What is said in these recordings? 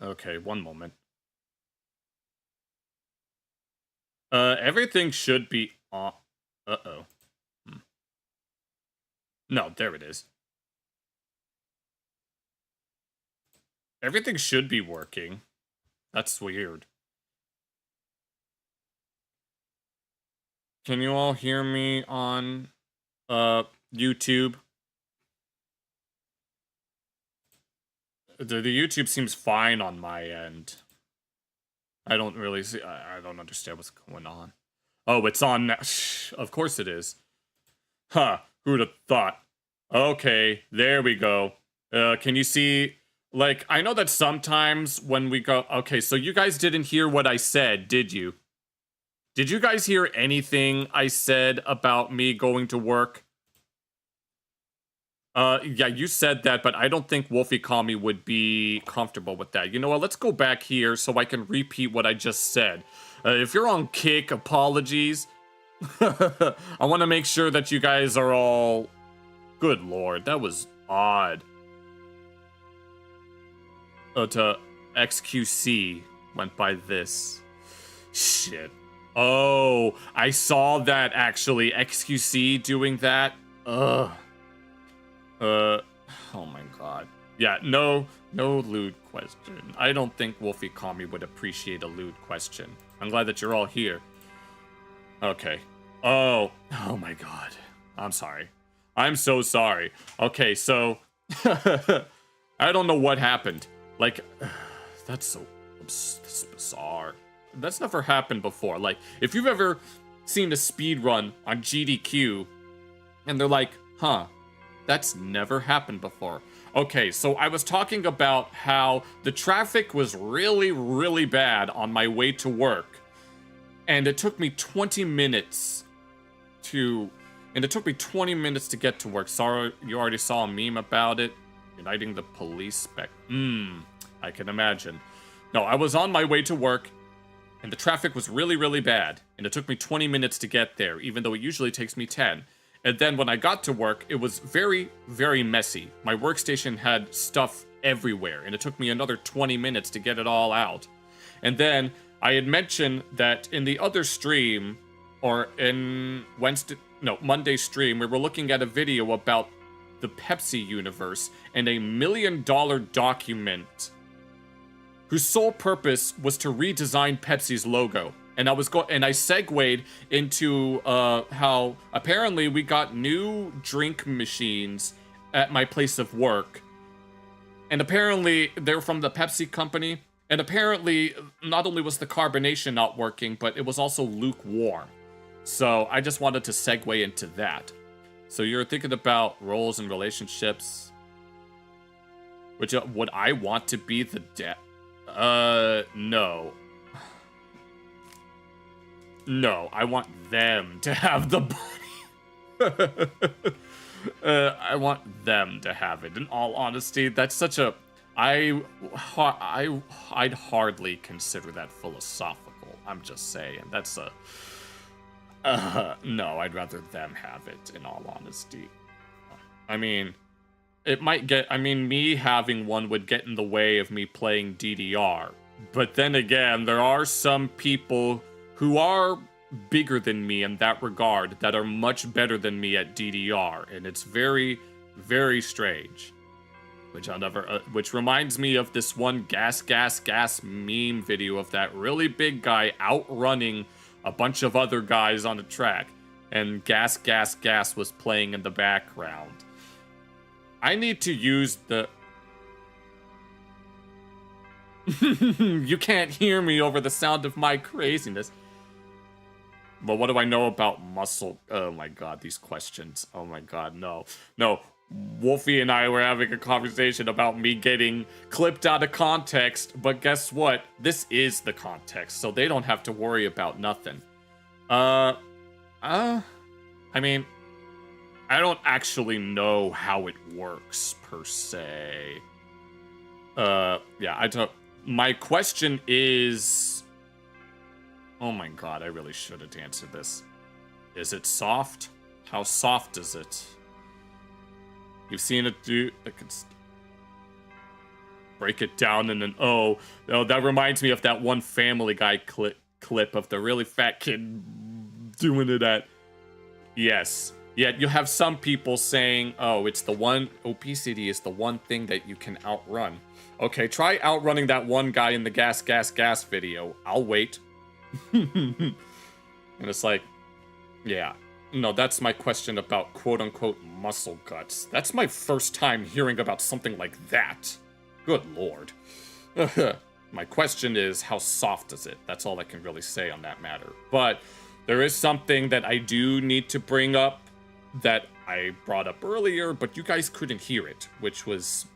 Okay, one moment. Everything should be on. Uh-oh. No, there it is. Everything should be working. That's weird. Can you all hear me on, YouTube? The YouTube seems fine on my end. I don't really see. I don't understand what's going on. Oh, it's on now. Of course it is. Huh. Who'd have thought? Okay, there we go. Can you see? Like, I know that sometimes when we go. Okay, so you guys didn't hear what I said, did you? Did you guys hear anything I said about me going to work? Yeah, you said that, but I don't think Wolfie Kami would be comfortable with that. You know what? Let's go back here so I can repeat what I just said. If you're on kick, apologies. I want to make sure that you guys are all... Good lord, that was odd. To XQC went by this. Shit. Oh, I saw that actually. XQC doing that. Ugh. Oh my god. Yeah, no lewd question. I don't think Wolfie Kami would appreciate a lewd question. I'm glad that you're all here. Okay. Oh my god. I'm sorry. I'm so sorry. Okay, so I don't know what happened. Like, that's bizarre. That's never happened before. Like, if you've ever seen a speed run on GDQ and they're like, huh, that's never happened before. Okay, so I was talking about how the traffic was really, really bad on my way to work. And it took me 20 minutes to get to work. Sorry, you already saw a meme about it. Uniting the police spec. I can imagine. No, I was on my way to work, and the traffic was really, really bad. And it took me 20 minutes to get there, even though it usually takes me 10. And then when I got to work, it was very, very messy. My workstation had stuff everywhere, and it took me another 20 minutes to get it all out. And then I had mentioned that in the other stream, or in Monday stream, we were looking at a video about the Pepsi universe and a $1 million document whose sole purpose was to redesign Pepsi's logo. And I segued into how apparently we got new drink machines at my place of work. And apparently they're from the Pepsi company. And apparently not only was the carbonation not working, but it was also lukewarm. So I just wanted to segue into that. So you're thinking about roles and relationships. Would I want to be the no. No, I want them to have the body. I want them to have it. In all honesty, that's such a... I'd hardly consider that philosophical. I'm just saying. That's a... no, I'd rather them have it, in all honesty. I mean, it might get... I mean, me having one would get in the way of me playing DDR. But then again, there are some people who are bigger than me in that regard, that are much better than me at DDR, and it's very, very strange. Which reminds me of this one gas meme video of that really big guy outrunning a bunch of other guys on the track, and gas was playing in the background. I need to use the... You can't hear me over the sound of my craziness. But what do I know about muscle? Oh my god, these questions. Oh my god, no. No, Wolfie and I were having a conversation about me getting clipped out of context, but guess what? This is the context, so they don't have to worry about nothing. I mean, I don't actually know how it works, per se. Yeah, I don't... My question is... Oh my god, I really shouldn't answer this. Is it soft? How soft is it? You've seen it do... break it down in an O. Oh, that reminds me of that one Family Guy clip of the really fat kid doing it at. Yes. Yet you have some people saying, oh, it's the one, obesity is the one thing that you can outrun. Okay, try outrunning that one guy in the gas video. I'll wait. And it's like, yeah. No, that's my question about quote-unquote muscle guts. That's my first time hearing about something like that. Good lord. My question is, how soft is it? That's all I can really say on that matter. But there is something that I do need to bring up that I brought up earlier, but you guys couldn't hear it, which was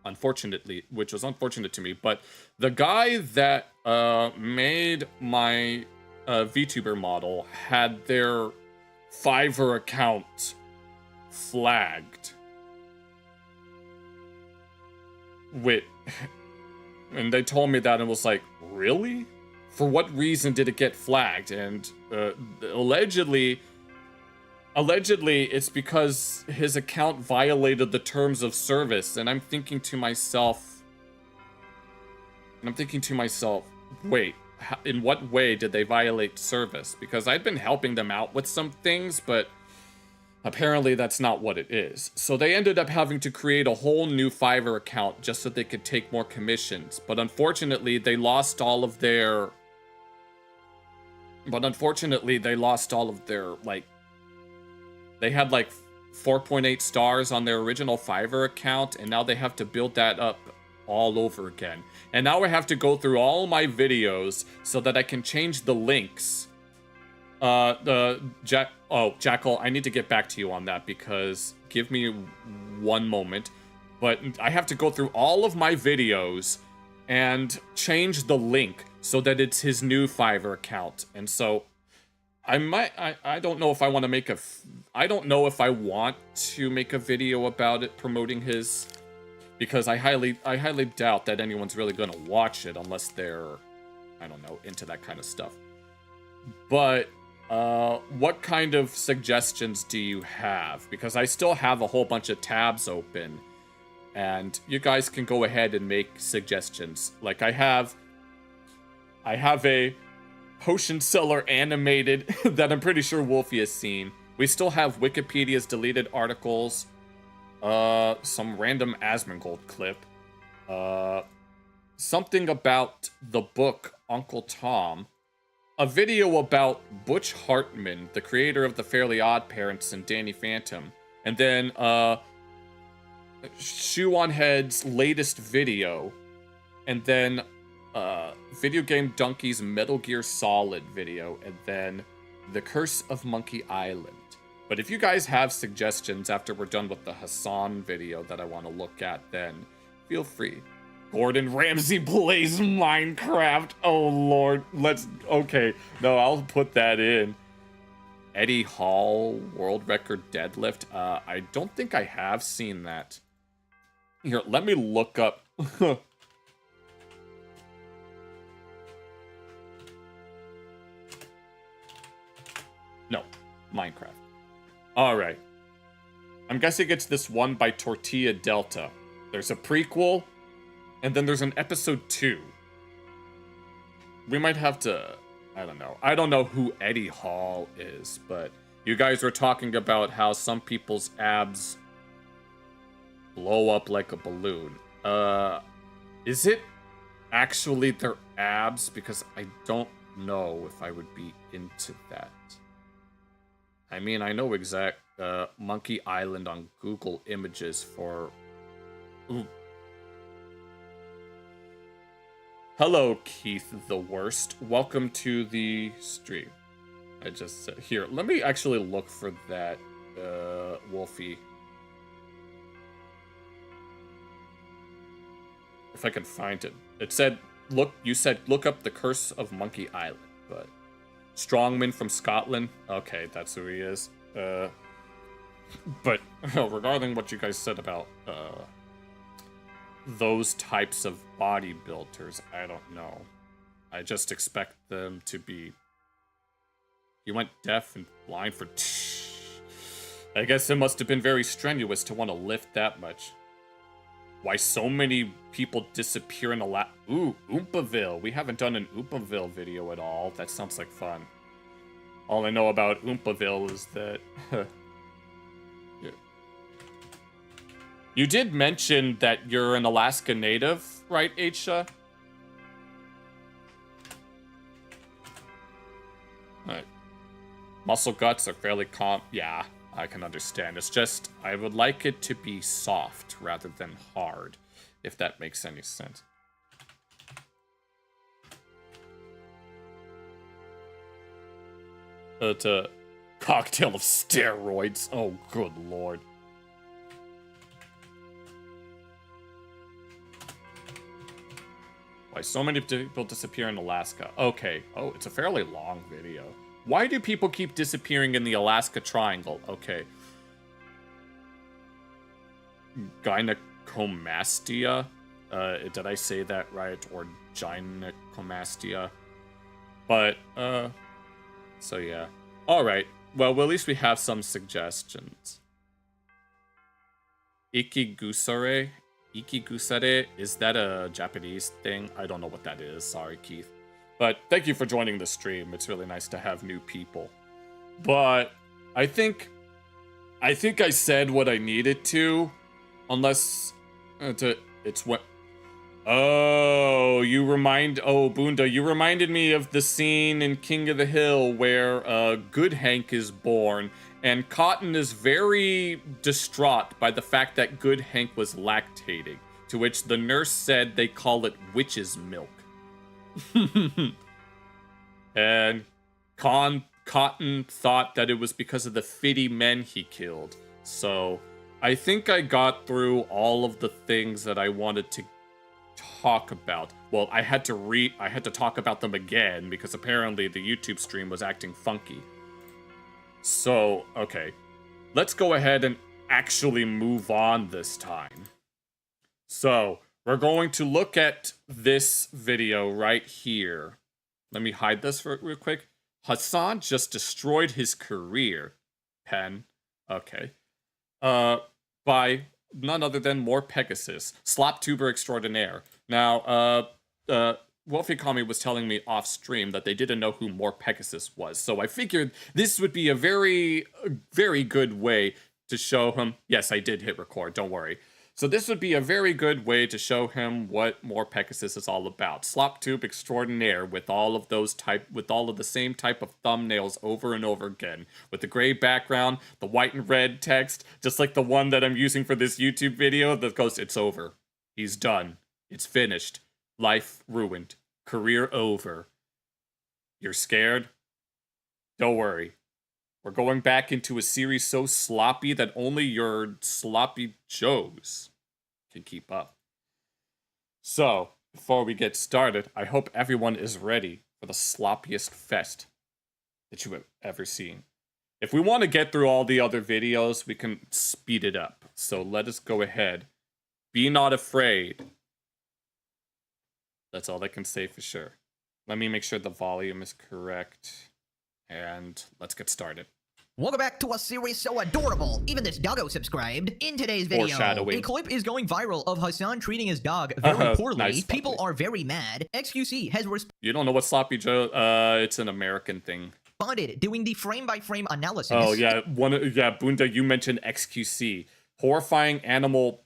unfortunate to me. But the guy that made my VTuber model had their Fiverr account flagged. And they told me that and was like, really? For what reason did it get flagged? And allegedly it's because his account violated the terms of service. And I'm thinking to myself, wait, in what way did they violate service? Because I'd been helping them out with some things, but apparently that's not what it is. So they ended up having to create a whole new Fiverr account just so they could take more commissions. But unfortunately, they lost all of their, like, they had like 4.8 stars on their original Fiverr account, and now they have to build that up all over again. And now I have to go through all my videos so that I can change the links. Jackal, I need to get back to you on that, because give me one moment. But I have to go through all of my videos and change the link so that it's his new Fiverr account. And so I don't know if I want to make I don't know if I want to make a video about it promoting his, because I highly doubt that anyone's really going to watch it unless they're, I don't know, into that kind of stuff. But what kind of suggestions do you have? Because I still have a whole bunch of tabs open, and you guys can go ahead and make suggestions. Like I have a potion seller animated that I'm pretty sure Wolfie has seen. We still have Wikipedia's deleted articles, some random Asmongold clip, something about the book Uncle Tom, a video about Butch Hartman, the creator of the Fairly Odd Parents, and Danny Phantom, and then Shoe on Head's latest video, and then Video Game Donkey's Metal Gear Solid video, and then The Curse of Monkey Island. But if you guys have suggestions after we're done with the HASAN video that I want to look at, then feel free. Gordon Ramsay plays Minecraft. Oh lord, okay. No, I'll put that in. Eddie Hall world record deadlift. I don't think I have seen that. Here, let me look up. No, Minecraft. Alright. I'm guessing it's this one by Tortilla Delta. There's a prequel, and then there's an episode 2. We might have to, I don't know. I don't know who Eddie Hall is, but you guys were talking about how some people's abs blow up like a balloon. Is it actually their abs? Because I don't know if I would be into that. I mean, I know exact Monkey Island on Google Images for... Ooh. Hello, Keith the Worst. Welcome to the stream. I just said... Here, let me actually look for that, Wolfie. If I can find it. It said, you said look up The Curse of Monkey Island, but... Strongman from Scotland. Okay, that's who he is. But regarding what you guys said about those types of bodybuilders, I don't know. I just expect them to be... You went deaf and blind for... I guess it must have been very strenuous to want to lift that much. Why so many people disappear in Ooh, Oompaville. We haven't done an Oompaville video at all. That sounds like fun. All I know about Oompaville is that... You did mention that you're an Alaska native, right, Aisha? Alright. Muscle guts are fairly yeah, I can understand. It's just, I would like it to be soft rather than hard, if that makes any sense. It's a cocktail of steroids. Oh, good lord. Why so many people disappear in Alaska? Okay. Oh, it's a fairly long video. Why do people keep disappearing in the Alaska Triangle? Okay. Gynecomastia? Did I say that right? Or gynecomastia? But, so yeah. Alright. Well, at least we have some suggestions. Ikigusare? Ikigusare? Is that a Japanese thing? I don't know what that is. Sorry, Keith. But thank you for joining the stream. It's really nice to have new people. But I think I said what I needed to. Unless it's what... Oh, Bunda, you reminded me of the scene in King of the Hill where Good Hank is born, and Cotton is very distraught by the fact that Good Hank was lactating, to which the nurse said they call it witch's milk. And Cotton thought that it was because of the fitty men he killed. So I think I got through all of the things that I wanted to talk about. Well, I had to talk about them again because apparently the YouTube stream was acting funky. So, okay. Let's go ahead and actually move on this time. So, we're going to look at this video right here. Let me hide this real quick. HASAN just destroyed his career. Pen. Okay. By none other than More Pegasus, SLOP tuber extraordinaire. Now, Wolfie Kami was telling me off stream that they didn't know who More Pegasus was, so I figured this would be a very, very good way to show him. Yes, I did hit record, don't worry. So this would be a very good way to show him what More Pegasus is all about. SLOP tube extraordinaire with all of the same type of thumbnails over and over again. With the gray background, the white and red text, just like the one that I'm using for this YouTube video that goes, "It's over. He's done. It's finished. Life ruined. Career over. You're scared? Don't worry. We're going back into a series so sloppy that only your sloppy Joes can keep up." So, before we get started, I hope everyone is ready for the sloppiest fest that you have ever seen. If we want to get through all the other videos, we can speed it up. So let us go ahead. Be not afraid. That's all I can say for sure. Let me make sure the volume is correct. And let's get started. Welcome back to a series so adorable, even this doggo subscribed. In today's video, a clip is going viral of HASAN treating his dog very poorly. Nice, people are very mad. XQC has You don't know what Sloppy Joe... it's an American thing. responded, doing the frame-by-frame analysis. Oh, yeah. Bunda, you mentioned XQC. Horrifying animal,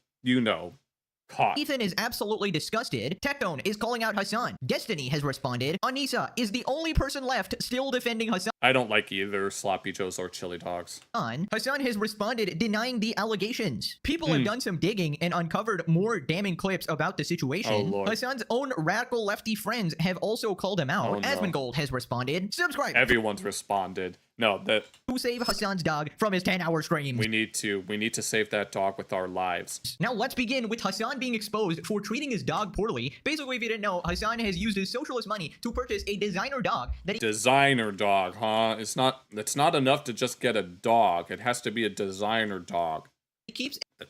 caught. Ethan is absolutely disgusted. Tectone is calling out HASAN. Destiny has responded. Anissa is the only person left still defending HASAN. I don't like either Sloppy Joes or Chili Dogs. HASAN has responded, denying the allegations. People have done some digging and uncovered more damning clips about the situation. Oh, Lord. HASAN's own radical lefty friends have also called him out. Oh, no. Asmongold has responded. Subscribe. Everyone's responded. No, that... To save HASAN's dog from his 10-hour streams. We need to save that dog with our lives. Now let's begin with HASAN being exposed for treating his dog poorly. Basically, if you didn't know, HASAN has used his socialist money to purchase a designer dog that Designer dog, huh? It's not enough to just get a dog. It has to be a designer dog. he keeps... The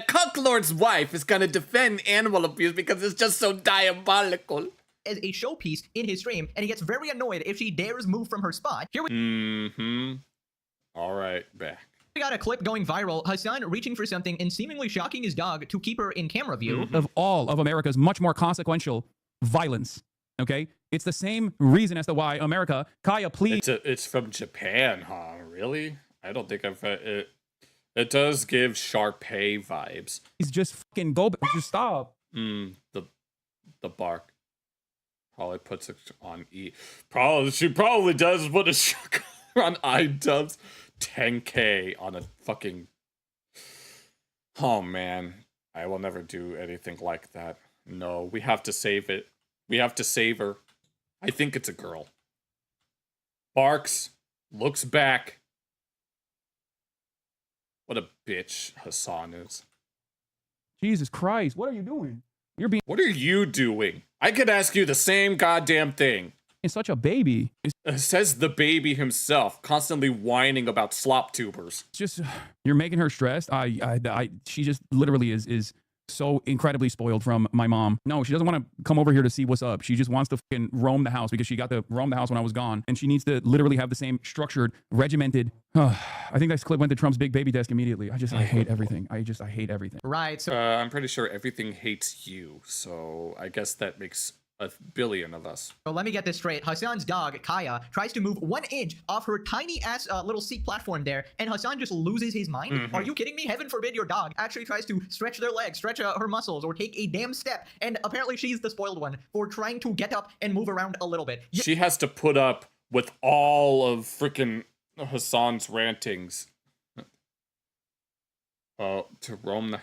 cuck lord's wife is gonna defend animal abuse because it's just so diabolical. As a showpiece in his stream, and he gets very annoyed if she dares move from her spot. Here we All right, back. We got a clip going viral. HASAN reaching for something and seemingly shocking his dog to keep her in camera view. Of all of America's much more consequential violence. Okay? It's the same reason as to why America, Kaya, please. It's from Japan, huh? Really? I don't think I've... It does give Sharpay vibes. He's just fucking go... Just stop. The bark. Probably puts it on E. She probably does put a shock on iDubbbz. 10K on a fucking... Oh, man. I will never do anything like that. No, we have to save it. We have to save her. I think it's a girl. Barks. Looks back. What a bitch HASAN is. Jesus Christ, what are you doing? You're being... What are you doing? I could ask you the same goddamn thing. It's such a baby. Says the baby himself, constantly whining about slop tubers. It's just, you're making her stressed. She just literally is so incredibly spoiled from my mom. No, she doesn't want to come over here to see what's up. She just wants to fucking roam the house because she got to roam the house when I was gone. And she needs to literally have the same structured, regimented. I think this clip went to Trump's big baby desk immediately. I hate everything. I hate everything. Right. So I'm pretty sure everything hates you. So I guess that makes a billion of us. So let me get this straight. HASAN's dog, Kaya, tries to move 1 inch off her tiny-ass little seat platform there, and HASAN just loses his mind? Are you kidding me? Heaven forbid your dog actually tries to stretch their legs, stretch her muscles, or take a damn step, and apparently she's the spoiled one for trying to get up and move around a little bit. She has to put up with all of freaking HASAN's rantings. To roam the...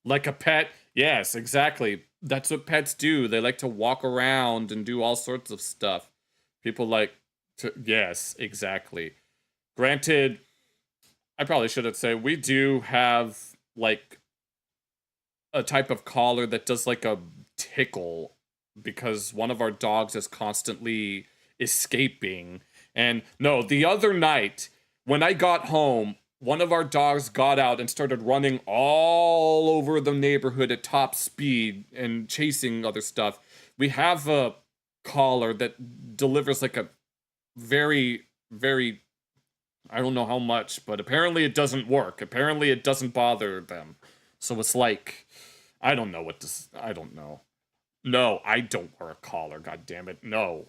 Like a pet? Yes, exactly. That's what pets do. They like to walk around and do all sorts of stuff. People like to... Yes, exactly. Granted, I probably shouldn't say, we do have, like, a type of collar that does, like, a tickle, because one of our dogs is constantly escaping. And, no, the other night, when I got home, one of our dogs got out and started running all over the neighborhood at top speed and chasing other stuff. We have a collar that delivers like a very, very, I don't know how much, but apparently it doesn't work. Apparently it doesn't bother them. So it's like, I don't know what this, I don't know. No, I don't wear a collar, goddammit. No.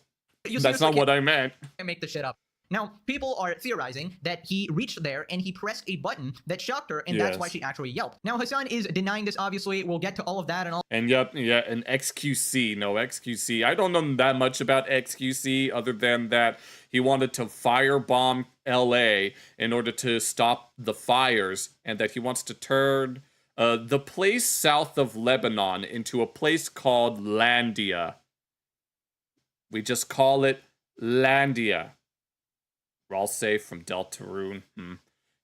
That's not what I meant. I make the shit up. Now, people are theorizing that he reached there and he pressed a button that shocked her, and that's why she actually yelped. Now, HASAN is denying this, obviously. We'll get to all of that and all. And yep, yeah, and XQC. No, XQC. I don't know that much about XQC other than that he wanted to firebomb LA in order to stop the fires, and that he wants to turn the place south of Lebanon into a place called Landia. We just call it Landia. We're all safe from Deltarune.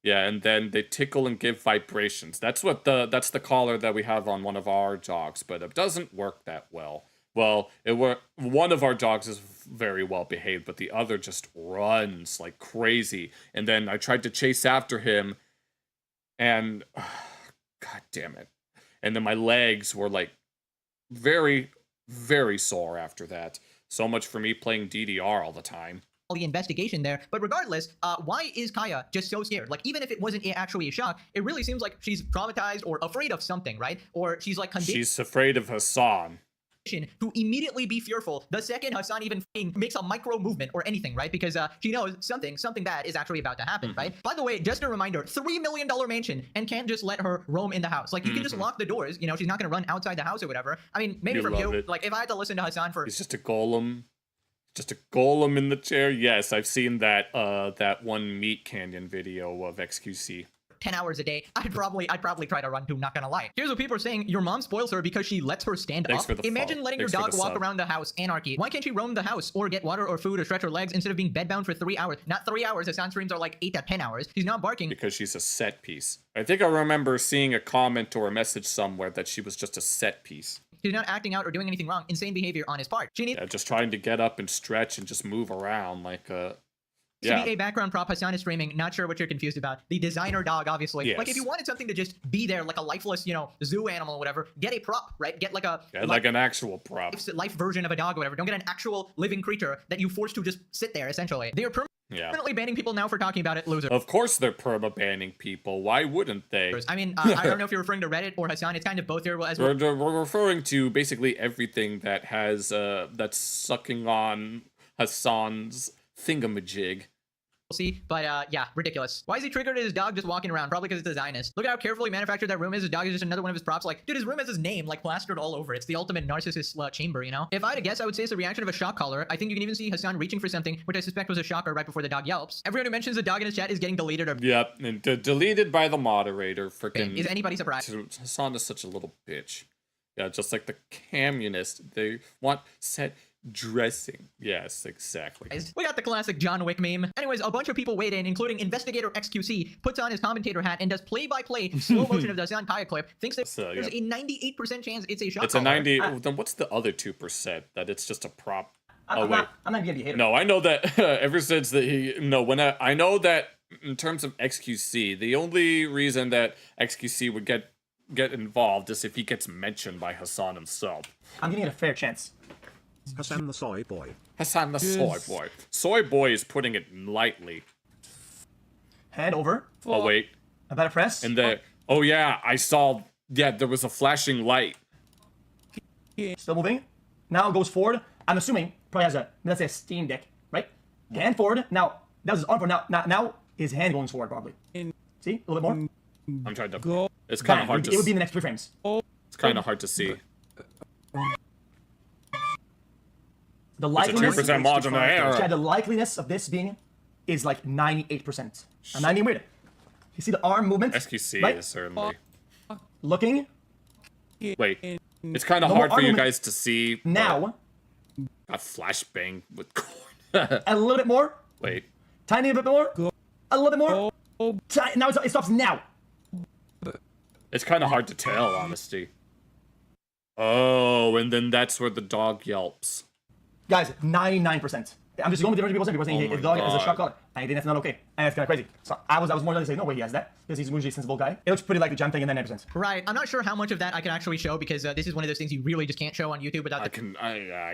Yeah, and then they tickle and give vibrations. That's the collar that we have on one of our dogs, but it doesn't work that well. Well, one of our dogs is very well behaved, but the other just runs like crazy. And then I tried to chase after him, and god damn it. And then my legs were like very, very sore after that. So much for me playing DDR all the time. The investigation there, but regardless, why is Kaya just so scared? Like, even if it wasn't actually a shock, it really seems like she's traumatized or afraid of something, right? Or she's like she's afraid of HASAN. To immediately be fearful the second HASAN even makes a micro movement or anything, right? Because she knows something bad is actually about to happen, right? By the way, just a reminder, $3 million mansion, and can't just let her roam in the house. Like, you can just lock the doors, you know, she's not gonna run outside the house or whatever. I mean, maybe from you, like, if I had to listen to HASAN for... He's just a golem. Just a golem in the chair. Yes, I've seen that that one Meat Canyon video of XQC. 10 hours a day, I'd probably try to run too, not gonna lie. Here's what people are saying: your mom spoils her because she lets her stand up. Imagine letting your dog walk around the house. Anarchy. Why can't she roam the house or get water or food or stretch her legs instead of being bedbound for 3 hours? Not 3 hours. HASAN streams are like 8 to 10 hours. She's not barking because she's a set piece. I think I remember seeing a comment or a message somewhere that she was just a set piece. He's not acting out or doing anything wrong. Insane behavior on his part. She needs just trying to get up and stretch and just move around like a... to be a background prop. HASAN is streaming. Not sure what you're confused about. The designer dog, obviously. Yes. Like, if you wanted something to just be there, like a lifeless, you know, zoo animal or whatever, get a prop, right? Get like a... like an actual prop. Life version of a dog or whatever. Don't get an actual living creature that you force to just sit there, essentially. They are Yeah. Definitely banning people now for talking about it, losers. Of course they're perma-banning people. Why wouldn't they? I mean, I don't know if you're referring to Reddit or Hasan. It's kind of both here as well. We're referring to basically everything that has that's sucking on Hasan's thingamajig. We'll see, but yeah, ridiculous. Why is he triggered at his dog just walking around? Probably because it's a Zionist. Look at how carefully manufactured that room is. His dog is just another one of his props. Like, dude, his room has his name like plastered all over it. It's the ultimate narcissist chamber, you know? If I had to guess, I would say it's a reaction of a shock collar. I think you can even see Hasan reaching for something, which I suspect was a shocker right before the dog yelps. Everyone who mentions the dog in his chat is getting deleted or Yep, and deleted by the moderator. Freaking. Is anybody surprised? Hasan is such a little bitch. Yeah, just like the communist. They want set dressing. Yes, exactly. We got the classic John Wick meme. Anyways, a bunch of people weighed in, including Investigator XQC, puts on his commentator hat and does play-by-play slow motion of the Hasan Kaya clip, thinks that there's a 98% chance it's a shot It's caller. a 90. Then what's the other 2% that it's just a prop? I'm not gonna be a hater. No, I know that ever since that I know that in terms of XQC, the only reason that XQC would get involved is if he gets mentioned by Hasan himself. I'm giving it a fair chance. Hasan the soy boy. Hasan the soy boy. Soy boy is putting it lightly. Hand over. Oh wait. A better press. And the oh yeah, I saw there was a flashing light. Still moving. Now goes forward. I'm assuming probably has let's say a Steam Deck, right? Hand forward. Now that was his arm forward. Now his hand going forward probably. See a little bit more. I'm trying to. It's kind of hard to. It would be in the next 3 frames. It's kind of hard to see. The It's a likeliness. 2% margin of error. Yeah, the likeliness of this being is like 98%. I'm not even weird. You see the arm movement? XQC right? is certainly. Looking. Wait, it's kind of No hard more for you argument. guys to see. Now, A flashbang with corn. a little bit more. Wait. Tiny bit more. A little bit more. Now it stops now. It's kind of hard to tell, honestly. Oh, and then that's where the dog yelps. Guys, 99%. I'm just going with different people's because Oh the my dog is a God. shot caller. And I think that's not okay. And it's kind of crazy. So I was more likely to say, no way he has that. Because he's usually a sensible guy. It looks pretty like a jump thing and then 9%. Right. I'm not sure how much of that I can actually show because this is one of those things you really just can't show on YouTube without I the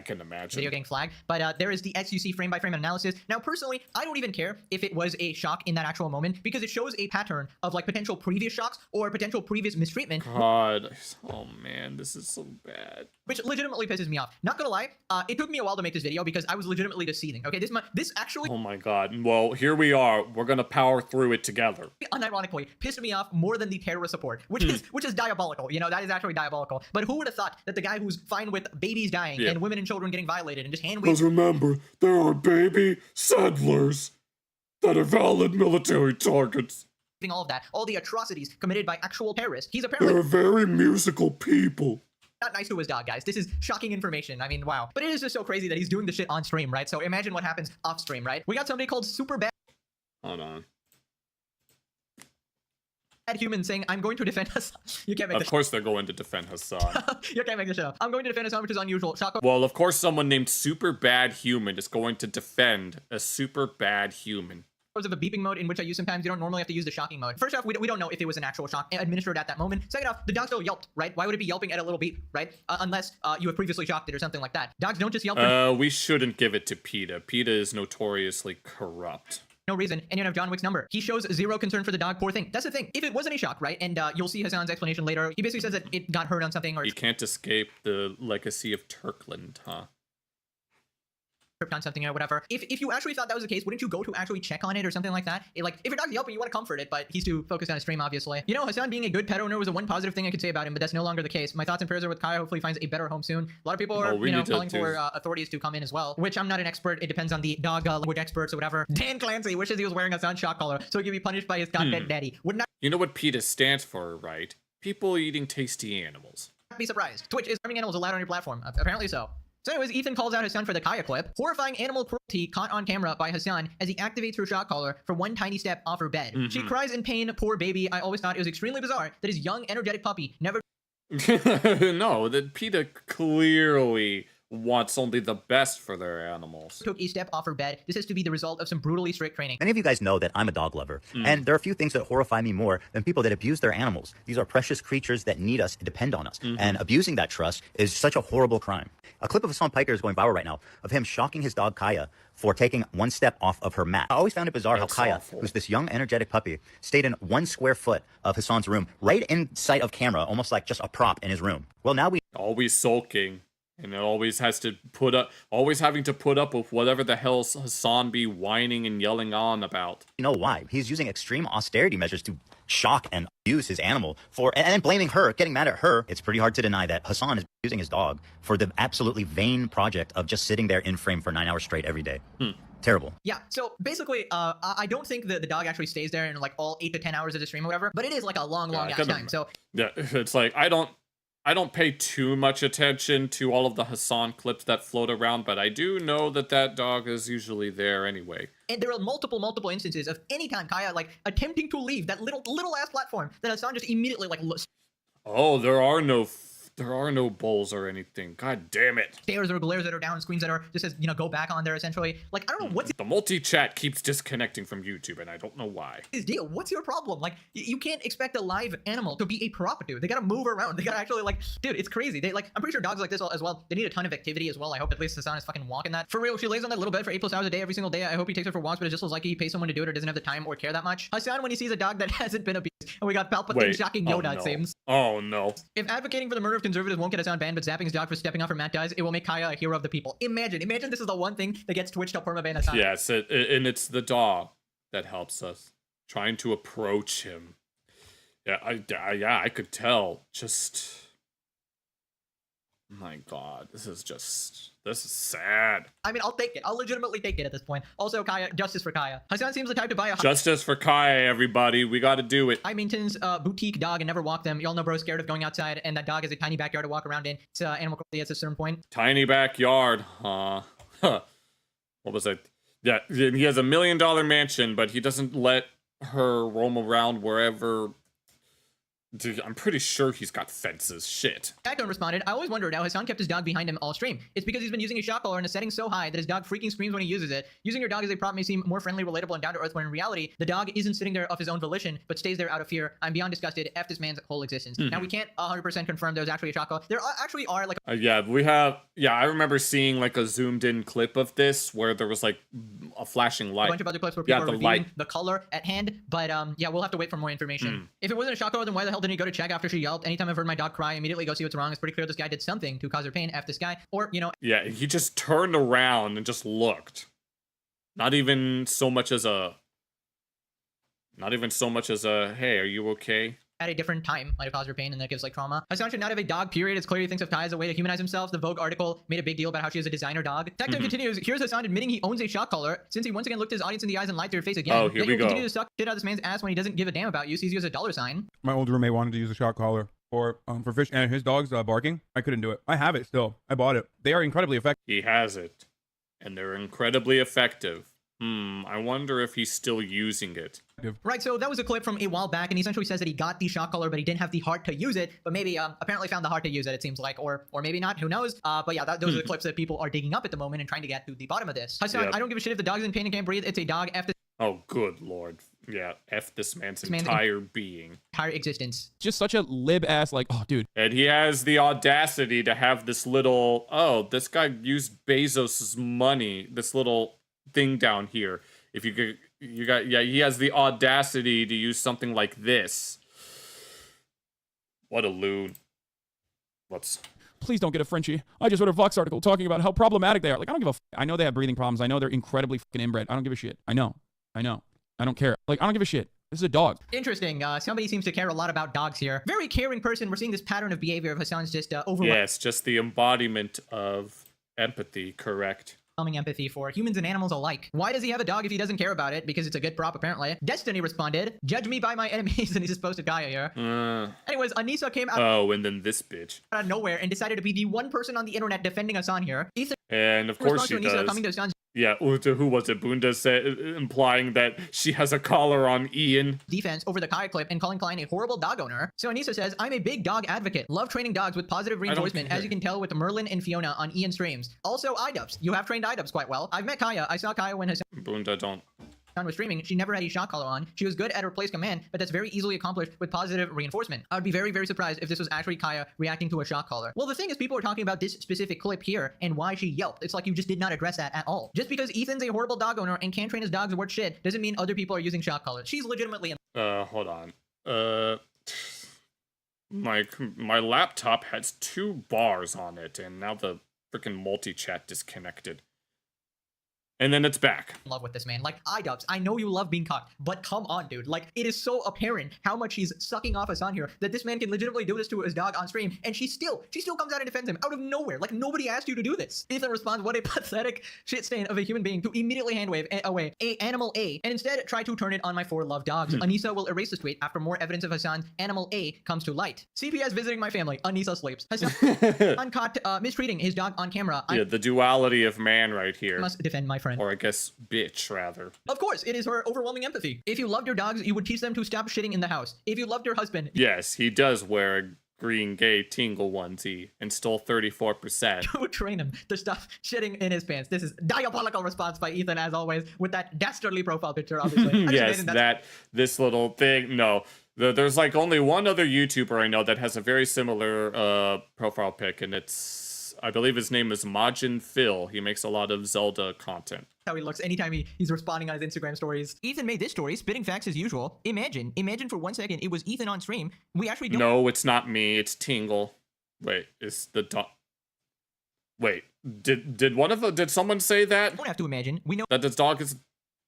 can imagine. video getting flagged. But there is the XQC frame-by-frame analysis. Now, personally, I don't even care if it was a shock in that actual moment because it shows a pattern of like potential previous shocks or potential previous mistreatment. God. Oh man, this is so bad. Which legitimately pisses me off. Not gonna lie, it took me a while to make this video because I was legitimately just seething. Okay, this actually, Oh my god. Well, here we are. We're gonna power through it together. unironically, pissed me off more than the terrorist support, which is diabolical. You know, that is actually diabolical. But who would have thought that the guy who's fine with babies dying Yeah. and women and children getting violated and just hand Because remember, there are baby settlers that are valid military targets. waving all of that, all the atrocities committed by actual terrorists. He's They're apparently very musical people. not nice to his dog, guys. This is shocking information. I mean, wow. But it is just so crazy that he's doing the shit on stream, right? So imagine what happens off stream, right? We got somebody called Super Bad Hold on. Human saying, I'm going to defend us. You can't make Of this course they're going to defend Hassan. You can't make this shit up. I'm going to defend Hasan, which is unusual. Shock. Well, of course someone named Super Bad Human is going to defend a super bad human. Of a beeping mode in which I use sometimes. You don't normally have to use the shocking mode. First off, we don't know if it was an actual shock administered at that moment. Second off, the dog still yelped, right? Why would it be yelping at a little beep, right? Unless you have previously shocked it or something like that. Dogs don't just yelp for We shouldn't give it to PETA. PETA is notoriously corrupt. no reason, and you have John Wick's number. He shows zero concern for the dog, poor thing. That's the thing. If it wasn't a shock, right? And you'll see Hasan's explanation later. He basically says that it got hurt on something or You can't escape the legacy of Turkland, huh? tripped on something or whatever. If you actually thought that was the case, wouldn't you go to actually check on it or something like that? Like, if your dog's yelping, you want to comfort it, but he's too focused on his stream, obviously. You know, Hasan being a good pet owner was the one positive thing I could say about him, but that's no longer the case. My thoughts and prayers are with Kaya. Hopefully he finds a better home soon. A lot of people are, we need to calling for authorities to come in as well, which I'm not an expert. It depends on the dog language experts or whatever. Dan Clancy wishes he was wearing a Hasan shock collar so he could be punished by his god-fed daddy. Would not You know what PETA stands for, right? People eating tasty animals. be surprised. Twitch is farming animals allowed on your platform. Apparently so. So anyways, Ethan calls out Hasan for the Kaya clip. Horrifying animal cruelty caught on camera by Hasan as he activates her shock collar for one tiny step off her bed. She cries in pain, poor baby. I always thought it was extremely bizarre that his young, energetic puppy never No, that PETA clearly wants only the best for their animals. Took a step off her bed. This has to be the result of some brutally strict training. Many of you guys know that I'm a dog lover, and there are a few things that horrify me more than people that abuse their animals. These are precious creatures that need us and depend on us, and abusing that trust is such a horrible crime. A clip of HASAN Piker is going viral right now of him shocking his dog Kaya for taking one step off of her mat. I always found it bizarre That's how Kaya, awful. who's this young, energetic puppy, stayed in 1 square foot of HASAN's room, right in sight of camera, almost like just a prop in his room. Well, now we Always sulking. And it always has to always having to put up with whatever the hell HASAN be whining and yelling on about. know why. He's using extreme austerity measures to shock and abuse his animal and then blaming her, getting mad at her. It's pretty hard to deny that HASAN is using his dog for the absolutely vain project of just sitting there in frame for 9 hours straight every day. Terrible. Yeah, so basically, I don't think the dog actually stays there in like all 8 to 10 hours of the stream or whatever, but it is like a long ass time. So Yeah, it's like I don't pay too much attention to all of the HASAN clips that float around, but I do know that that dog is usually there anyway. and there are multiple instances of any time Kaya like attempting to leave that little ass platform that HASAN just immediately like Oh, there are no bowls or anything. God damn it. stares or glares at her down, screams at her, just says, you know, go back on there essentially. Like, I don't know what's The multi-chat keeps disconnecting from YouTube, and I don't know why. his deal. What's your problem? Like, you can't expect a live animal to be a prop, dude. They gotta move around. They gotta actually like, dude, it's crazy. They like, I'm pretty sure dogs like this as well. They need a ton of activity as well. I hope at least HASAN is fucking walking that. For real, she lays on that little bed for 8+ hours a day every single day. I hope he takes her for walks, but it just looks like he pays someone to do it or doesn't have the time or care that much. HASAN, when he sees a dog that hasn't been abused, and we got Palpatine Wait. shocking Oh, Yoda, no. it seems. Oh no. If advocating for the murder of conservatives won't get HASAN banned, but zapping his dog for stepping off her mat does, it will make Kaya a hero of the people. Imagine this is the one thing that gets Twitch to permaban HASAN. Yes, and it's the dog that helps us. Trying to approach him. Yeah, I could tell. Just... My god, this is sad. I mean, I'll take it. I'll legitimately take it at this point. Also, Kaya, justice for Kaya. HASAN seems the type to buy a Justice for Kai, everybody. We gotta do it. high maintenance boutique dog and never walk them. Y'all know bro's scared of going outside, and that dog has a tiny backyard to walk around in. It's animal cruelty at a certain point. Tiny backyard, huh? What was it? Yeah, he has $1 million mansion, but he doesn't let her roam around wherever... Dude, I'm pretty sure he's got fences. Shit. Jacko responded, I always wondered how HASAN kept his dog behind him all stream. It's because he's been using a shot collar in a setting so high that his dog freaking screams when he uses it. Using your dog as a prop may seem more friendly, relatable, and down to earth, when in reality, the dog isn't sitting there of his own volition, but stays there out of fear. I'm beyond disgusted. F this man's whole existence. Now, we can't 100% confirm there was actually a shot collar. There actually are like I remember seeing like a zoomed in clip of this where there was like a flashing a light. bunch of other clips where people are the reviewing light. the color at hand, but yeah, we'll have to wait for more information. If it wasn't a shot collar, then why the hell didn't he go to check after she yelped? Anytime I've heard my dog cry, immediately go see what's wrong. It's pretty clear this guy did something to cause her pain. F this guy. Or, you know, Yeah, he just turned around and just looked. Not even so much as a, hey, are you okay? at a different time might have caused her pain, and that gives like trauma. HASAN should not have a dog, period. It's clear he thinks of Kai as a way to humanize himself. The Vogue article made a big deal about how she is a designer dog. Tech continues. Here's HASAN admitting he owns a shock collar, since he once again looked his audience in the eyes and lied to her face again. Oh, here we go. Continue to suck shit out of this man's ass when he doesn't give a damn about you, sees you as a $sign. My old roommate wanted to use a shock collar for fish, and his dog's barking. I couldn't do it. I have it still. I bought it. They are incredibly effective. He has it. And they're incredibly effective. I wonder if he's still using it. Right, so that was a clip from a while back, and he essentially says that he got the shock collar, but he didn't have the heart to use it, but maybe apparently found the heart to use it, it seems like, or maybe not, who knows. But yeah, those are the clips that people are digging up at the moment and trying to get to the bottom of this. HASAN, Yep. I don't give a shit if the dog's in pain and can't breathe. It's a dog. F this Oh, good lord. Yeah, F this man's man's entire being. entire existence. Just such a lib ass, like, oh, dude. And he has the audacity to have this little, oh, this guy used Bezos' money, this little thing down here. If you could, he has the audacity to use something like this. What a loon. Please don't get a Frenchie. I just read a Vox article talking about how problematic they are. Like, I don't give a I know they have breathing problems. I know they're incredibly fucking inbred. I don't give a shit. I know. I don't care. Like, I don't give a shit. This is a dog. Interesting. Somebody seems to care a lot about dogs here. Very caring person. We're seeing this pattern of behavior of HASAN's just overwhelming Yes, just the embodiment of empathy, correct. empathy for humans and animals alike. Why does he have a dog if he doesn't care about it? Because it's a good prop, apparently. Destiny responded, judge me by my enemies, and he just posted Gaia here. Anyways, Anissa came out Oh, and then this bitch. of nowhere and decided to be the one person on the internet defending HASAN here. And of In course response she to Anissa does. coming to Hassan's Yeah, who was it? Bunda said, implying that she has a collar on Ian. defense over the Kaya clip and calling Klein a horrible dog owner. So Anissa says, I'm a big dog advocate. Love training dogs with positive reinforcement, as you can tell with Merlin and Fiona on Ian streams. Also, iDubbbz. You have trained iDubbbz quite well. I've met Kaya. I saw Kaya when Hassan Bunda don't. was streaming. She never had a shock collar on. She was good at her place command, but that's very easily accomplished with positive reinforcement. I would be very, very surprised if this was actually Kaya reacting to a shock collar. Well, the thing is, people are talking about this specific clip here and why she yelped. It's like you just did not address that at all. Just because Ethan's a horrible dog owner and can't train his dogs worth shit doesn't mean other people are using shock collars. She's legitimately Hold on. My laptop has 2 bars on it, and now the freaking multi-chat disconnected. And then it's back. in love with this man. Like, iDubbbz, I know you love being cocked, but come on, dude. Like, it is so apparent how much he's sucking off Hasan here that this man can legitimately do this to his dog on stream, and she still comes out and defends him out of nowhere. Like, nobody asked you to do this. Ethan responds, what a pathetic shit stain of a human being to immediately hand wave away animal A, and instead try to turn it on my 4 love dogs. Anissa will erase this tweet after more evidence of Hasan's animal A comes to light. CPS visiting my family. Anissa sleeps. Hasan caught mistreating his dog on camera. Yeah, the duality of man right here. I must defend my friend. Or I guess bitch, rather. Of course, it is her overwhelming empathy. If you loved your dogs, you would teach them to stop shitting in the house. If you loved your husband, Yes, he does wear a green gay tingle onesie and stole 34%. you would train him to stop shitting in his pants. This is diabolical response by Ethan, as always, with that dastardly profile picture, obviously. Yes, this little thing. No, there's like only one other YouTuber I know that has a very similar profile pic, and it's, I believe his name is Majin Phil. He makes a lot of Zelda content. How he looks anytime he's responding on his Instagram stories. Ethan made this story, spitting facts as usual. Imagine for 1 second it was Ethan on stream. We actually don't. No, it's not me. It's Tingle. Wait, is the dog? Wait, did someone say that? Don't have to imagine. We know That this dog is.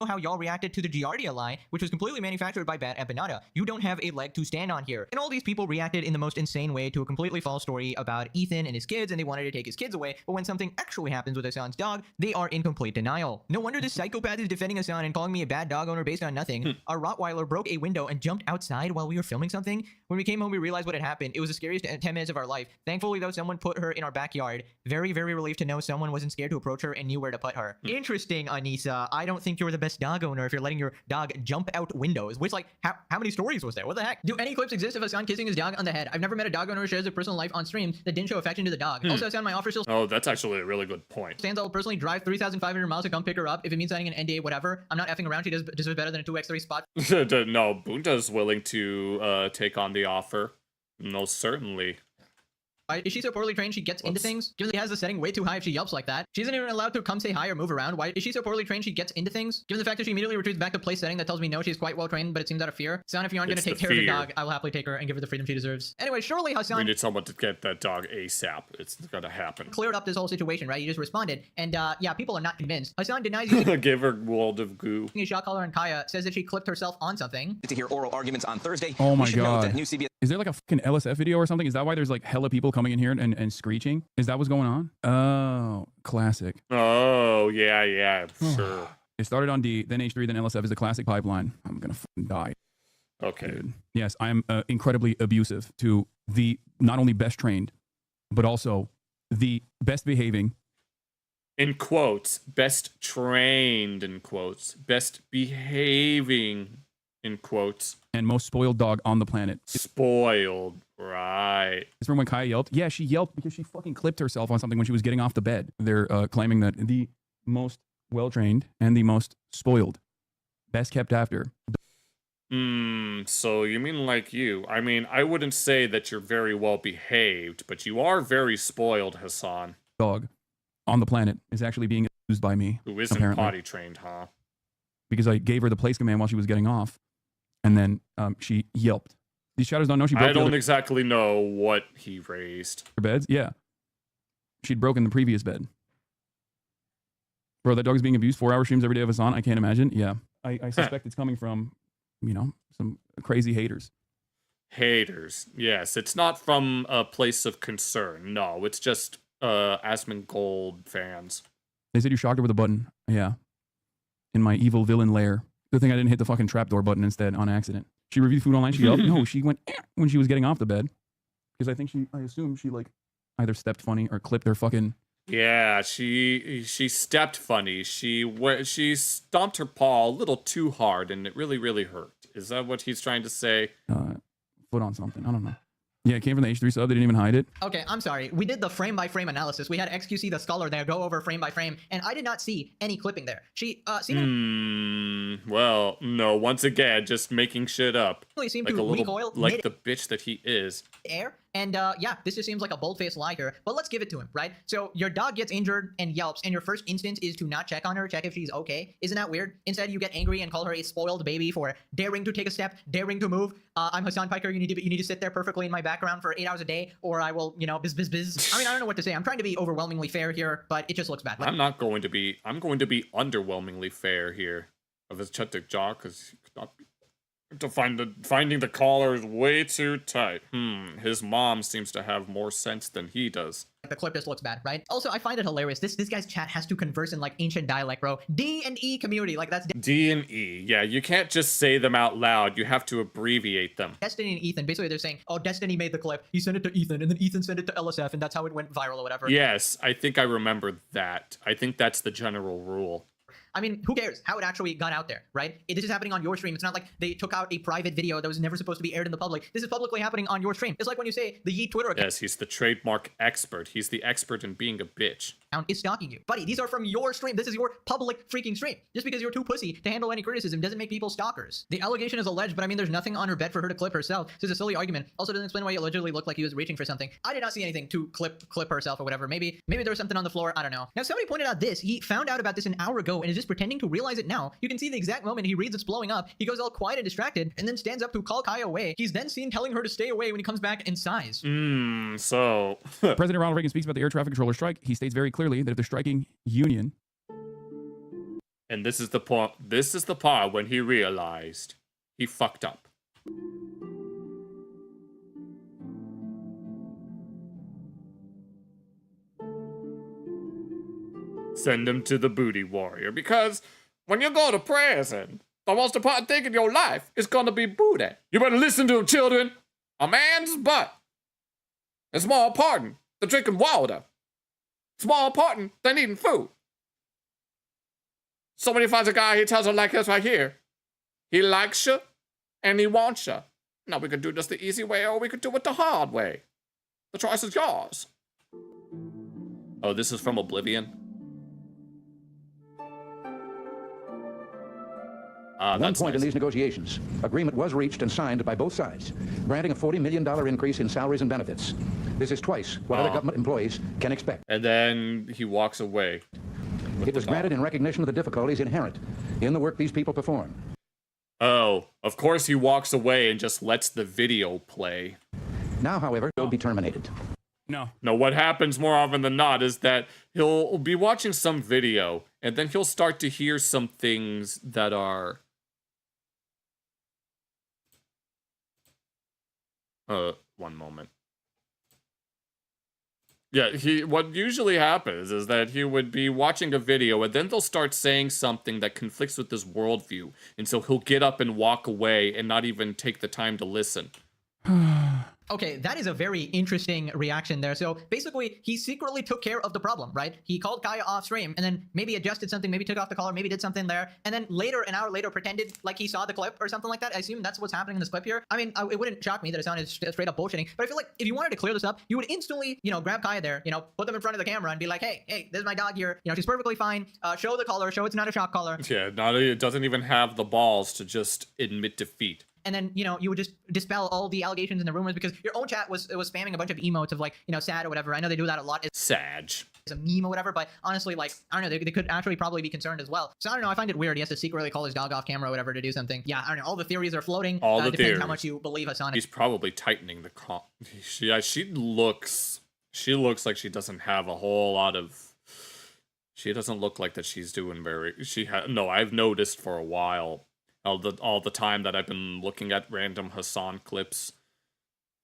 how y'all reacted to the Giardia lie, which was completely manufactured by Bat Empanada. You don't have a leg to stand on here. And all these people reacted in the most insane way to a completely false story about Ethan and his kids, and they wanted to take his kids away, but when something actually happens with Hasan's dog, they are in complete denial. No wonder this psychopath is defending Hasan and calling me a bad dog owner based on nothing. Our Rottweiler broke a window and jumped outside while we were filming something. When we came home, we realized what had happened. It was the scariest 10 minutes of our life. Thankfully, though, someone put her in our backyard. Very, very relieved to know someone wasn't scared to approach her and knew where to put her. Interesting, Anissa. I don't think you're the best dog owner if you're letting your dog jump out windows. Which, like, how many stories was there? What the heck? Do any clips exist of Hasan kissing his dog on the head? I've never met a dog owner who shares their personal life on stream that didn't show affection to the dog. Also, Hasan, my offer still Oh, that's actually a really good point. stands. I'll personally drive 3,500 miles to come pick her up. If it means signing an NDA, whatever. I'm not effing around. She deserves better than a 2x3 spot. No, Bunta's willing to take on the offer. No, certainly. Why is she so poorly trained she gets into things? Given that he has the setting way too high if she yelps like that. She isn't even allowed to come say hi or move around. Why is she so poorly trained she gets into things? Given the fact that she immediately retreats back to place setting, that tells me no, she's quite well trained, but it seems out of fear. Son, if you aren't going to take care of your dog, I will happily take her and give her the freedom she deserves. Anyway, surely Hasan We need someone to get that dog ASAP. It's gonna happen. cleared up this whole situation, right? You just responded. And yeah, people are not convinced. Hasan denies using Give her world of goo. a shot caller, and Kaya says that she clipped herself on something. To hear oral arguments on Thursday. Oh my We should note God. that new CBS Is there like a fucking LSF video or something? Is that why there's like hella people coming in here and screeching? Is that what's going on? Oh, classic. Oh, yeah, sure. It started on D, then H3, then LSF is a classic pipeline. I'm gonna fucking die. Okay. Dude. Yes, I am incredibly abusive to the not only best trained, but also the best behaving. In quotes, best trained, in quotes, best behaving, in quotes. And most spoiled dog on the planet. Spoiled, right. It's from when Kaya yelped. Yeah, she yelped because she fucking clipped herself on something when she was getting off the bed. They're claiming that the most well-trained and the most spoiled, best kept after. So you mean like you? I mean, I wouldn't say that you're very well behaved, but you are very spoiled, Hasan. Dog on the planet is actually being abused by me. Who isn't apparently. potty trained, huh? Because I gave her the place command while she was getting off, and then she yelped. These shadows don't know she broke I the don't other exactly know what he raised. beds. Yeah, she'd broken the previous bed. Bro, that dog's being abused 4-hour streams every day of Hasan. I can't imagine. Yeah, I suspect it's coming from, some crazy haters. Haters. Yes, it's not from a place of concern. No, it's just Asmongold fans. They said you shocked her with a button. Yeah, in my evil villain lair. Good thing I didn't hit the fucking trapdoor button instead on accident. She reviewed food online. She yelled. No, she went when she was getting off the bed. Because I assume she like either stepped funny or clipped her fucking Yeah, she stepped funny. She stomped her paw a little too hard, and it really hurt. Is that what he's trying to say? Foot on something. I don't know. Yeah, it came from the H3 sub. They didn't even hide it. Okay, I'm sorry. We did the frame by frame analysis. We had XQC the scholar there go over frame by frame, and I did not see any clipping there. She Well, no. Once again, just making shit up. seemed Like to a little, recoil like the bitch that he is. air. And yeah, this just seems like a bold-faced lie here, but let's give it to him, right? So your dog gets injured and yelps, and your first instinct is to not check on her, check if she's okay. Isn't that weird? Instead, you get angry and call her a spoiled baby for daring to take a step, daring to move. I'm Hasan Piker. You need to sit there perfectly in my background for 8 hours a day, or I will, you know, biz. I mean, I don't know what to say. I'm trying to be overwhelmingly fair here, but it just looks bad. Like, I'm going to be underwhelmingly fair here of his Chetik jaw, because he could not be. Finding the collar is way too tight. His mom seems to have more sense than he does. the clip just looks bad, right? Also, I find it hilarious. This guy's chat has to converse in like ancient dialect, bro. D and E community, like that's D and E. Yeah, you can't just say them out loud. You have to abbreviate them. Destiny and Ethan. Basically, they're saying, oh, Destiny made the clip. He sent it to Ethan, and then Ethan sent it to LSF, and that's how it went viral or whatever. Yes, I think I remember that. I think that's the general rule. I mean, who cares how it actually got out there, right? This is happening on your stream. It's not like they took out a private video that was never supposed to be aired in the public. This is publicly happening on your stream. It's like when you say the Yeet Twitter account Yes, he's the trademark expert. He's the expert in being a bitch. is stalking you. Buddy, these are from your stream. This is your public freaking stream. Just because you're too pussy to handle any criticism doesn't make people stalkers. The allegation is alleged, but I mean, there's nothing on her bed for her to clip herself. So it's a silly argument. Also doesn't explain why he allegedly looked like he was reaching for something. I did not see anything to clip herself or whatever. Maybe there was something on the floor. I don't know. Now, somebody pointed out this. He found out about this an hour ago and is just pretending to realize it now. You can see the exact moment he reads it's blowing up. He goes all quiet and distracted and then stands up to call Kaya away. He's then seen telling her to stay away when he comes back and sighs. So President Ronald Reagan speaks about the air traffic controller strike. He states very clearly that if they're striking union. And this is the part when he realized he fucked up. Send him to the booty warrior, because when you go to prison, the most important thing in your life is gonna be booty. You better listen to him, children. A man's butt is more important than drinking water. It's more important than eating food. So when he finds a guy, he tells her like this right here. He likes you, and he wants you. Now we could do this the easy way, or we could do it the hard way. The choice is yours. Oh, this is from Oblivion? One point nice. in these negotiations, agreement was reached and signed by both sides, granting a $40 million increase in salaries and benefits. This is twice what other government employees can expect. And then he walks away. It was granted in recognition of the difficulties inherent in the work these people perform. Oh, of course he walks away and just lets the video play. Now, however, it will be terminated. No. No, what happens more often than not is that he'll be watching some video, and then he'll start to hear some things that are... one moment. Yeah, what usually happens is that he would be watching a video, and then they'll start saying something that conflicts with his worldview, and so he'll get up and walk away and not even take the time to listen. Okay, that is a very interesting reaction there. So basically, he secretly took care of the problem, right? He called Kaya off stream and then maybe adjusted something, maybe took off the collar, maybe did something there. And then later, an hour later, pretended like he saw the clip or something like that. I assume that's what's happening in this clip here. I mean, it wouldn't shock me that it sounded straight up bullshitting. But I feel like if you wanted to clear this up, you would instantly, grab Kaya there, put them in front of the camera and be like, hey, this is my dog here. She's perfectly fine. Show the collar, show it's not a shock collar. Yeah, it doesn't even have the balls to just admit defeat. And then, you would just dispel all the allegations and the rumors because your own chat was spamming a bunch of emotes of like, sad or whatever. I know they do that a lot. It's Sag. a meme or whatever, but honestly, like, I don't know, they could actually probably be concerned as well. So I don't know, I find it weird. He has to secretly call his dog off camera or whatever to do something. Yeah, I don't know, all the theories are floating. All the depends theories. how much you believe Hasan. He's probably tightening the she looks like she doesn't have a whole lot of... She doesn't look like that she's doing very... No, I've noticed for a while... All the time that I've been looking at random Hasan clips.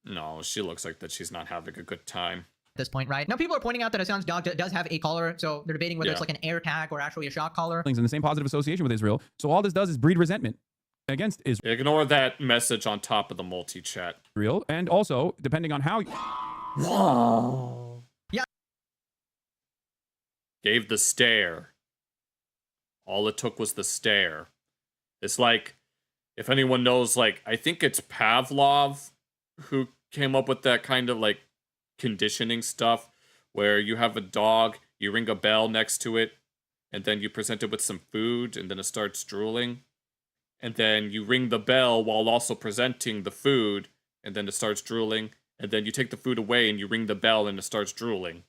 No, she looks like that she's not having a good time. At this point, right? Now people are pointing out that Hasan's dog does have a collar, so they're debating whether it's like an air tag or actually a shock collar. In the same positive association with Israel. So all this does is breed resentment against Israel. Ignore that message on top of the multi-chat. And also, depending on how... Gave the stare. All it took was the stare. It's like, if anyone knows, like, I think it's Pavlov who came up with that kind of, like, conditioning stuff, where you have a dog, you ring a bell next to it, and then you present it with some food, and then it starts drooling. And then you ring the bell while also presenting the food, and then it starts drooling. And then you take the food away, and you ring the bell, and it starts drooling.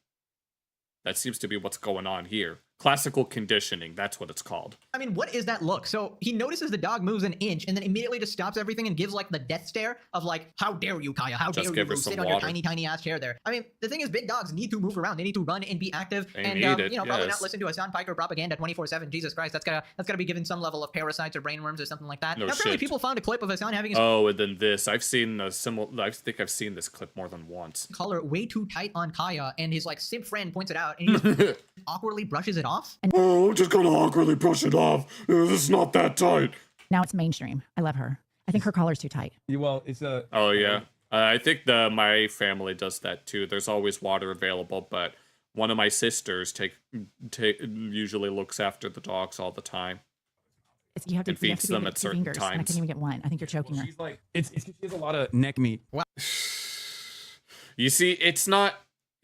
That seems to be what's going on here. Classical conditioning, that's what it's called. I mean, what is that look? So he notices the dog moves an inch and then immediately just stops everything and gives like the death stare of like, how dare you, Kaya? How Just dare give her you some sit on your water. tiny, tiny ass chair there? I mean, the thing is, big dogs need to move around. They need to run and be active. They And need it, you know, probably yes. not listen to Hasan Piker propaganda 24/7. Jesus Christ, that's gotta be given some level of parasites or brainworms or something like that. No Now, apparently shit. people found a clip of Hasan having his Oh, and then this. I've seen a similar. I think I've seen this clip more than once. collar way too tight on Kaya, and his like simp friend points it out, and he just awkwardly brushes it off. Oh, I'm just gonna awkwardly brush it off. It's not that tight. Now it's mainstream. I love her. I think her collar's too tight. Well, it's a. Oh yeah, I think my family does that too. There's always water available, but one of my sisters usually looks after the dogs all the time. You have to, And you have feeds to be them able at to get two certain fingers, and I times. can't even get one. I think you're choking her. She's like, it's she has a lot of neck meat. You see, it's not.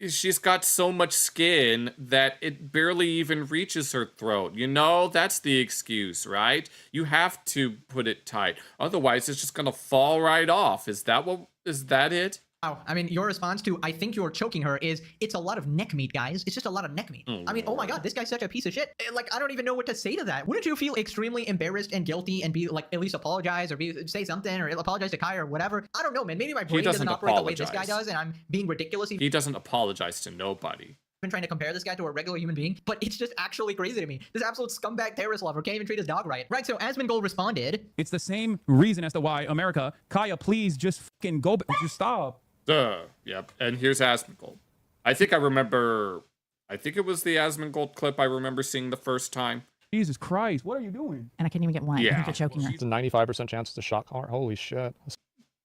She's got so much skin that it barely even reaches her throat. You know, that's the excuse, right? You have to put it tight. Otherwise, it's just gonna fall right off. Is that it? Wow. I mean, your response to I think you're choking her is it's a lot of neck meat, guys. It's just a lot of neck meat. I mean, oh my god, this guy's such a piece of shit. Like, I don't even know what to say to that. Wouldn't you feel extremely embarrassed and guilty and be like, at least apologize or say something or apologize to Kai or whatever? I don't know, man. Maybe my brain doesn't doesn't operate the way this guy apologize. does, and I'm being ridiculous. He doesn't apologize to nobody. Been trying to compare this guy to a regular human being, but it's just actually crazy to me. This absolute scumbag terrorist lover can't even treat his dog right. Right, so Asmongold responded. It's the same reason as to why America, Kaya, please just fucking go. Just stop. Yep. And here's Asmongold. I think it was the Asmongold clip I remember seeing the first time. Jesus Christ, what are you doing? And I can't even get one. I Yeah. think you're choking her. It's a 95% chance it's a shock collar. Holy shit.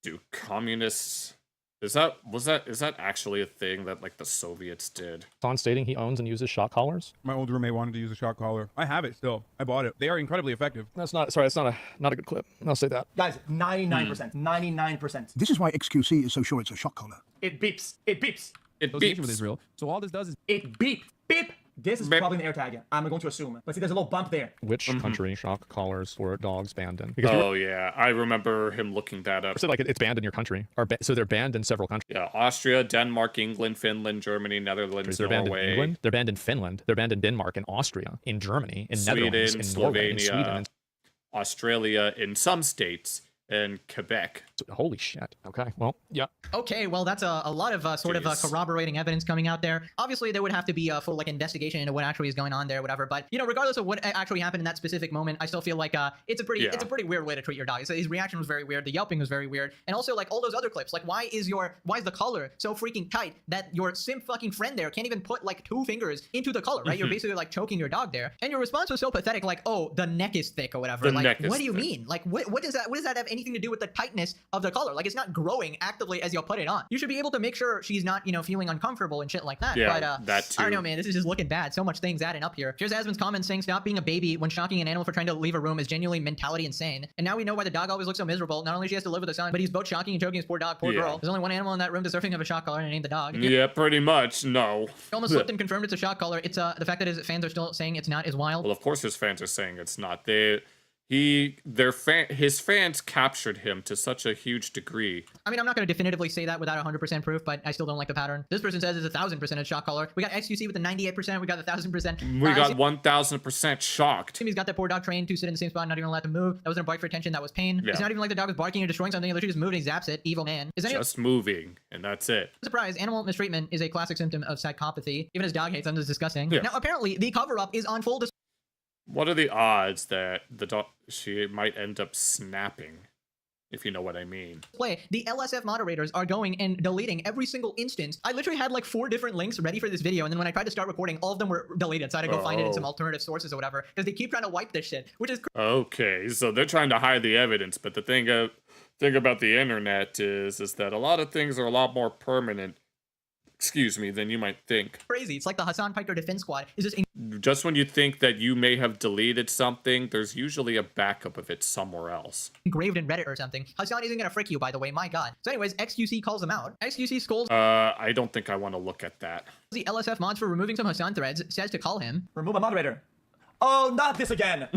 Do communists... Is that actually a thing that, like, the Soviets did? Hasan stating he owns and uses shock collars. My old roommate wanted to use a shock collar. I have it still. I bought it. They are incredibly effective. That's not a good clip. I'll say that. Guys, 99%. 99%. This is why XQC is so sure it's a shock collar. It beeps. It beeps. It Association with beeps. Israel. So all this does is It beep. Beep. This is Beep. probably an air tag. I'm going to assume. But see, there's a little bump there. Which country shock collars for dogs banned in? Because you Oh, yeah. I remember him looking that up. said like it's banned in your country, so they're banned in several countries. Yeah, Austria, Denmark, England, Finland, Germany, Netherlands, They're banned in Norway, England. They're banned in Finland. They're banned in Denmark, in Austria, in Germany, in Netherlands, Sweden, in Norway, in Sweden. Slovenia, Australia, in some states, and Quebec. Holy shit. Okay. Well, yeah. Okay, well, that's a lot of sort of Jeez. corroborating evidence coming out there. Obviously, there would have to be a full like investigation into what actually is going on there, whatever. But you know, regardless of what actually happened in that specific moment, I still feel like it's a pretty Yeah. weird way to treat your dog. So his reaction was very weird. The yelping was very weird, and also like all those other clips. Like, why is the collar so freaking tight that your simp fucking friend there can't even put like 2 fingers into the collar? Right? You're basically like choking your dog there, and your response was so pathetic. Like, oh, the neck is thick or whatever. The Like, neck is what do you thick. mean? Like, what does that have anything to do with the tightness of the collar? Like, it's not growing actively as you put it on. You should be able to make sure she's not, you know, feeling uncomfortable and shit like that. Yeah, But that I don't too. know, man. This is just looking bad. So much things adding up here. Here's Asmon's comment saying, "Stop being a baby when shocking an animal for trying to leave a room is genuinely mentality insane." And now we know why the dog always looks so miserable. Not only she has to live with her son, but he's both shocking and choking his poor dog, poor Yeah. girl. There's only one animal in that room deserving of a shock collar, and it ain't the dog. Yeah, pretty much. No. He almost slipped and confirmed it's a shock collar. It's the fact that his fans are still saying it's not is wild. Well, of course his fans are saying it's not. His fans captured him to such a huge degree. I mean, I'm not going to definitively say that without 100% proof, but I still don't like the pattern. This person says it's 1,000% a shock collar. We got XQC with the 98%. We got the 1,000%. We got 1,000% shocked. He's got that poor dog trained to sit in the same spot, not even allowed to move. That wasn't a bark for attention. That was pain. Yeah. It's not even like the dog was barking or destroying something. He literally just moved and he zaps it. Evil man. Is anyone Just moving, and that's it. surprised? Animal mistreatment is a classic symptom of psychopathy. Even his dog hates them. This is disgusting. Yeah. Now, apparently, the cover-up is on full display. What are the odds that she might end up snapping, if you know what I mean? The LSF moderators are going and deleting every single instance. I literally had like 4 different links ready for this video, and then when I tried to start recording, all of them were deleted. So I had to go find it in some alternative sources or whatever, because they keep trying to wipe this shit, which is Okay, so they're trying to hide the evidence, but the thing about the internet is that a lot of things are a lot more permanent, than you might think. crazy. It's like the Hasan Piker Defense Squad is just just when you think that you may have deleted something, there's usually a backup of it somewhere else. Engraved in Reddit or something. HASAN isn't gonna frick you, by the way, my god. So anyways, XQC calls them out. XQC scolds I don't think I want to look at that. the LSF mods for removing some HASAN threads, says to call him. Remove a moderator. Oh, not this again.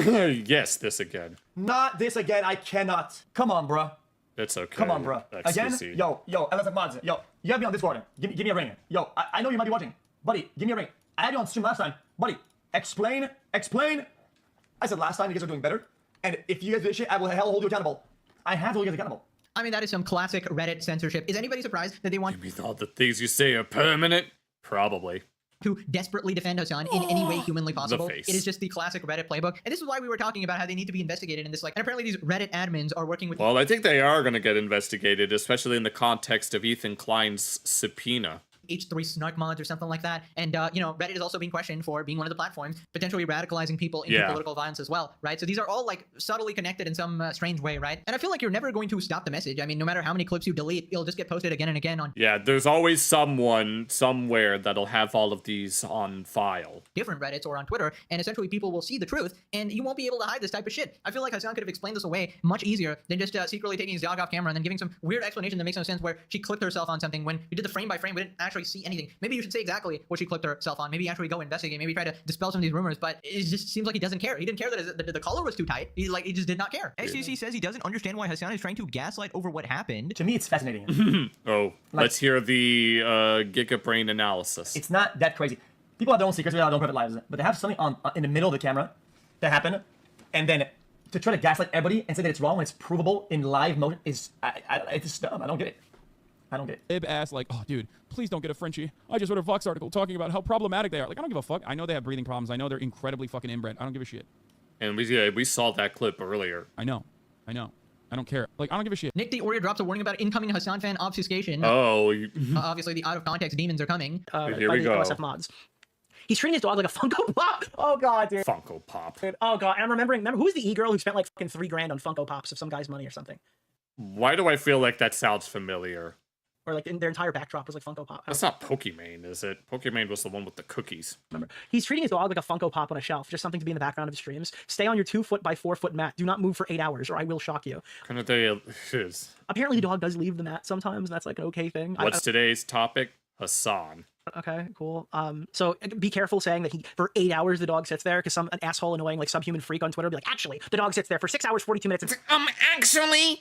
Yes, this again. Not this again. I cannot. Come on, bruh. It's okay. Come on, bruh. Again? XQC. Yo, LSF mods. Yo, you have me on Discord. Give me a ring. Yo, I know you might be watching. Buddy, give me a ring. I had you on stream last time. Buddy, explain. I said last time you guys are doing better. And if you guys do this shit, I will hell hold you accountable. I have to hold you guys accountable. I mean, that is some classic Reddit censorship. Is anybody surprised that they want You thought the things you say are permanent? Probably. to desperately defend HASAN in any way humanly possible? face. It is just the classic Reddit playbook. And this is why we were talking about how they need to be investigated in this, like, and apparently these Reddit admins are working with Well, I think they are going to get investigated, especially in the context of Ethan Klein's subpoena. H3 snark mods or something like that. And, you know, Reddit is also being questioned for being one of the platforms, potentially radicalizing people into Yeah. political violence as well, right? So these are all, like, subtly connected in some strange way, right? And I feel like you're never going to stop the message. I mean, no matter how many clips you delete, it'll just get posted again and again on Yeah, there's always someone somewhere that'll have all of these on file. different Reddits or on Twitter, and essentially people will see the truth, and you won't be able to hide this type of shit. I feel like HASAN could have explained this away much easier than just secretly taking his dog off camera and then giving some weird explanation that makes no sense where she clicked herself on something when we did the frame by frame, we didn't actually see anything. Maybe you should say exactly what she clicked herself on. Maybe actually go investigate. Maybe try to dispel some of these rumors. But it just seems like he doesn't care. He didn't care that the collar was too tight. He just did not care. XCC says he doesn't understand why HASAN is trying to gaslight over what happened. To me, it's fascinating. Oh, let's hear the Gigabrain analysis. It's not that crazy. People have their own secrets, they have their own private lives, but they have something on in the middle of the camera that happened, and then to try to gaslight everybody and say that it's wrong when it's provable in live motion is it's just dumb. I don't get it. I don't get it. Ib asked, like, oh, dude, please don't get a Frenchie. I just read a Vox article talking about how problematic they are. Like, I don't give a fuck. I know they have breathing problems. I know they're incredibly fucking inbred. I don't give a shit. And we saw that clip earlier. I know. I don't care. Like, I don't give a shit. Nick the Oreo drops a warning about incoming HASAN fan obfuscation. Oh. Obviously, the out of context demons are coming. Here we go. LSF mods. He's treating his dog like a Funko Pop. Oh god, dude. Funko Pop. Dude, oh god, and I'm remember who's the e-girl who spent like fucking $3,000 on Funko Pops of some guy's money or something, Why do I feel like that sounds familiar? or like their entire backdrop was like Funko Pop. That's not Pokimane, is it? Pokimane was the one with the cookies. Remember, he's treating his dog like a Funko Pop on a shelf, just something to be in the background of his streams. Stay on your 2 foot by 4 foot mat. Do not move for 8 hours, or I will shock you. Kind of day is. Apparently, the dog does leave the mat sometimes. And that's like an okay thing. What's today's topic? HASAN. Okay, cool. So be careful saying that for 8 hours the dog sits there, because an asshole annoying like subhuman freak on Twitter will be like, actually, the dog sits there for 6 hours 42 minutes and Actually,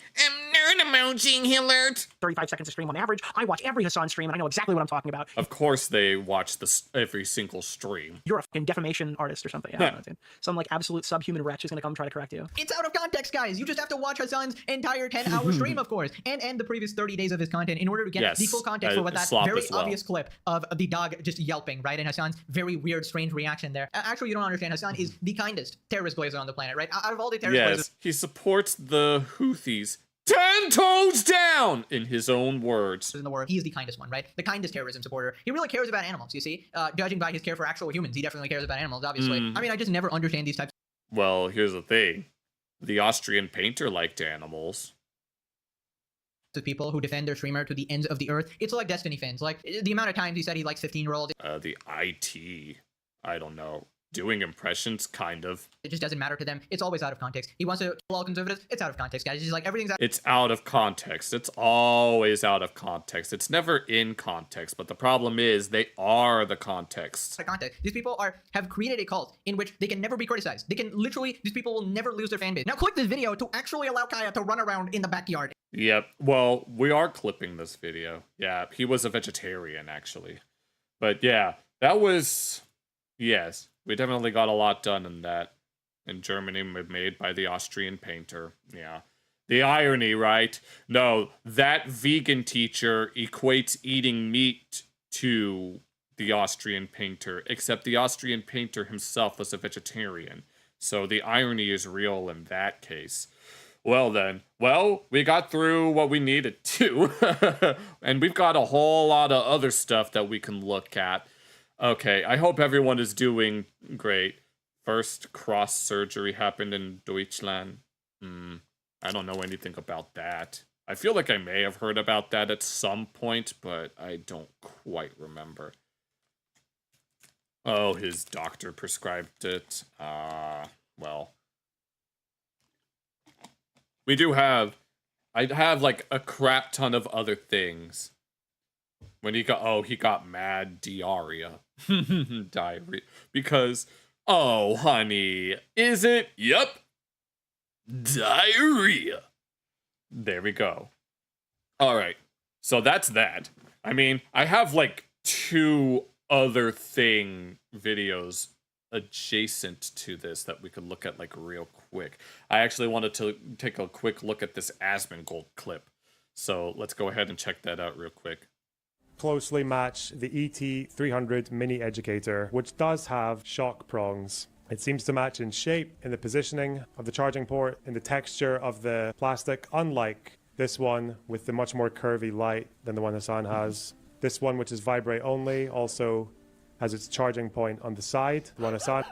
nerd emoji alert. 35 seconds of stream on average. I watch every HASAN stream and I know exactly what I'm talking about. Of course they watch every single stream. You're a fucking defamation artist or something. Yeah, I don't know, dude. Some like absolute subhuman wretch is gonna come try to correct you. It's out of context, guys. You just have to watch HASAN's entire 10-hour stream, of course, and the previous 30 days of his content in order to get the full context for what that SLOP very as well. obvious clip of the dog just yelping, right? And HASAN's very weird, strange reaction there. Actually, you don't understand. HASAN is the kindest terrorist blazer on the planet, right? Out of all the terrorist blazers. Yes, he supports the Houthis 10 toes down, in his own words. In the world, he is the kindest one, right? The kindest terrorism supporter. He really cares about animals, you see? Judging by his care for actual humans, he definitely cares about animals, obviously. I mean, I just never understand these types Well, here's the thing. The Austrian painter liked animals. of people who defend their streamer to the ends of the earth. It's like Destiny fans. Like, the amount of times he said he likes 15-year-olds. The IT, I don't know. Doing impressions, kind of. It just doesn't matter to them. It's always out of context. He wants to kill all conservatives. It's out of context, guys. It's just like everything's out. It's out of context. It's always out of context. It's never in context. But the problem is they are the context. Context. These people have created a cult in which they can never be criticized. They can literally, these people will never lose their fan base. Now click this video to actually allow Kaya to run around in the backyard. Yep. Well, we are clipping this video. Yeah, he was a vegetarian, actually. But yeah, that was... Yes, we definitely got a lot done in that. In Germany, made by the Austrian painter. Yeah. The irony, right? No, that vegan teacher equates eating meat to the Austrian painter, except the Austrian painter himself was a vegetarian. So the irony is real in that case. Well then, we got through what we needed to. And we've got a whole lot of other stuff that we can look at. Okay, I hope everyone is doing great. First cross surgery happened in Deutschland. I don't know anything about that. I feel like I may have heard about that at some point, but I don't quite remember. Oh, his doctor prescribed it. Well. We do have... I have, like, a crap ton of other things. When he got mad diarrhea. Diarrhea. Because, oh, honey, is it? Yup. Diarrhea. There we go. All right. So that's that. I mean, I have like 2 other thing videos adjacent to this that we could look at like real quick. I actually wanted to take a quick look at this Asmongold clip. So let's go ahead and check that out real quick. Closely match the ET300 Mini Educator, which does have shock prongs. It seems to match in shape, in the positioning of the charging port, in the texture of the plastic, unlike this one with the much more curvy light than the one HASAN has. This one, which is vibrate only, also has its charging point on the side. The one HASAN.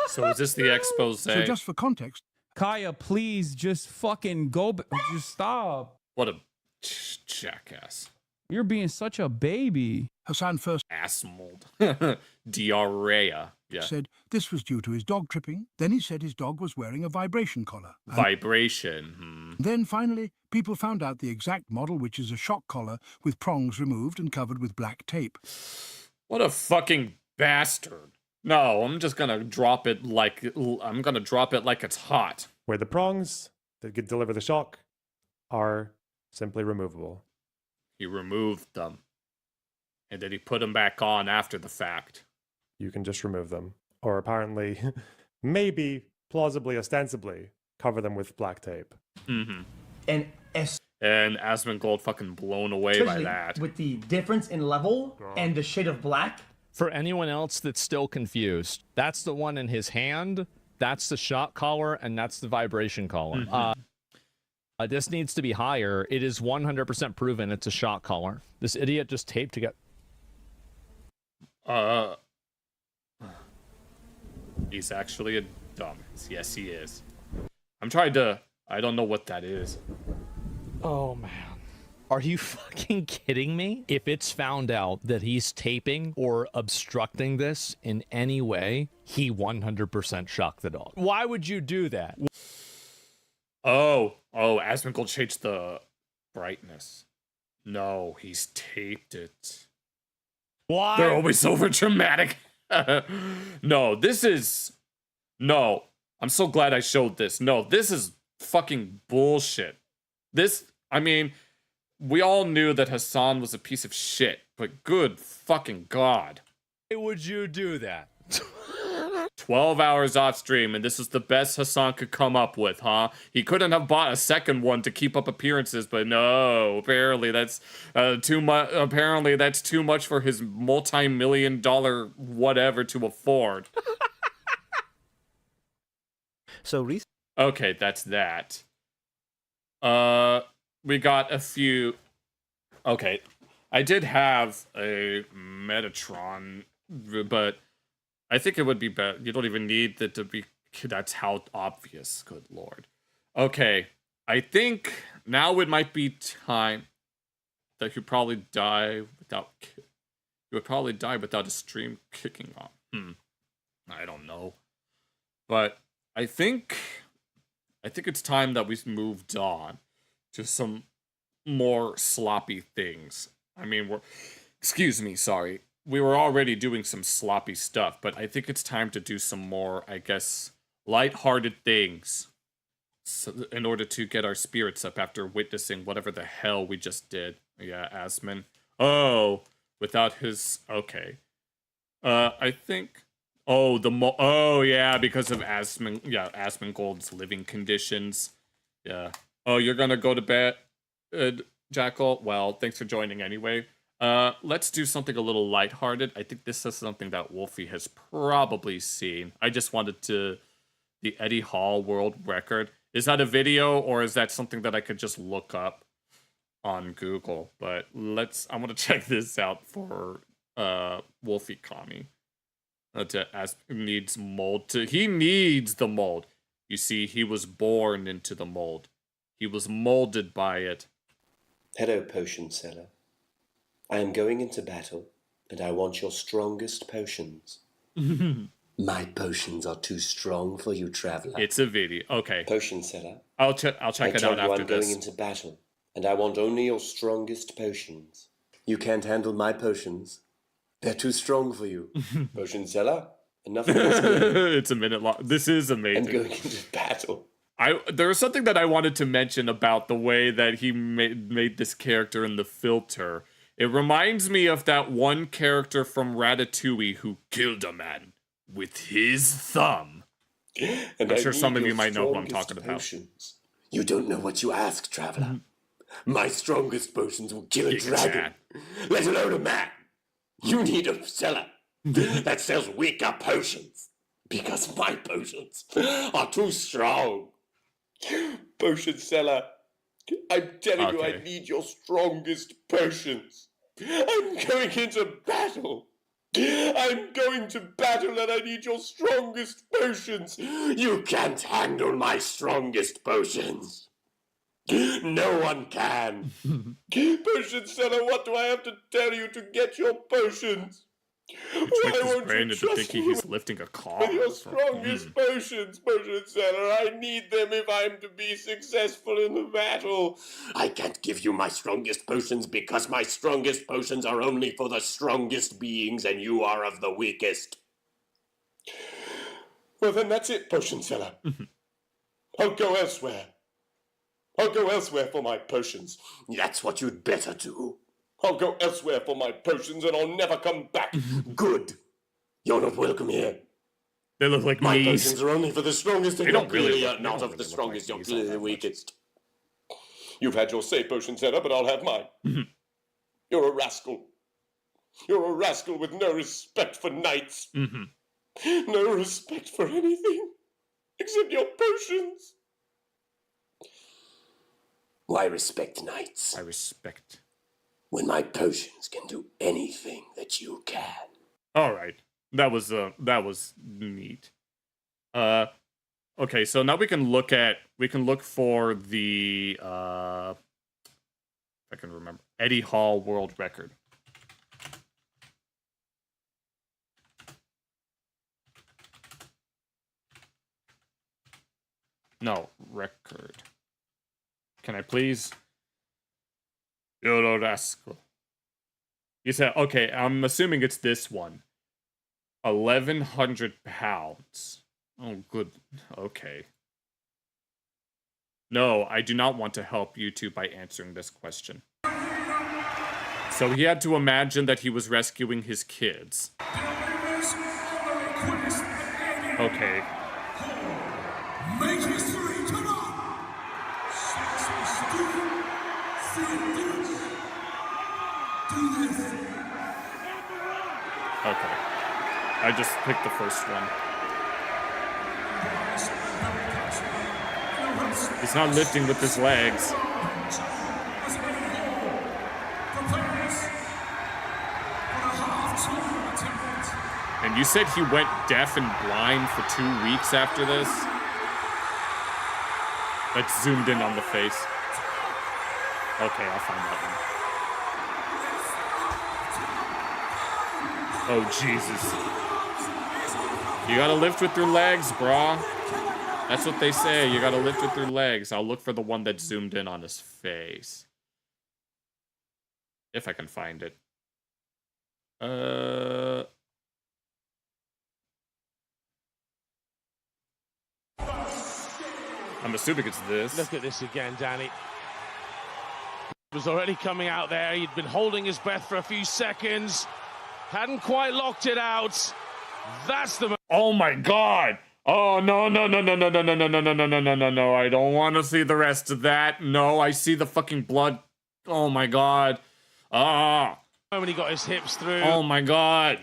So is this the expose? So just for context, Kaya, please just fucking go. Just stop. What a jackass. You're being such a baby. HASAN first ass mold. Diarrhea. Yeah. said this was due to his dog tripping. Then he said his dog was wearing a vibration collar. Vibration. Then finally, people found out the exact model, which is a shock collar with prongs removed and covered with black tape. What a fucking bastard. No, I'm just gonna drop it like it's hot. Where the prongs that could deliver the shock are simply removable. He removed them. And then he put them back on after the fact. You can just remove them. Or apparently, maybe, plausibly, ostensibly, cover them with black tape. Mm-hmm. And Asmongold fucking blown away by that. With the difference in level and the shade of black. For anyone else that's still confused, that's the one in his hand, that's the shock collar, and that's the vibration collar. Mm-hmm. This needs to be higher. It is 100% proven it's a shock collar. This idiot just taped together. He's actually a dumbass. Yes, he is. I don't know what that is. Oh, man. Are you fucking kidding me? If it's found out that he's taping or obstructing this in any way, he 100% shocked the dog. Why would you do that? Oh, Asmongold changed the brightness. No, he's taped it. Why? They're always over dramatic. No, I'm so glad I showed this. No, this is fucking bullshit. I mean, we all knew that HASAN was a piece of shit, but good fucking God. Why would you do that? 12 hours off stream, and this is the best HASAN could come up with, huh? He couldn't have bought a second one to keep up appearances, but no, apparently that's too much. Apparently that's too much for his multi-million-dollar whatever to afford. Okay, that's that. We got a few. Okay, I did have a Metatron, but I think it would be better. You don't even need that to be. That's how obvious. Good lord. Okay, I think now it might be time that you probably die without. You would probably die without a stream kicking off. I don't know, but I think it's time that we moved on to some more sloppy things. I mean, excuse me, sorry. We were already doing some sloppy stuff, but I think it's time to do some more, I guess, lighthearted things in order to get our spirits up after witnessing whatever the hell we just did. Yeah, Asmon. Oh, without his... Okay. I think... Oh, yeah, because of Asmongold's living conditions. Yeah. Oh, you're gonna go to bed, Jackal? Well, thanks for joining anyway. Let's do something a little lighthearted. I think this is something that Wolfie has probably seen. I just wanted to... The Eddie Hall world record. Is that a video, or is that something that I could just look up on Google? But I want to check this out for Wolfie Kami. He needs the mold. You see, he was born into the mold. He was molded by it. Hello, potion seller. I am going into battle and I want your strongest potions. My potions are too strong for you, traveler. It's a video. Okay. Potion seller. I'll check it out after I'm going this. into battle, and I want only your strongest potions. You can't handle my potions. They're too strong for you. Potion seller, enough of this game. It's a minute long. This is amazing. I'm going into battle. There was something that I wanted to mention about the way that he made this character in the filter. It reminds me of that one character from Ratatouille who killed a man with his thumb. And I'm sure some of your you might know who I'm strongest talking about. potions. You don't know what you ask, traveler. My strongest potions will kill a dragon, let alone a man. You need a seller that sells weaker potions, because my potions are too strong. Potion seller, I'm telling you, I need your strongest potions. I'm going into battle. I'm going to battle and I need your strongest potions. You can't handle my strongest potions. No one can. Potion seller, what do I have to tell you to get your potions? Tricked his brain into thinking he's lifting a car. With your strongest potions, potion seller, I need them if I'm to be successful in the battle. I can't give you my strongest potions because my strongest potions are only for the strongest beings and you are of the weakest. Well, then that's it, potion seller. I'll go elsewhere. I'll go elsewhere for my potions. That's what you'd better do. I'll go elsewhere for my potions and I'll never come back. Good. You're not welcome here. They look like my knees. potions are only for the strongest and They don't really clearly look- they not don't of the really look strongest, like you're knees clearly all the that weakest. You've had your say, potion seller, but I'll have mine. You're a rascal. You're a rascal with no respect for knights. No respect for anything except your potions. Why respect knights? I respect. When my potions can do anything that you can. All right. That was neat. Okay, so now we can look for the if I can remember, Eddie Hall world record. No, record. Can I please? You're a rascal. You said, okay, I'm assuming it's this one. 1,100 pounds. Oh, good. Okay. No, I do not want to help you two by answering this question. So he had to imagine that he was rescuing his kids. Okay. Okay. I just picked the first one. He's not lifting with his legs. And you said he went deaf and blind for 2 weeks after this? That's zoomed in on the face. Okay, I'll find that one. Oh, Jesus. You gotta lift with your legs, brah. That's what they say. You gotta lift with your legs. I'll look for the one that's zoomed in on his face. If I can find it. I'm assuming it's this. Look at this again, Danny. He was already coming out there. He'd been holding his breath for a few seconds. Hadn't quite locked it out. That's the... Oh my god! Oh, no, no, no, no, no, no, no, no, no, no, no, no, no, no, no. I don't want to see the rest of that. No, I see the fucking blood. Oh my god. Ah. When he got his hips through. Oh my god.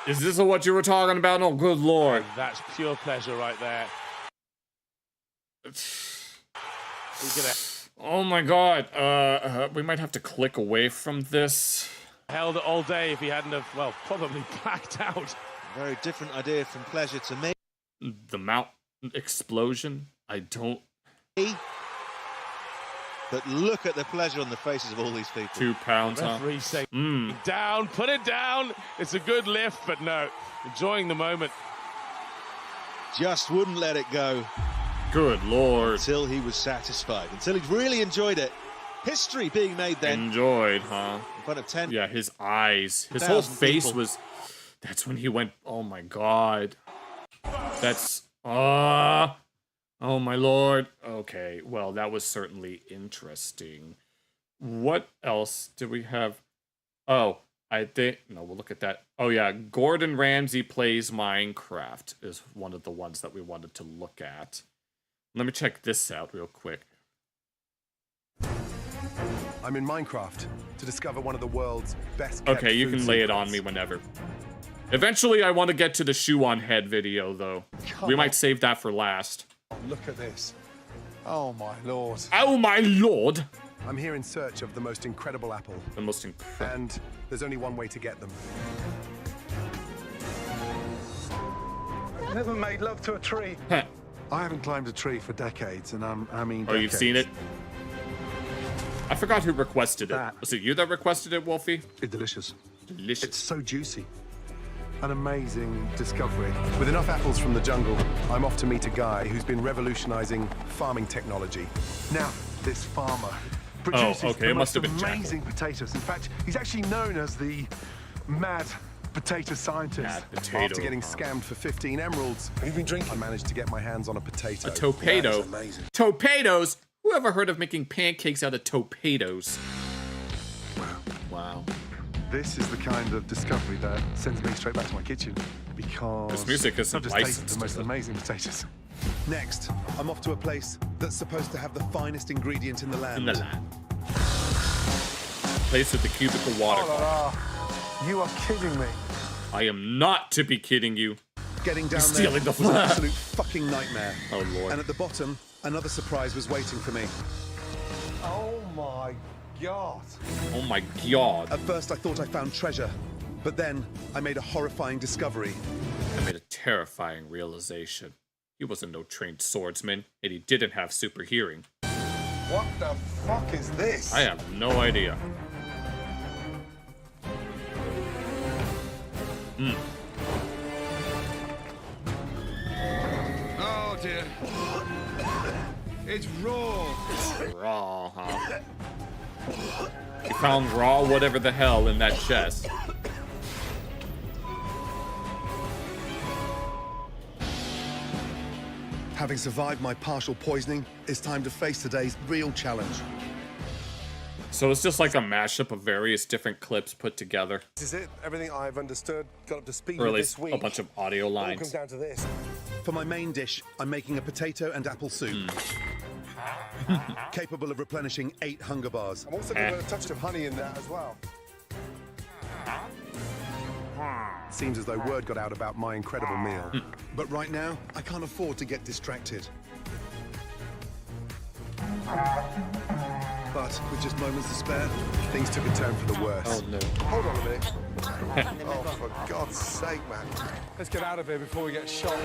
Is this what you were talking about? Oh, good lord. That's pure pleasure right there. Oh my god. We might have to click away from this. Held it all day if he hadn't have, well, probably blacked out. Very different idea from pleasure to me. The mountain explosion? I don't... But look at the pleasure on the faces of all these people. 2 pounds, huh? Referee saying, down, put it down. It's a good lift, but no, enjoying the moment. Just wouldn't let it go. Good Lord. Until he was satisfied, until he'd really enjoyed it. History being made then. Enjoyed, huh? In front of 10. Yeah, his eyes. His whole face people. was... That's when he went, oh my God. That's... Oh my Lord. Okay, well, that was certainly interesting. What else do we have? Oh, I think... No, we'll look at that. Oh yeah, Gordon Ramsay Plays Minecraft is one of the ones that we wanted to look at. Let me check this out real quick. I'm in Minecraft to discover one of the world's best kept Okay, you food can lay it secrets. on me whenever. Eventually, I want to get to the shoe on head video, though. We might save that for last. Look at this. Oh my Lord. Oh my Lord! I'm here in search of the most incredible apple. The most incredible. And there's only one way to get them. I've never made love to a tree. I haven't climbed a tree for decades, and I mean Oh, you've seen it? I forgot who requested it. Was it you that requested it, Wolfie? It's delicious. Delicious. It's so juicy. An amazing discovery. With enough apples from the jungle, I'm off to meet a guy who's been revolutionizing farming technology. Now, this farmer produces okay, the it must most have been amazing potatoes. In fact, he's actually known as the mad potato scientist. Mad potato. After getting scammed for 15 emeralds, have you been drinking? I managed to get my hands on a potato. A topato. Topatos? Who ever heard of making pancakes out of topatos? Wow. This is the kind of discovery that sends me straight back to my kitchen, because This music isn't I've just tasted licensed, the most is it? amazing potatoes. Next, I'm off to a place that's supposed to have the finest ingredient in the land. In the land. Place with the cubicle water. You are kidding me. I am not to be kidding you. Getting down You're there stealing the was an absolute fucking nightmare. Oh Lord. And at the bottom, another surprise was waiting for me. Oh my God. Oh my God. At first I thought I found treasure, but then I made a horrifying discovery. I made a terrifying realization. He wasn't no trained swordsman, and he didn't have super hearing. What the fuck is this? I have no idea. Oh dear. It's raw. Raw, huh? You found raw whatever the hell in that chest. Having survived my partial poisoning, it's time to face today's real challenge. So it's just like a mashup of various different clips put together. This is it. Everything I've understood, got up to speed Or at with least this week. a bunch of audio All lines. comes down to this. For my main dish, I'm making a potato and apple soup. Capable of replenishing 8 hunger bars. I'm also going to put a touch of honey in there as well. Seems as though word got out about my incredible meal. But right now, I can't afford to get distracted. But with just moments to spare, things took a turn for the worse. Oh no. Hold on a minute. Oh, for God's sake, man. Let's get out of here before we get shot.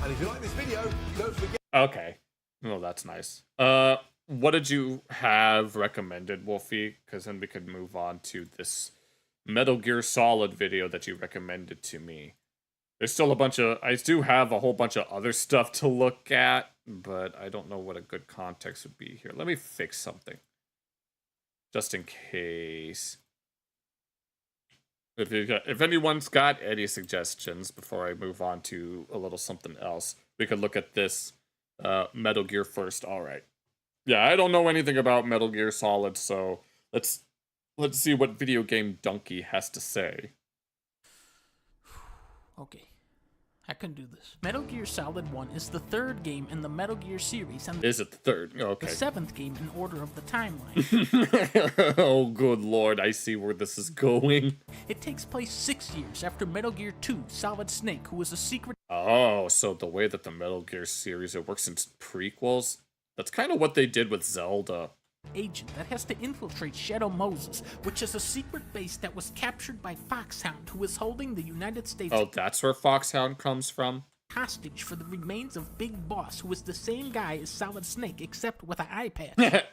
And if you like this video, don't forget... Okay. Well, that's nice. What did you have recommended, Wolfie? Because then we could move on to this Metal Gear Solid video that you recommended to me. There's still a bunch of... I do have a whole bunch of other stuff to look at, but I don't know what a good context would be here. Let me fix something. Just in case. If anyone's got any suggestions before I move on to a little something else, we could look at this Metal Gear first. All right. Yeah, I don't know anything about Metal Gear Solid, so let's see what Video Game Donkey has to say. Okay, I can do this. Metal Gear Solid 1 is the third game in the Metal Gear series and Is it the third? Okay. the seventh game in order of the timeline. Oh, good lord, I see where this is going. It takes place 6 years after Metal Gear 2, Solid Snake, who was a secret Oh, so the way that the Metal Gear series, it works in prequels? That's kind of what they did with Zelda. agent that has to infiltrate Shadow Moses, which is a secret base that was captured by Foxhound, who is holding the United States Oh, that's where Foxhound comes from? hostage for the remains of Big Boss, who is the same guy as Solid Snake except with an eye patch. Okay.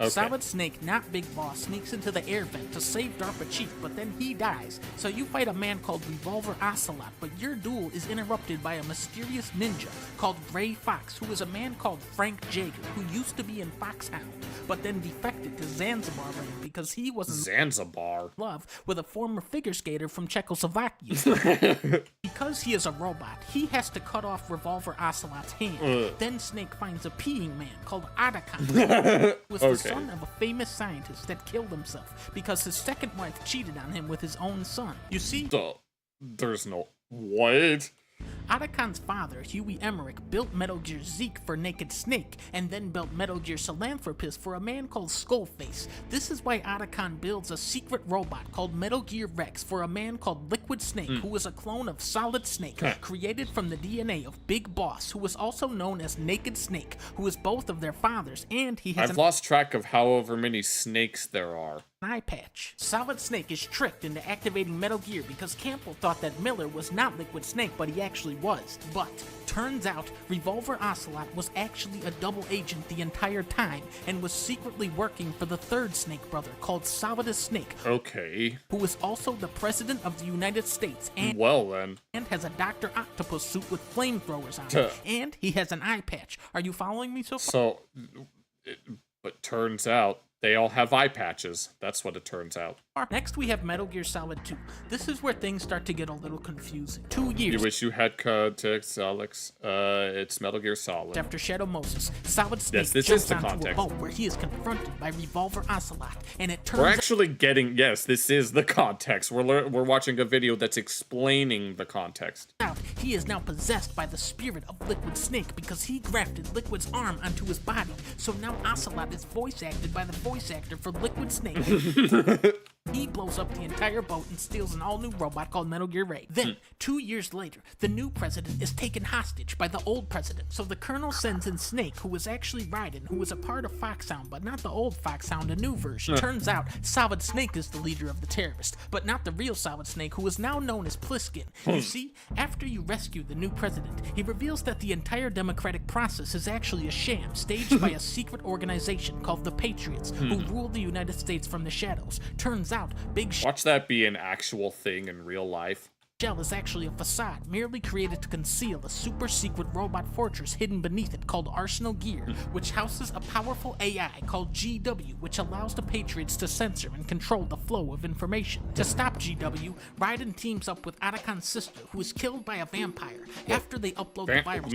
Solid Snake, not Big Boss, sneaks into the air vent to save DARPA Chief, but then he dies. So you fight a man called Revolver Ocelot, but your duel is interrupted by a mysterious ninja called Gray Fox, who is a man called Frank Jaeger, who used to be in Foxhound, but then defected to Zanzibar Ring because he was in Zanzibar love with a former figure skater from Czechoslovakia. Because he is a robot, he has to cut off Revolver Ocelot's hand. Then Snake finds a peeing man called Otacon, who was the son of a famous scientist that killed himself because his second wife cheated on him with his own son. You see? There's no... What? Otacon's father, Huey Emmerich, built Metal Gear Zeke for Naked Snake, and then built Metal Gear Philanthropist for a man called Skullface. This is why Otacon builds a secret robot called Metal Gear Rex for a man called Liquid Snake, who is a clone of Solid Snake, created from the DNA of Big Boss, who is also known as Naked Snake, who is both of their fathers, and he has I've lost track of however many snakes there are. eye patch. Solid Snake is tricked into activating Metal Gear because Campbell thought that Miller was not Liquid Snake, but he actually was. But turns out Revolver Ocelot was actually a double agent the entire time and was secretly working for the third Snake brother called Solidus Snake. Okay. Who is also the president of the United States and has a Dr. Octopus suit with flamethrowers on it. And he has an eye patch. Are you following me so far? But turns out they all have eye patches. That's what it turns out. Next, we have Metal Gear Solid 2. This is where things start to get a little confusing. 2 years. You wish you had context, Alex. It's Metal Gear Solid. After Shadow Moses, Solid Snake jumps onto a boat where he is confronted by Revolver Ocelot, and it turns We're actually getting... Yes, this is the context. We're watching a video that's explaining the context. out he is now possessed by the spirit of Liquid Snake because he grafted Liquid's arm onto his body. So now Ocelot is voice acted by the voice actor for Liquid Snake. He blows up the entire boat and steals an all-new robot called Metal Gear Ray. Then, 2 years later, the new president is taken hostage by the old president. So the colonel sends in Snake, who was actually Raiden, who was a part of Foxhound, but not the old Foxhound, a new version. Turns out, Solid Snake is the leader of the terrorists, but not the real Solid Snake, who is now known as Pliskin. You see, after you rescue the new president, he reveals that the entire democratic process is actually a sham, staged by a secret organization called the Patriots, who rule the United States from the shadows. Turns out, Watch that be an actual thing in real life. Shell is actually a facade, merely created to conceal a super secret robot fortress hidden beneath it called Arsenal Gear, which houses a powerful AI called GW, which allows the Patriots to censor and control the flow of information. To stop GW, Raiden teams up with Otacon's sister, who is killed by a vampire after they upload the virus.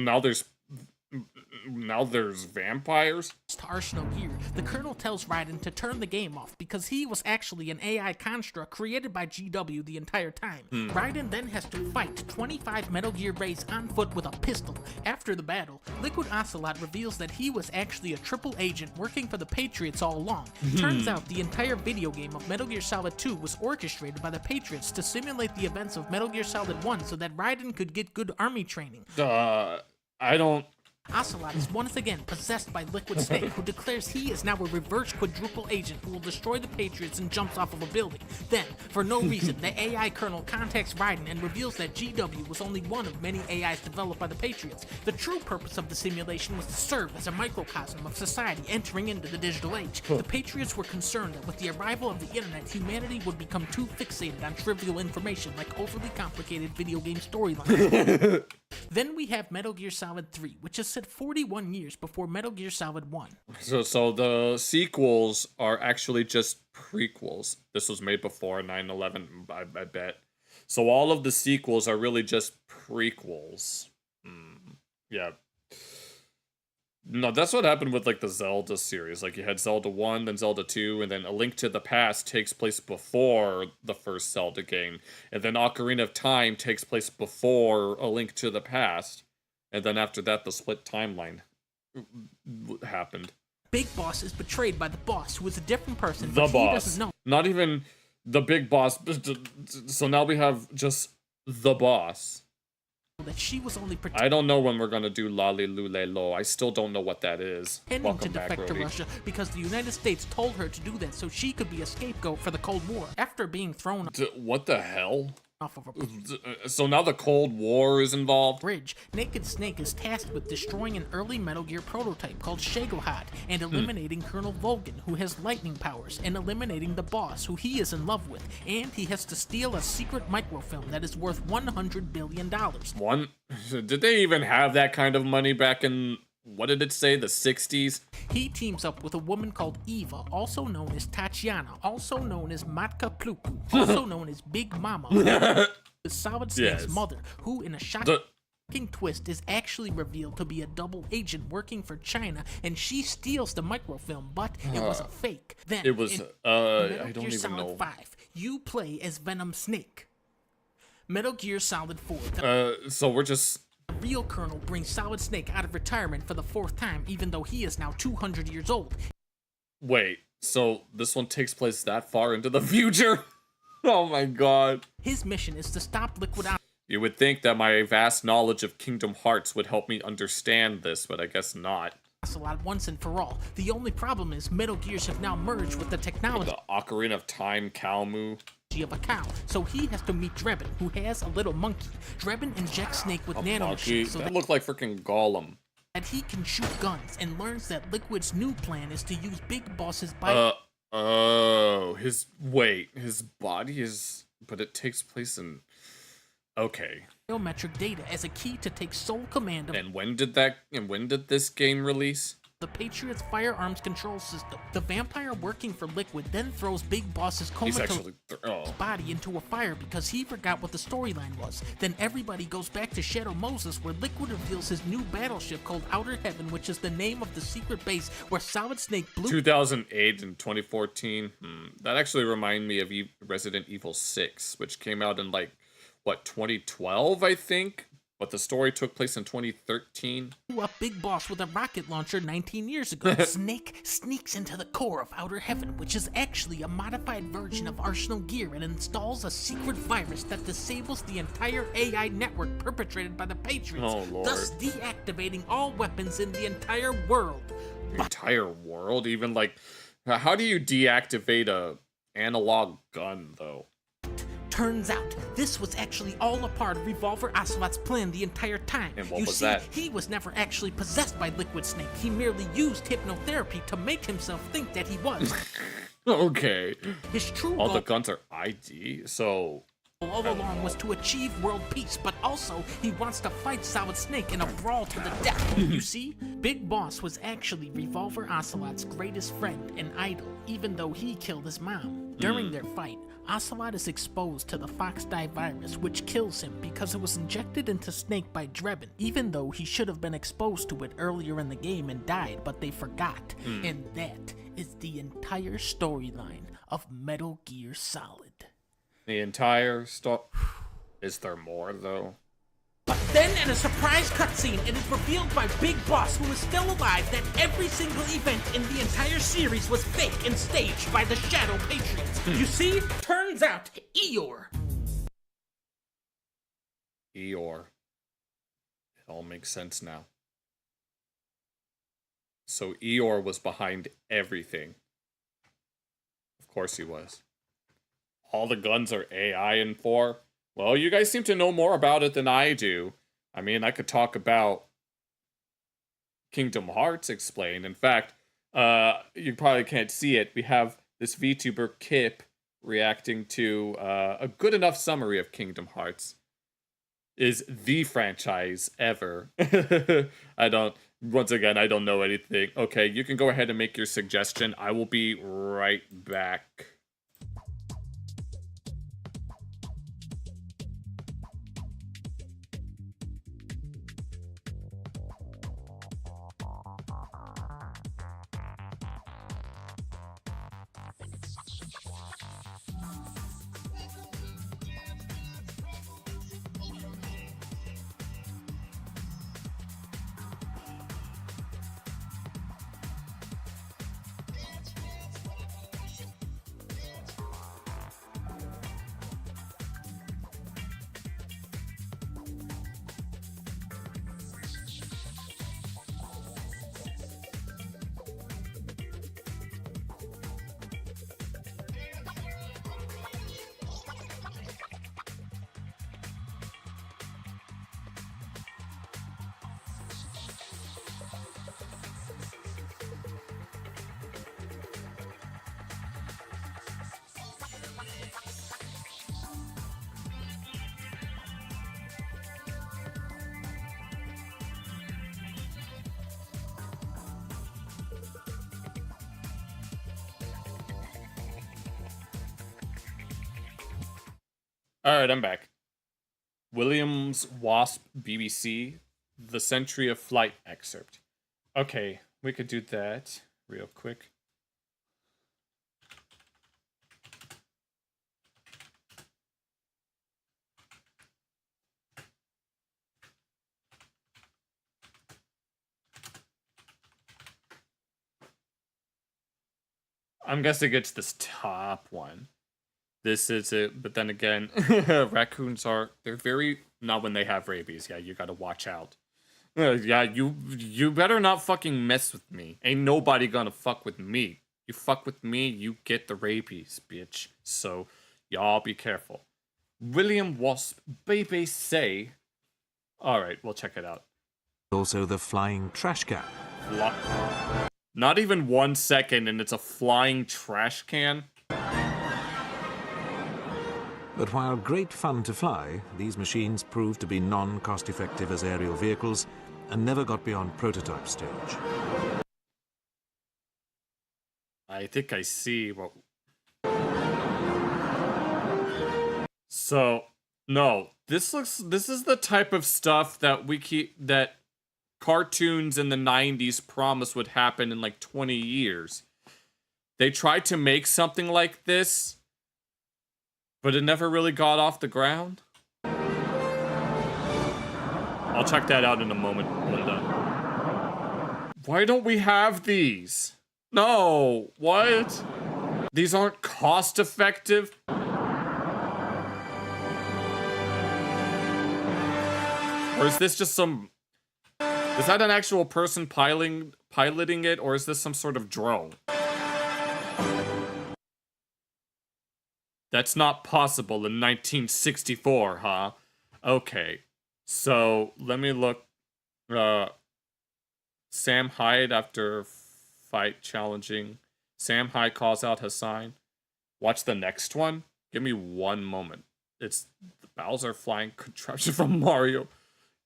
Now there's vampires? To Arsenal Gear, the Colonel tells Raiden to turn the game off because he was actually an AI construct created by GW the entire time. Raiden then has to fight 25 Metal Gear Rays on foot with a pistol. After the battle, Liquid Ocelot reveals that he was actually a triple agent working for the Patriots all along. Turns out the entire video game of Metal Gear Solid 2 was orchestrated by the Patriots to simulate the events of Metal Gear Solid 1 so that Raiden could get good army training. I don't... Ocelot is once again possessed by Liquid Snake, who declares he is now a reverse quadruple agent who will destroy the Patriots and jumps off of a building. Then, for no reason, the AI Colonel contacts Raiden and reveals that GW was only one of many AIs developed by the Patriots. The true purpose of the simulation was to serve as a microcosm of society entering into the digital age. The Patriots were concerned that with the arrival of the internet, humanity would become too fixated on trivial information like overly complicated video game storylines. Then we have Metal Gear Solid 3, which is set 41 years before Metal Gear Solid 1. So the sequels are actually just prequels. This was made before 9/11, I bet. So all of the sequels are really just prequels. Yeah. No, that's what happened with like the Zelda series. Like you had Zelda 1, then Zelda 2, and then A Link to the Past takes place before the first Zelda game. And then Ocarina of Time takes place before A Link to the Past. And then after that, the split timeline happened. Big Boss is betrayed by the boss, who is a different person, The but he boss. doesn't know. Not even the big boss. So now we have just the boss. That she was only I don't know when we're gonna do Lali Lule Lo. I still don't know what that is. pretending Welcome to back, defect to Rody. Russia because the United States told her to do that so she could be a scapegoat for the Cold War. After being thrown What the hell? off of a So now the Cold War is involved. bridge, Naked Snake is tasked with destroying an early Metal Gear prototype called Shagohod and eliminating Colonel Volgin, who has lightning powers, and eliminating the boss, who he is in love with, and he has to steal a secret microfilm that is worth $100 billion. Did they even have that kind of money back in, what did it say, the 60s? He teams up with a woman called Eva, also known as Tatiana, also known as Matka Pluku, also known as Big Mama, who is Solid Snake's mother, who in a shocking twist is actually revealed to be a double agent working for China, and she steals the microfilm, but it was a fake. Then It was, in I Metal don't Gear even Solid know. 5, you play as Venom Snake. Metal Gear Solid 4. So we're just... The real Colonel brings Solid Snake out of retirement for the 4th time, even though he is now 200 years old. Wait, so this one takes place that far into the future? Oh my god. His mission is to stop Liquid You would think that my vast knowledge of Kingdom Hearts would help me understand this, but I guess not. Ocelot once and for all. The only problem is Metal Gears have now merged with the technology The Ocarina of Time Calmu. of a cow, so he has to meet Drebin, who has a little monkey. Drebin injects Snake with nanomachines so that looked like freaking Gollum. that he can shoot guns, and learns that Liquid's new plan is to use Big Boss's bio. His body is, but it takes place in, okay. Biometric data as a key to take sole command of And when did this game release? the Patriot's firearms control system. The vampire working for Liquid then throws Big Boss's comatose body into a fire because he forgot what the storyline was. Then everybody goes back to Shadow Moses, where Liquid reveals his new battleship called Outer Heaven, which is the name of the secret base where Solid Snake blew 2008 and 2014. That actually reminded me of Resident Evil 6, which came out in 2012, I think? But the story took place in 2013. up Big Boss with a rocket launcher 19 years ago. Snake sneaks into the core of Outer Heaven, which is actually a modified version of Arsenal gear, and installs a secret virus that disables the entire AI network perpetrated by the Patriots, thus deactivating all weapons in the entire world. The entire world? Even how do you deactivate a analog gun, though? Turns out, this was actually all a part of Revolver Ocelot's plan the entire time. And what you was see, that? he was never actually possessed by Liquid Snake. He merely used hypnotherapy to make himself think that he was. Okay. His true All goal the guns are ID, so... all along was to achieve world peace, but also he wants to fight Solid Snake in a brawl to the death. You see, Big Boss was actually Revolver Ocelot's greatest friend and idol, even though he killed his mom. During their fight, Ocelot is exposed to the Fox Die virus, which kills him because it was injected into Snake by Drebin, even though he should have been exposed to it earlier in the game and died, but they forgot. And that is the entire storyline of Metal Gear Solid. The entire story... Is there more, though? Then, in a surprise cutscene, it is revealed by Big Boss, who is still alive, that every single event in the entire series was fake and staged by the Shadow Patriots. You see? Turns out, Eeyore. Eeyore. It all makes sense now. So Eeyore was behind everything. Of course he was. All the guns are AI in 4. Well, you guys seem to know more about it than I do. I mean, I could talk about Kingdom Hearts explained. In fact, you probably can't see it. We have this VTuber Kip reacting to a good enough summary of Kingdom Hearts. Is the franchise ever. Once again, I don't know anything. Okay, you can go ahead and make your suggestion. I will be right back. All right, I'm back. Williams Wasp BBC, The Century of Flight excerpt. Okay, we could do that real quick. I'm guessing it's this top one. This is it, but then again, raccoons they're very, not when they have rabies. Yeah, you gotta watch out. Yeah, you better not fucking mess with me. Ain't nobody gonna fuck with me. You fuck with me, you get the rabies, bitch. So, y'all be careful. William Wasp, BBC. Alright, we'll check it out. Also the flying trash can. Not even 1 second and it's a flying trash can? But while great fun to fly, these machines proved to be non-cost-effective as aerial vehicles and never got beyond prototype stage. I think I see what... So, no, this is the type of stuff that that cartoons in the 90s promised would happen in like 20 years. They tried to make something like this, but it never really got off the ground. I'll check that out in a moment, Linda. Why don't we have these? No, what? These aren't cost effective? Or is this just some... Is that an actual person piloting it, or is this some sort of drone? That's not possible in 1964, huh? Okay, so let me look. Sam Hyde after fight challenging. Sam Hyde calls out HASAN. Watch the next one. Give me 1 moment. It's the Bowser flying contraption from Mario.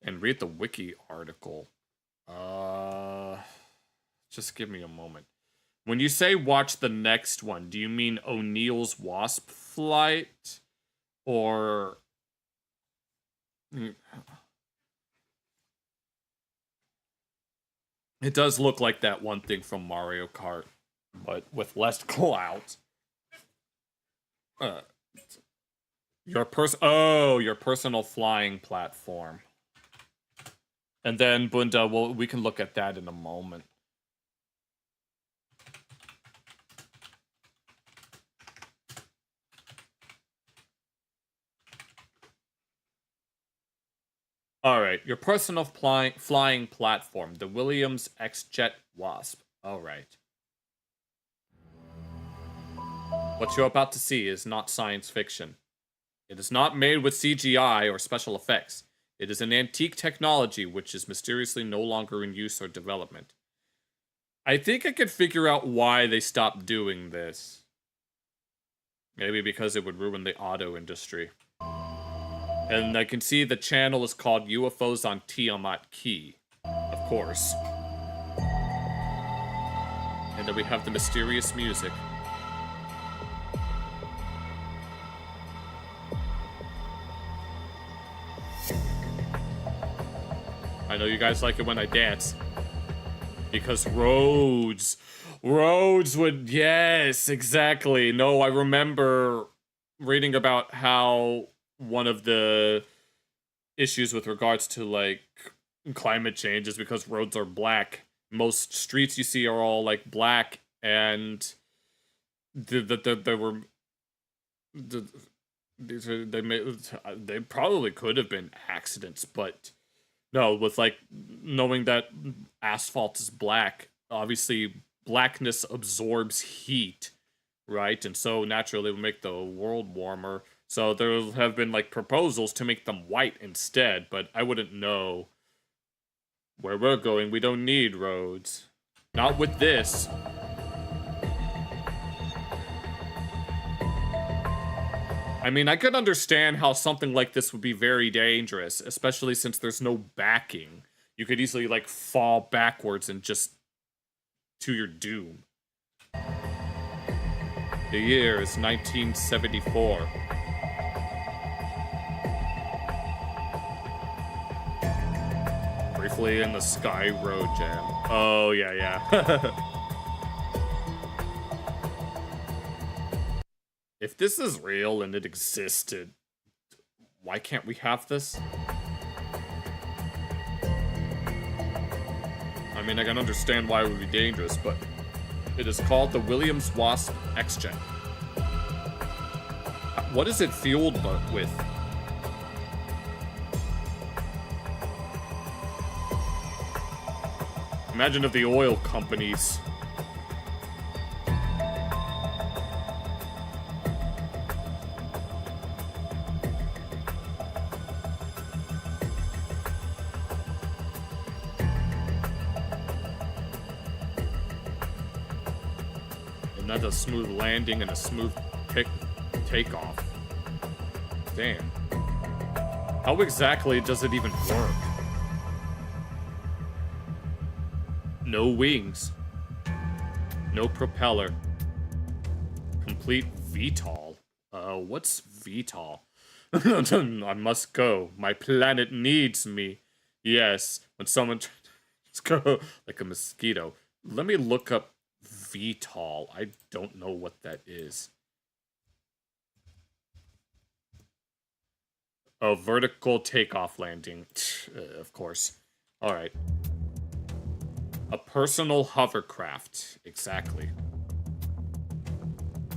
And read the wiki article. Just give me a moment. When you say watch the next one, do you mean O'Neill's Wasp flight? Or... It does look like that one thing from Mario Kart, but with less clouds. Your personal flying platform. And then, Bunda, we can look at that in a moment. Alright, your personal flying platform, the Williams X-Jet Wasp. Alright. What you're about to see is not science fiction. It is not made with CGI or special effects. It is an antique technology which is mysteriously no longer in use or development. I think I could figure out why they stopped doing this. Maybe because it would ruin the auto industry. And I can see the channel is called UFOs on Tiamat Key. Of course. And then we have the mysterious music. I know you guys like it when I dance. Because Rhodes would, yes, exactly. No, I remember reading about how one of the issues with regards to, like, climate change is because roads are black. Most streets you see are all, like, black, and they probably could have been accidents, but no, with, like, knowing that asphalt is black, obviously blackness absorbs heat, right? And so naturally it would make the world warmer. So there have been, like, proposals to make them white instead, but I wouldn't know where we're going. We don't need roads. Not with this. I mean, I could understand how something like this would be very dangerous, especially since there's no backing. You could easily, like, fall backwards and just to your doom. The year is 1974. Exactly, in the Sky Road Jam. Oh, yeah, yeah. If this is real and it existed, why can't we have this? I mean, I can understand why it would be dangerous, but it is called the Williams Wasp X-Jet. What is it fueled with? Imagine if the oil companies... Not a smooth landing and a smooth takeoff. Damn. How exactly does it even work? No wings. No propeller. Complete VTOL. What's VTOL? I must go. My planet needs me. Yes, when someone just go like a mosquito. Let me look up VTOL. I don't know what that is. Oh, vertical takeoff landing. Of course. Alright. A personal hovercraft. Exactly.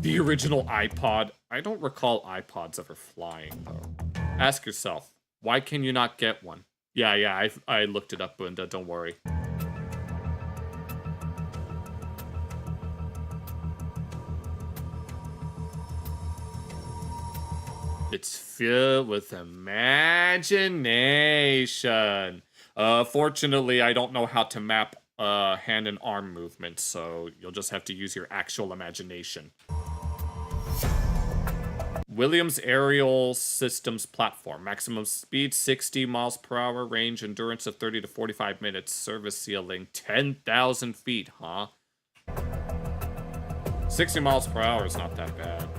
The original iPod. I don't recall iPods ever flying, though. Ask yourself, why can you not get one? Yeah, I looked it up, Bunda, don't worry. It's filled with imagination. Fortunately, I don't know how to map hand and arm movements, so you'll just have to use your actual imagination. Williams Aerial Systems Platform. Maximum speed 60 miles per hour. Range endurance of 30 to 45 minutes. Service ceiling 10,000 feet, huh? 60 miles per hour is not that bad.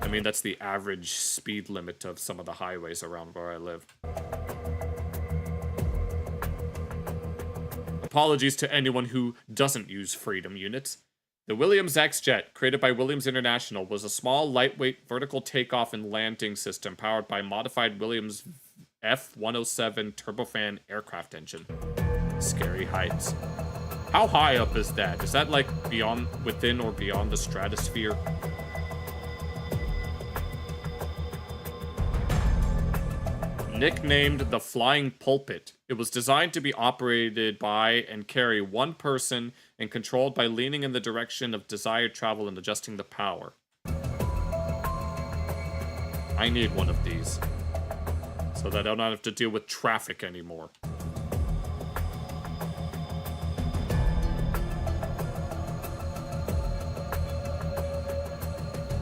I mean, that's the average speed limit of some of the highways around where I live. Apologies to anyone who doesn't use Freedom units. The Williams X-Jet, created by Williams International, was a small, lightweight, vertical takeoff and landing system powered by modified Williams F-107 turbofan aircraft engine. Scary heights. How high up is that? Is that like beyond, within or beyond the stratosphere? Nicknamed the Flying Pulpit, it was designed to be operated by and carry one person and controlled by leaning in the direction of desired travel and adjusting the power. I need one of these, so that I don't have to deal with traffic anymore.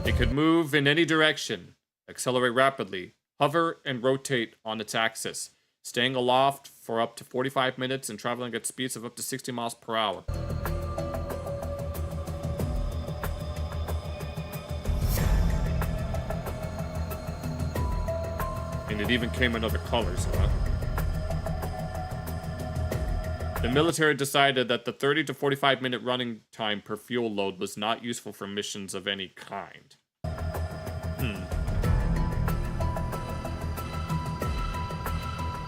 It could move in any direction, accelerate rapidly, hover and rotate on its axis, staying aloft for up to 45 minutes and traveling at speeds of up to 60 miles per hour. And it even came in other colors, huh? The military decided that the 30 to 45 minute running time per fuel load was not useful for missions of any kind.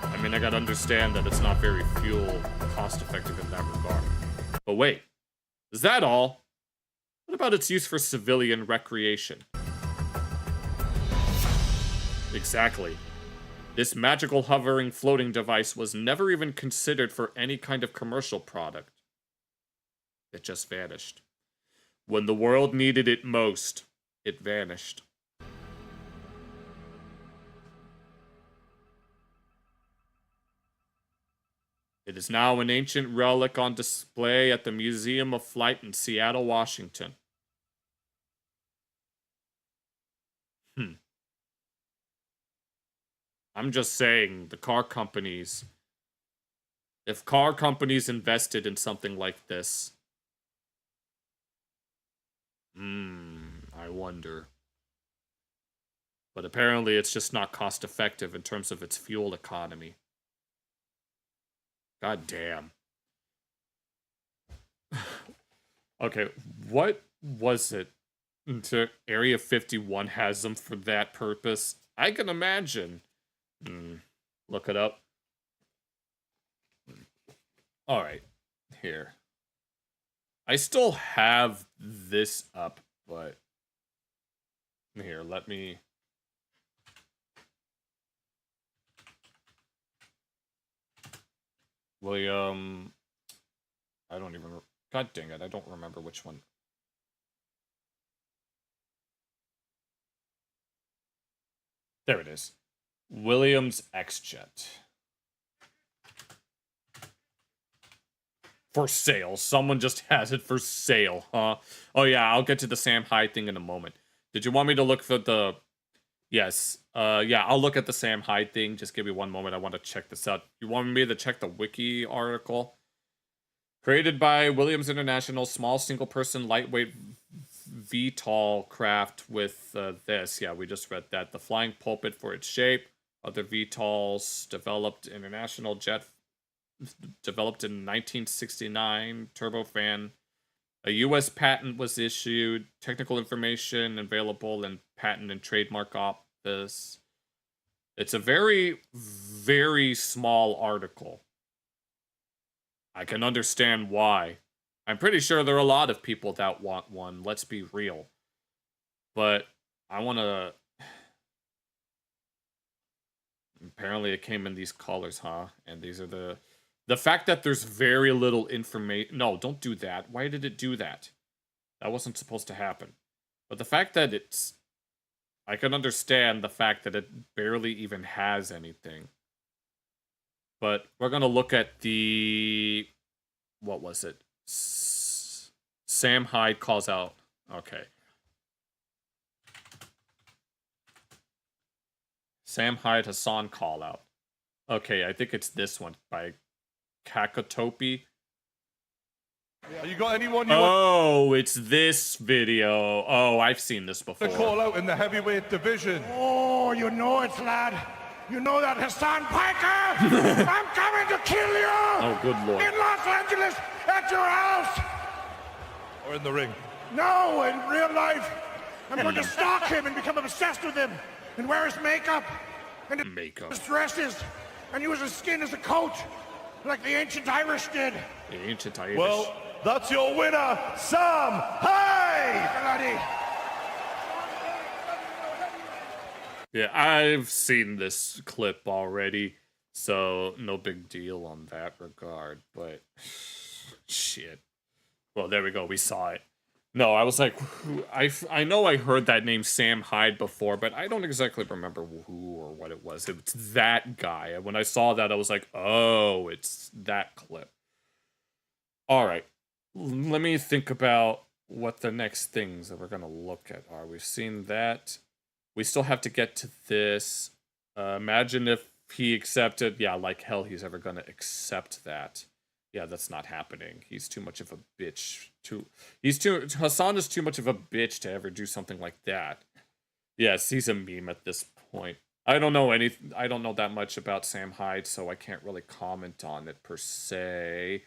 I mean, I gotta understand that it's not very fuel cost effective in that regard. But wait, is that all? What about its use for civilian recreation? Exactly. This magical hovering floating device was never even considered for any kind of commercial product. It just vanished. When the world needed it most, it vanished. It is now an ancient relic on display at the Museum of Flight in Seattle, Washington. I'm just saying, the car companies... If car companies invested in something like this... I wonder. But apparently it's just not cost effective in terms of its fuel economy. God damn. Okay, what was it to Area 51 has them for that purpose? I can imagine. Look it up. All right, here. I still have this up, but here, let me. William, I don't even. God dang it, I don't remember which one. There it is. Williams X-Jet. For sale. Someone just has it for sale, huh? Oh yeah, I'll get to the Sam Hyde thing in a moment. Did you want me to look for the... Yes. Yeah, I'll look at the Sam Hyde thing. Just give me one moment. I want to check this out. You want me to check the wiki article? Created by Williams International, small single-person lightweight VTOL craft with this. Yeah, we just read that. The flying pulpit for its shape. Other VTOLs developed international jet... Developed in 1969. Turbofan. A U.S. patent was issued. Technical information available in Patent and Trademark Office. It's a very, very small article. I can understand why. I'm pretty sure there are a lot of people that want one. Let's be real. But I want to... Apparently it came in these colors, huh? And these are the... The fact that there's very little information... No, don't do that. Why did it do that? That wasn't supposed to happen. But the fact that it's... I can understand the fact that it barely even has anything. But we're going to look at the... What was it? Sam Hyde calls out... Okay. Sam Hyde HASAN call out. Okay, I think it's this one by... Kakatopi. You got anyone you want it's this video. Oh, I've seen this before. to call out in the heavyweight division? Oh, you know it, lad. You know that HASAN Piker? I'm coming to kill you! Oh, good lord. In Los Angeles, at your house! Or in the ring? No, in real life. I'm going to stalk him and become obsessed with him. And wear his makeup. And his dresses. And use his skin as a coat. Like the ancient Irish did. The ancient Irish. Well, that's your winner, Sam Hyde! Yeah, I've seen this clip already, so no big deal on that regard, but shit. Well, there we go, we saw it. No, I was like, I know I heard that name Sam Hyde before, but I don't exactly remember who or what it was. It's that guy. And when I saw that, I was like, oh, it's that clip. All right. Let me think about what the next things that we're going to look at are. We've seen that. We still have to get to this. Imagine if he accepted. Yeah, like hell he's ever going to accept that. Yeah, that's not happening. He's too much of a bitch. HASAN is too much of a bitch to ever do something like that. Yes, he's a meme at this point. I don't know that much about Sam Hyde, so I can't really comment on it per se.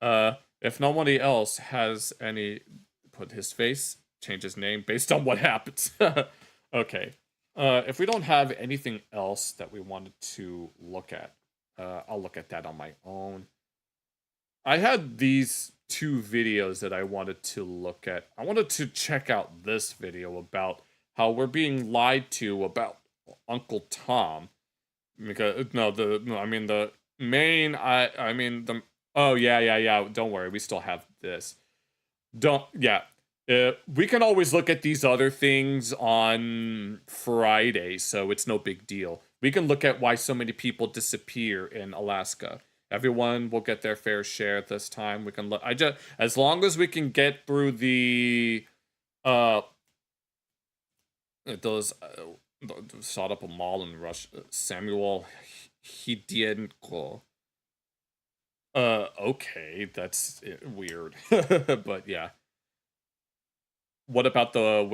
If nobody else has any, put his face, change his name based on what happens. Okay. If we don't have anything else that we wanted to look at, I'll look at that on my own. I had these two videos that I wanted to look at. I wanted to check out this video about how we're being lied to about Uncle Tom. Because oh yeah. Don't worry, we still have this. We can always look at these other things on Friday, so it's no big deal. We can look at why so many people disappear in Alaska. Everyone will get their fair share this time. We can look. As long as we can get through the shot up a mall in Russia. Samuel Hidienko. Okay, that's weird, but yeah. What about the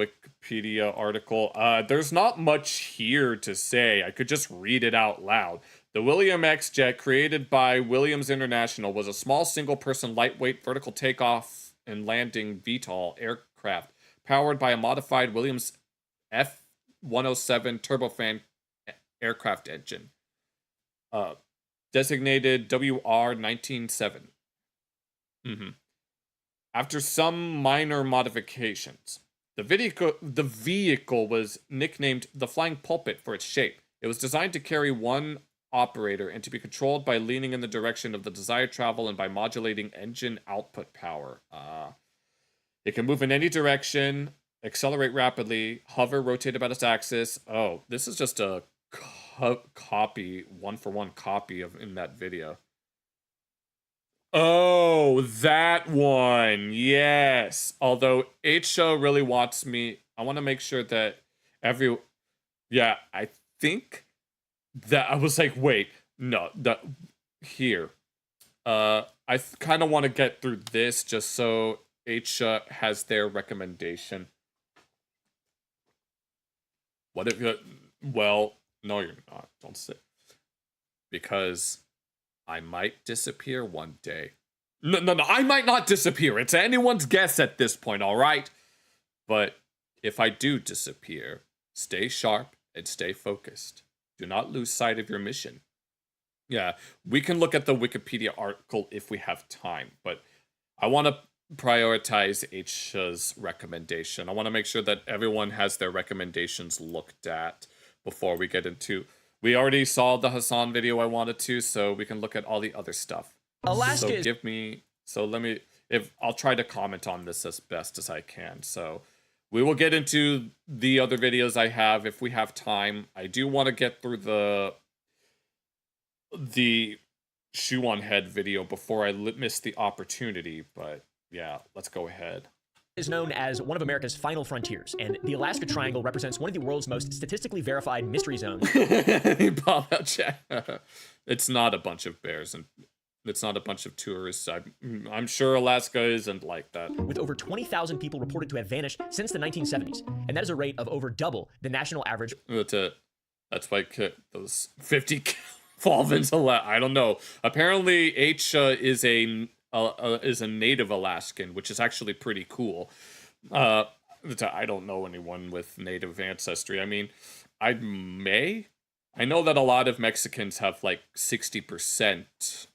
Wikipedia article? There's not much here to say. I could just read it out loud. The William X jet, created by Williams International, was a small single-person, lightweight, vertical takeoff and landing VTOL aircraft powered by a modified Williams F-107 turbofan aircraft engine, designated WR-197. After some minor modifications, the vehicle was nicknamed the Flying Pulpit for its shape. It was designed to carry one operator and to be controlled by leaning in the direction of the desired travel and by modulating engine output power. It can move in any direction, accelerate rapidly, hover, rotate about its axis. Oh, this is just a copy, one-for-one copy of in that video. Oh, that one. Yes. Although H-Show really wants me, I want to make sure that yeah, I think that I was like, wait, no, here. I kind of want to get through this just so H has their recommendation. What if well, no, you're not. Don't say. Because I might disappear one day. No, I might not disappear. It's anyone's guess at this point, all right? But if I do disappear, stay sharp and stay focused. Do not lose sight of your mission. Yeah, we can look at the Wikipedia article if we have time, but I want to prioritize H's recommendation. I want to make sure that everyone has their recommendations looked at before we get into... We already saw the HASAN video I wanted to, so we can look at all the other stuff. Alaska I'll try to comment on this as best as I can. So we will get into the other videos I have if we have time. I do want to get through the shoe on head video before I miss the opportunity, but yeah, let's go ahead. Is known as one of America's final frontiers, and the Alaska Triangle represents one of the world's most statistically verified mystery zones. It's not a bunch of bears, and it's not a bunch of tourists. I'm sure Alaska isn't like that. With over 20,000 people reported to have vanished since the 1970s, and that is a rate of over double the national average. That's why those 50 fall into I don't know. Apparently, H is a native Alaskan, which is actually pretty cool. I don't know anyone with native ancestry. I mean, I know that a lot of Mexicans have like 60%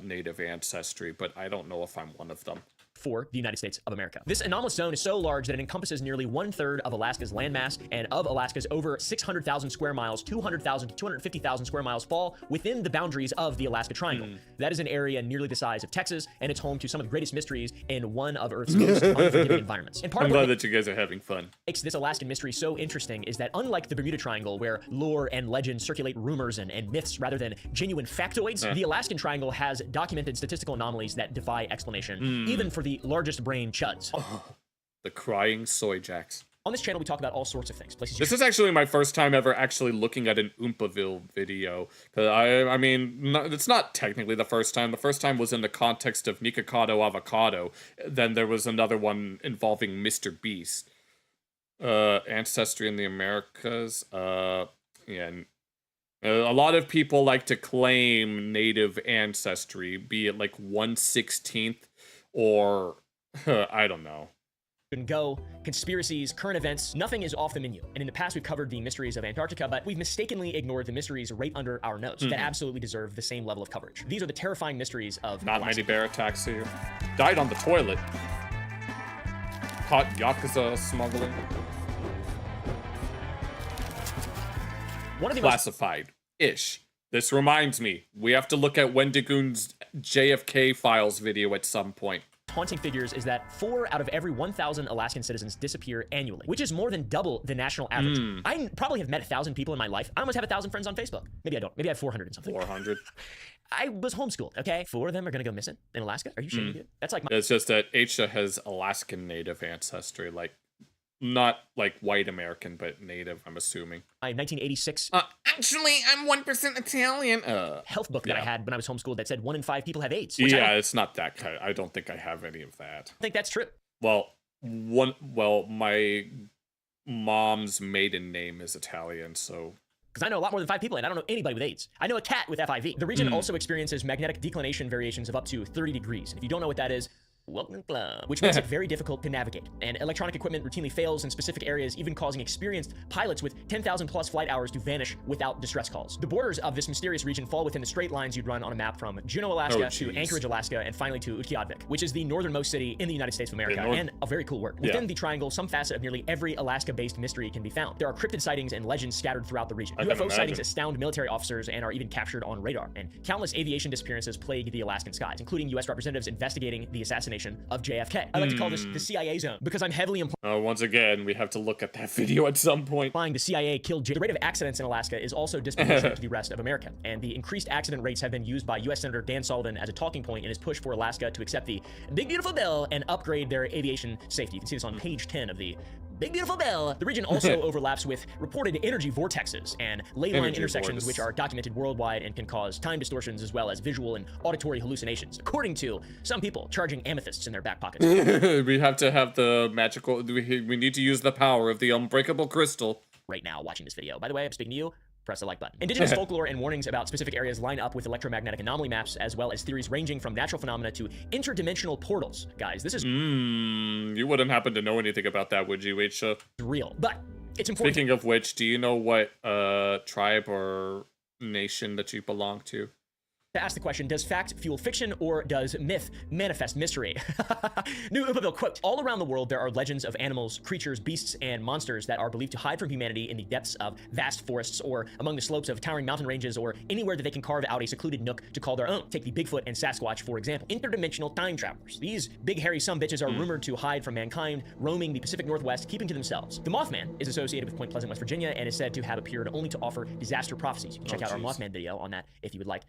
native ancestry, but I don't know if I'm one of them. For the United States of America. This anomalous zone is so large that it encompasses nearly 1/3 of Alaska's landmass, and of Alaska's over 600,000 square miles, 200,000 to 250,000 square miles fall within the boundaries of the Alaska Triangle. That is an area nearly the size of Texas, and it's home to some of the greatest mysteries in one of Earth's most unforgiving environments. And I'm glad that you guys are having fun. Makes this Alaskan mystery so interesting is that unlike the Bermuda Triangle, where lore and legend circulate rumors and myths rather than genuine factoids, the Alaskan Triangle has documented statistical anomalies that defy explanation, even for the largest brain chuds. The crying soy jacks. On this channel, we talk about all sorts of things. This is actually my first time ever actually looking at an Oompaville video. I mean, it's not technically the first time. The first time was in the context of Nikocado Avocado. Then there was another one involving Mr. Beast. Ancestry in the Americas. Yeah. A lot of people like to claim native ancestry, be it like 1/16 or I don't know. Go, conspiracies, current events, nothing is off the menu. And in the past, we've covered the mysteries of Antarctica, but we've mistakenly ignored the mysteries right under our nose that absolutely deserve the same level of coverage. These are the terrifying mysteries of Not Alaska. many bear attacks here. Died on the toilet. Caught Yakuza smuggling. One of the Classified-ish. This reminds me, we have to look at Wendigoon's JFK files video at some point. Haunting figures is that 4 out of every 1,000 Alaskan citizens disappear annually, which is more than double the national average. I probably have met 1,000 people in my life. I almost have 1,000 friends on Facebook. Maybe I don't. Maybe I have 400 and something. 400. I was homeschooled, okay? 4 of them are gonna go missing in Alaska. Are you shitting me? That's like It's just that Aisha has Alaskan native ancestry, like not like white American, but native, I'm assuming. 1986. Actually, I'm 1% Italian. Health book that I had when I was homeschooled that said 1 in 5 people have AIDS. Yeah, it's not that kind. I don't think I have any of that. I think that's true. Well, my mom's maiden name is Italian, so because I know a lot more than 5 people and I don't know anybody with AIDS. I know a cat with FIV. The region also experiences magnetic declination variations of up to 30 degrees. If you don't know what that is, welcome to the club. Which makes it very difficult to navigate. And electronic equipment routinely fails in specific areas, even causing experienced pilots with 10,000 plus flight hours to vanish without distress calls. The borders of this mysterious region fall within the straight lines you'd run on a map from Juneau, Alaska to Anchorage, Alaska, and finally to Utqiagvik, which is the northernmost city in the United States of America, and a very cool word. Within the triangle, some facet of nearly every Alaska-based mystery can be found. There are cryptid sightings and legends scattered throughout the region. UFO sightings astound military officers and are even captured on radar. And countless aviation disappearances plague the Alaskan skies, including U.S. representatives investigating the assassination of JFK. I like to call this the CIA zone because I'm heavily once again, we have to look at that video at some point. Implying the CIA killed The rate of accidents in Alaska is also disproportionate to the rest of America, and the increased accident rates have been used by U.S. Senator Dan Sullivan as a talking point in his push for Alaska to accept the Big Beautiful Bill and upgrade their aviation safety. You can see this on page 10 of the Big Beautiful Bill. The region also overlaps with reported energy vortexes and ley line intersections, which are documented worldwide and can cause time distortions as well as visual and auditory hallucinations, according to some people charging amethysts in their back pockets. We have to have the magical, we need to use the power of the unbreakable crystal. Right now, watching this video. By the way, I'm speaking to you. Press the like button. Indigenous folklore and warnings about specific areas line up with electromagnetic anomaly maps, as well as theories ranging from natural phenomena to interdimensional portals. Guys, this is you wouldn't happen to know anything about that, would you, Aisha? Real, but it's important. Speaking of which, do you know what tribe or nation that you belong to? To ask the question, does fact fuel fiction or does myth manifest mystery? New Upaville quote, all around the world there are legends of animals, creatures, beasts, and monsters that are believed to hide from humanity in the depths of vast forests or among the slopes of towering mountain ranges or anywhere that they can carve out a secluded nook to call their own. Take the Bigfoot and Sasquatch, for example. Interdimensional time travelers. These big hairy sumbitches are rumored to hide from mankind, roaming the Pacific Northwest, keeping to themselves. The Mothman is associated with Point Pleasant, West Virginia, and is said to have appeared only to offer disaster prophecies. You can check out our Mothman video on that if you would like.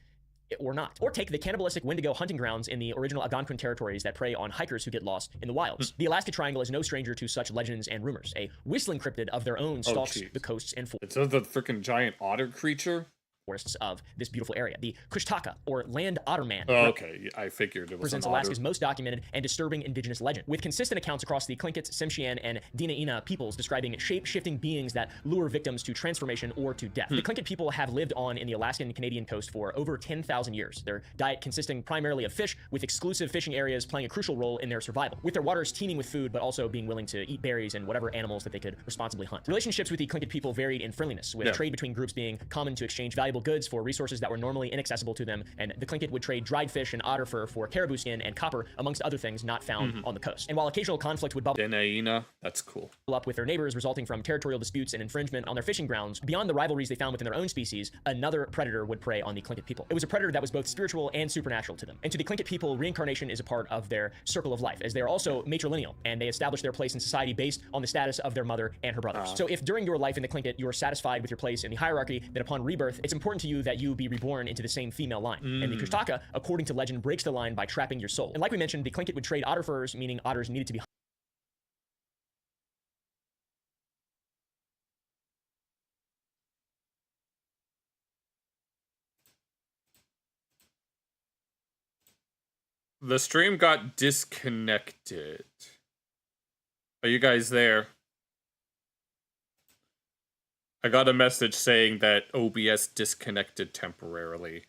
Or not. Or take the cannibalistic Wendigo hunting grounds in the original Algonquin territories that prey on hikers who get lost in the wilds. The Alaska Triangle is no stranger to such legends and rumors. A whistling cryptid of their own stalks the coasts and forests. It's the freaking giant otter creature? Forests of this beautiful area. The Kushtaka, or land otter man. Oh, okay, I figured it was presents Alaska's most documented and disturbing indigenous legend, with consistent accounts across the Tlingit, Tsimshian, and Dinaina peoples describing shape-shifting beings that lure victims to transformation or to death. The Tlingit people have lived on in the Alaskan and Canadian coast for over 10,000 years, their diet consisting primarily of fish, with exclusive fishing areas playing a crucial role in their survival, with their waters teeming with food, but also being willing to eat berries and whatever animals that they could responsibly hunt. Relationships with the Tlingit people varied in friendliness, with trade between groups being common to exchange valuable goods for resources that were normally inaccessible to them, and the Tlingit would trade dried fish and otter fur for caribou skin and copper, amongst other things not found on the coast. And while occasional conflict would bubble that's cool. up with their neighbors, resulting from territorial disputes and infringement on their fishing grounds, beyond the rivalries they found within their own species, another predator would prey on the Tlingit people. It was a predator that was both spiritual and supernatural to them. And to the Tlingit people, reincarnation is a part of their circle of life, as they are also matrilineal, and they establish their place in society based on the status of their mother and her brothers. So if during your life in the Tlingit you are satisfied with your place in the hierarchy, then upon rebirth, it's important to you that you be reborn into the same female line. And the Kushtaka, according to legend, breaks the line by trapping your soul. And like we mentioned, the Tlingit would trade otter furs, meaning otters needed to be The stream got disconnected. Are you guys there? I got a message saying that OBS disconnected temporarily.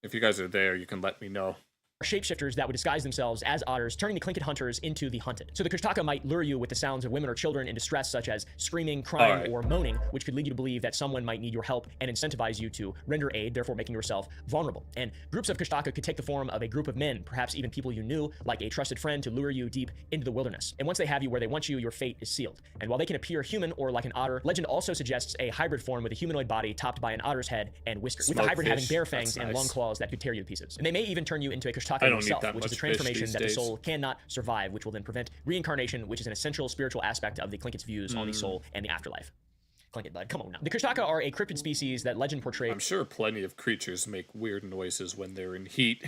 If you guys are there, you can let me know. Shapeshifters that would disguise themselves as otters, turning the Tlingit hunters into the hunted. So the Kushtaka might lure you with the sounds of women or children in distress, such as screaming, crying, or moaning, which could lead you to believe that someone might need your help and incentivize you to render aid, therefore making yourself vulnerable. And groups of Kushtaka could take the form of a group of men, perhaps even people you knew, like a trusted friend, to lure you deep into the wilderness. And once they have you where they want you, your fate is sealed. And while they can appear human or like an otter, legend also suggests a hybrid form with a humanoid body topped by an otter's head and whiskers, with the hybrid having bare fangs and long claws that could tear you to pieces. And they may even turn you into a Kushtaka yourself, which is a transformation that the soul cannot survive, which will then prevent reincarnation, which is an essential spiritual aspect of the Tlingit's views on the soul and the afterlife. Tlingit bud, come on now. The Kushtaka are a cryptid species that legend portrays. I'm sure plenty of creatures make weird noises when they're in heat.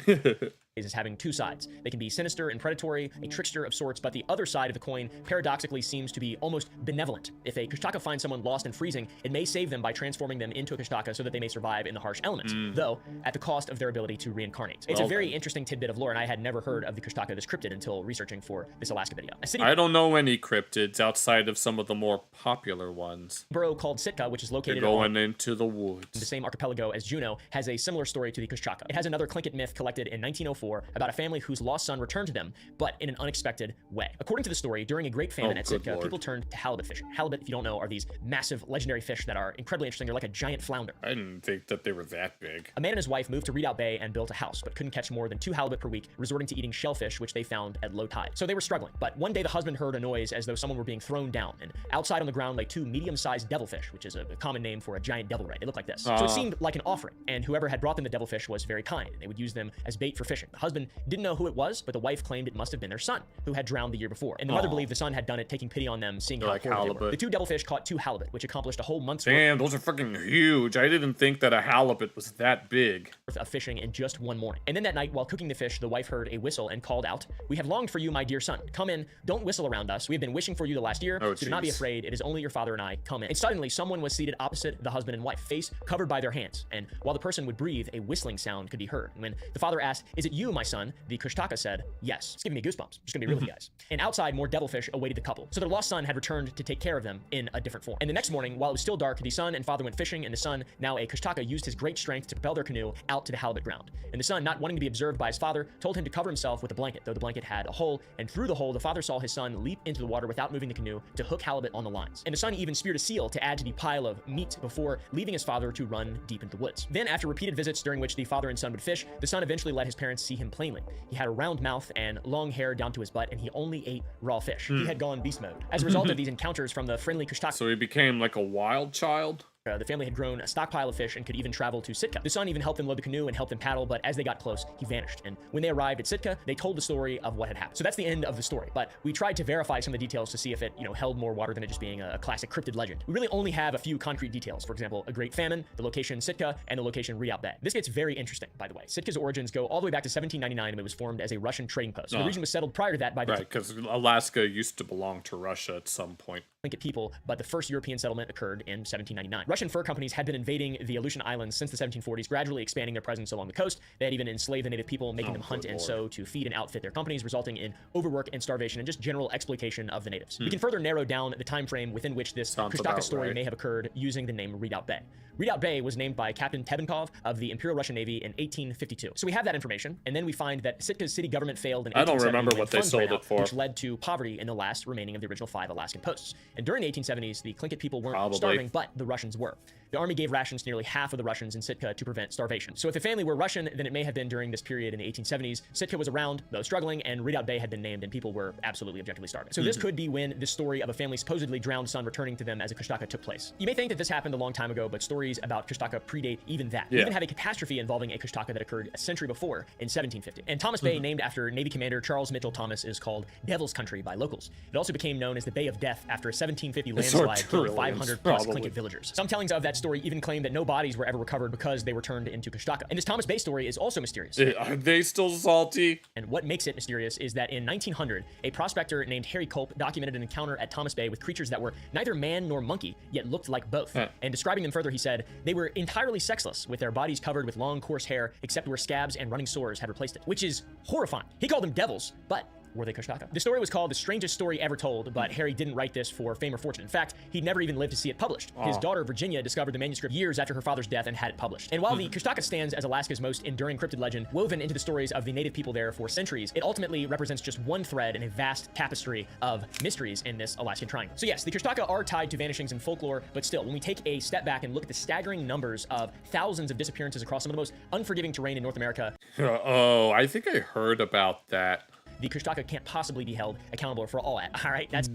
is having two sides. They can be sinister and predatory, a trickster of sorts, but the other side of the coin paradoxically seems to be almost benevolent. If a Kushtaka finds someone lost and freezing, it may save them by transforming them into a Kushtaka so that they may survive in the harsh elements, though at the cost of their ability to reincarnate. It's a very interesting tidbit of lore, and I had never heard of the Kushtaka, this cryptid, until researching for this Alaska video. I don't know any cryptids outside of some of the more popular ones. Borough called Sitka, which is located into the woods. The same archipelago as Juneau, has a similar story to the Kushtaka. It has another Tlingit myth collected in 1904 about a family whose lost son returned to them, but in an unexpected way. According to the story, during a great famine at Sitka, people turned to halibut fishing. Halibut, if you don't know, are these massive legendary fish that are incredibly interesting. They're like a giant flounder. I didn't think that they were that big. A man and his wife moved to Redoubt Bay and built a house, but couldn't catch more than 2 halibut per week, resorting to eating shellfish, which they found at low tide. So they were struggling. But one day the husband heard a noise as though someone were being thrown down, and outside on the ground lay 2 medium-sized devilfish, which is a common name for a giant devil ray. They look like this. So it seemed like an offering, and whoever had brought them the devilfish was very kind, and they would use them as bait for fishing. The husband didn't know who it was, but the wife claimed it must have been their son, who had drowned the year before. And the mother believed the son had done it, taking pity on them, seeing how like poor they were. halibut. The 2 devilfish caught 2 halibut, which accomplished a whole month's Damn, those are fucking huge. I didn't think that a halibut was that big. worth of fishing in just one morning. And then that night, while cooking the fish, the wife heard a whistle and called out, "We have longed for you, my dear son. Come in. Don't whistle around us. We have been wishing for you the last year. So do not be afraid. It is only your father and I. Come in." And suddenly, someone was seated opposite the husband and wife, face covered by their hands. And while the person would breathe, a whistling sound could be heard. And when the father asked, "Is it you, my son?" the Kushtaka said, "Yes." It's giving me goosebumps. Just gonna be real with you guys. And outside, more devilfish awaited the couple. So their lost son had returned to take care of them in a different form. And the next morning, while it was still dark, the son and father went fishing, and the son, now a Kushtaka, used his great strength to propel their canoe out to the halibut ground. And the son, not wanting to be observed by his father, told him to cover himself with a blanket, though the blanket had a hole, and through the hole, the father saw his son leap into the water without moving the canoe to hook halibut on the lines. And the son even speared a seal to add to the pile of meat before leaving his father to run deep into the woods. Then, after repeated visits during which the father and son would fish, the son eventually let his parents see him plainly. He had a round mouth and long hair down to his butt, and he only ate raw fish. He had gone beast mode. As a result of these encounters from the friendly Kushtaka, So he became like a wild child? The family had grown a stockpile of fish and could even travel to Sitka. The son even helped them load the canoe and helped them paddle, but as they got close, he vanished. And when they arrived at Sitka, they told the story of what had happened. So that's the end of the story. But we tried to verify some of the details to see if it, held more water than it just being a classic cryptid legend. We really only have a few concrete details. For example, a great famine, the location Sitka, and the location Redoubt Bay. This gets very interesting, by the way. Sitka's origins go all the way back to 1799, and it was formed as a Russian trading post. The region was settled prior to that by the because Alaska used to belong to Russia at some point. Tlingit people, but the first European settlement occurred in 1799. Russian fur companies had been invading the Aleutian Islands since the 1740s, gradually expanding their presence along the coast. They had even enslaved the native people, making them hunt and sow to feed and outfit their companies, resulting in overwork and starvation and just general exploitation of the natives. We can further narrow down the time frame within which this Kushtaka story may have occurred using the name Redoubt Bay. Redoubt Bay was named by Captain Tebenkov of the Imperial Russian Navy in 1852. So we have that information, and then we find that Sitka's city government failed in 1870. I don't remember what they sold it for. Which led to poverty in the last remaining of the original 5 Alaskan posts. And during the 1870s, the Tlingit people weren't starving, but the Russians were. The army gave rations to nearly half of the Russians in Sitka to prevent starvation. So if the family were Russian, then it may have been during this period in the 1870s. Sitka was around, though struggling, and Redoubt Bay had been named, and people were absolutely objectively starving. So this could be when this story of a family's supposedly drowned son returning to them as a Kushtaka took place. You may think that this happened a long time ago, but stories about Kushtaka predate even that. We even have a catastrophe involving a Kushtaka that occurred a century before in 1750. And Thomas Bay, named after Navy Commander Charles Mitchell Thomas, is called Devil's Country by locals. It also became known as the Bay of Death after a 1750 landslide killing 500 plus Tlingit villagers. Some tellings of that story even claim that no bodies were ever recovered because they were turned into Kushtaka. And this Thomas Bay story is also mysterious. Are they still salty? And what makes it mysterious is that in 1900, a prospector named Harry Culp documented an encounter at Thomas Bay with creatures that were neither man nor monkey, yet looked like both. And describing them further, he said, they were entirely sexless, with their bodies covered with long, coarse hair, except where scabs and running sores had replaced it, which is horrifying. He called them devils, but were they Kushtaka? The story was called The Strangest Story Ever Told, but Harry didn't write this for fame or fortune. In fact, he'd never even lived to see it published. His daughter, Virginia, discovered the manuscript years after her father's death and had it published. And while the Kushtaka stands as Alaska's most enduring cryptid legend, woven into the stories of the native people there for centuries, it ultimately represents just one thread in a vast tapestry of mysteries in this Alaskan triangle. So yes, the Kushtaka are tied to vanishings in folklore, but still, when we take a step back and look at the staggering numbers of thousands of disappearances across some of the most unforgiving terrain in North America. Oh, I think I heard about that. The Kushtaka can't possibly be held accountable for all that. All right, that's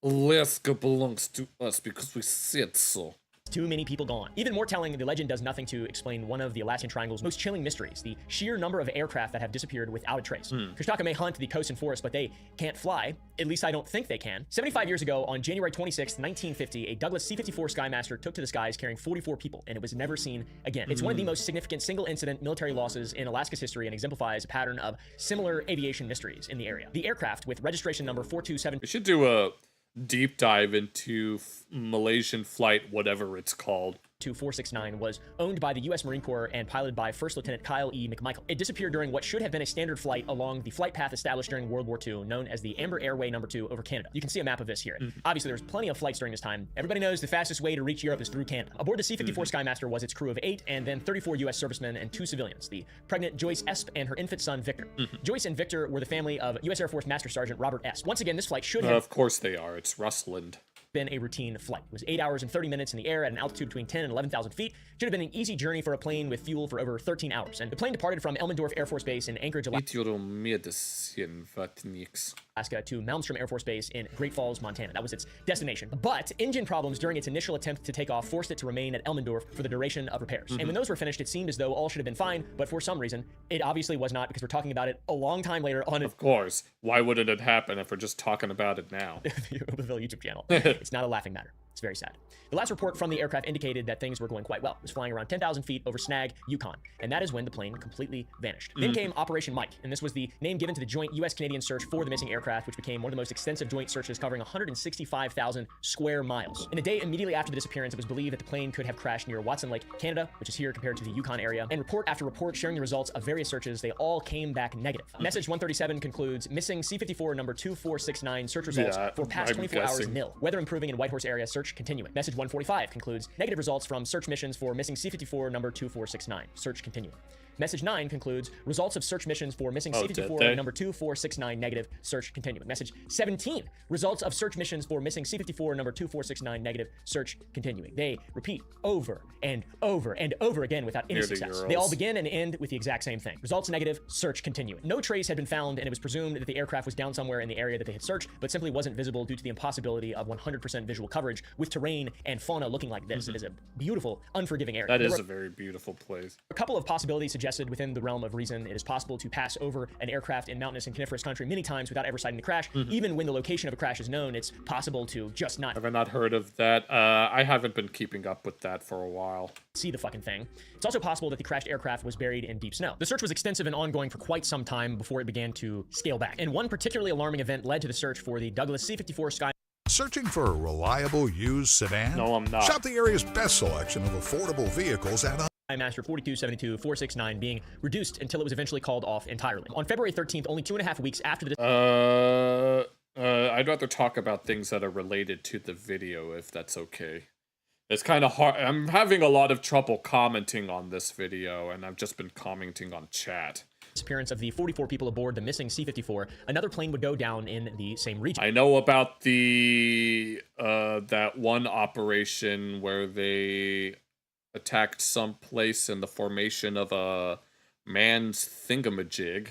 Alaska belongs to us because we said so. Too many people gone. Even more telling, the legend does nothing to explain one of the Alaskan Triangle's most chilling mysteries, the sheer number of aircraft that have disappeared without a trace. Kushtaka may hunt the coast and forest, but they can't fly. At least I don't think they can. 75 years ago, on January 26, 1950, a Douglas C-54 Skymaster took to the skies carrying 44 people, and it was never seen again. It's one of the most significant single-incident military losses in Alaska's history and exemplifies a pattern of similar aviation mysteries in the area. The aircraft, with registration number 427... We should do a deep dive into Malaysian flight, whatever it's called. 2469 was owned by the U.S. Marine Corps and piloted by First Lieutenant Kyle E. McMichael. It disappeared during what should have been a standard flight along the flight path established during World War II, known as the Amber Airway No. 2 over Canada. You can see a map of this here. Obviously, there was plenty of flights during this time. Everybody knows the fastest way to reach Europe is through Canada. Aboard the C-54 Skymaster was its crew of 8 and then 34 U.S. servicemen and 2 civilians, the pregnant Joyce Esp and her infant son, Victor. Joyce and Victor were the family of U.S. Air Force Master Sergeant Robert Esp. Once again, this flight should have... Of course they are. It's Rustland. Been a routine flight. It was 8 hours and 30 minutes in the air at an altitude between 10 and 11,000 feet. Should have been an easy journey for a plane with fuel for over 13 hours. And the plane departed from Elmendorf Air Force Base in Anchorage, Alaska to Malmstrom Air Force Base in Great Falls, Montana. That was its destination. But engine problems during its initial attempt to take off forced it to remain at Elmendorf for the duration of repairs. And when those were finished, it seemed as though all should have been fine, but for some reason, it obviously was not, because we're talking about it a long time later on. Of course. Why wouldn't it happen if we're just talking about it now? The Overville YouTube channel. It's not a laughing matter. It's very sad. The last report from the aircraft indicated that things were going quite well. It was flying around 10,000 feet over Snag, Yukon, and that is when the plane completely vanished. Then came Operation Mike, and this was the name given to the joint U.S.-Canadian search for the missing aircraft, which became one of the most extensive joint searches covering 165,000 square miles. In the day immediately after the disappearance, it was believed that the plane could have crashed near Watson Lake, Canada, which is here compared to the Yukon area, and report after report sharing the results of various searches, they all came back negative. Message 137 concludes, missing C-54 number 2469 search results for past 24 hours nil. Weather improving in Whitehorse area, search continuing. Message 145 concludes, negative results from search missions for missing C-54 number 2469. Search continuing. Message 9 concludes, results of search missions for missing C-54 number 2469 negative. Search continuing. Message 17, results of search missions for missing C-54 number 2469 negative. Search continuing. They repeat over and over and over again without any success. They all begin and end with the exact same thing. Results negative, search continuing. No trace had been found, and it was presumed that the aircraft was down somewhere in the area that they had searched, but simply wasn't visible due to the impossibility of 100% visual coverage with terrain and fauna looking like this. It is a beautiful, unforgiving area. That is a very beautiful place. A couple of possibilities suggested within the realm of reason. It is possible to pass over an aircraft in mountainous and coniferous country many times without ever sighting the crash. Even when the location of a crash is known, it's possible to just not... Have I not heard of that? I haven't been keeping up with that for a while. See the fucking thing. It's also possible that the crashed aircraft was buried in deep snow. The search was extensive and ongoing for quite some time before it began to scale back. And one particularly alarming event led to the search for the Douglas C-54 Sky... Searching for a reliable used sedan? No, I'm not. Shop the area's best selection of affordable vehicles at Master 4272-469 being reduced until it was eventually called off entirely. On February 13th, only 2.5 weeks after the... I'd rather talk about things that are related to the video, if that's okay. It's kind of hard. I'm having a lot of trouble commenting on this video, and I've just been commenting on chat. Disappearance of the 44 people aboard the missing C-54, another plane would go down in the same region. I know about the, that one operation where they attacked some place in the formation of a man's thingamajig.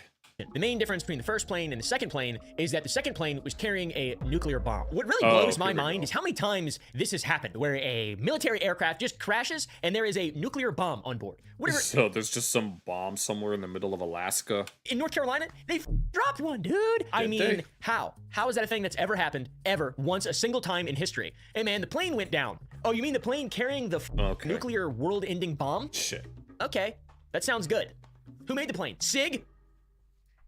The main difference between the first plane and the second plane is that the second plane was carrying a nuclear bomb. What really blows my mind is how many times this has happened, where a military aircraft just crashes and there is a nuclear bomb on board. Whatever. So there's just some bomb somewhere in the middle of Alaska. In North Carolina, they dropped one, dude. I mean, how? How is that a thing that's ever happened, ever, once, a single time in history? Hey man, the plane went down. Oh, you mean the plane carrying the nuclear world-ending bomb? Shit. Okay, that sounds good. Who made the plane? SIG?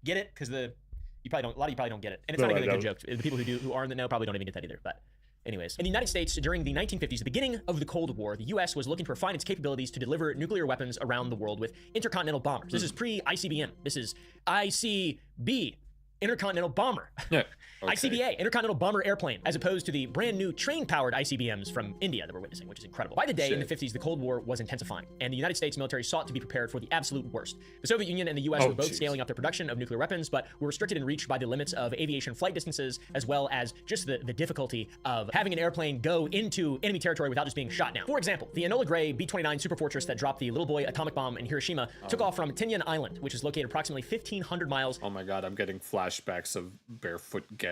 Get it? Because a lot of you probably don't get it, and it's not even a good joke. The people who do, who are in the know, probably don't even get that either. But anyways, in the United States during the 1950s, the beginning of the Cold War, the U.S. was looking to refine its capabilities to deliver nuclear weapons around the world with intercontinental bombers. This is pre-ICBM. This is ICB. Intercontinental Bomber. Yeah. Okay. ICBA, Intercontinental Bomber Airplane, as opposed to the brand new train-powered ICBMs from India that we're witnessing, which is incredible. By the day, in the 50s, the Cold War was intensifying, and the United States military sought to be prepared for the absolute worst. The Soviet Union and the US were both scaling up their production of nuclear weapons, but were restricted in reach by the limits of aviation flight distances, as well as just the difficulty of having an airplane go into enemy territory without just being shot down. For example, the Enola Gray B-29 Superfortress that dropped the Little Boy atomic bomb in Hiroshima took off from Tinian Island, which is located approximately 1,500 miles. Oh my god, I'm getting flashbacks of Barefoot Gen.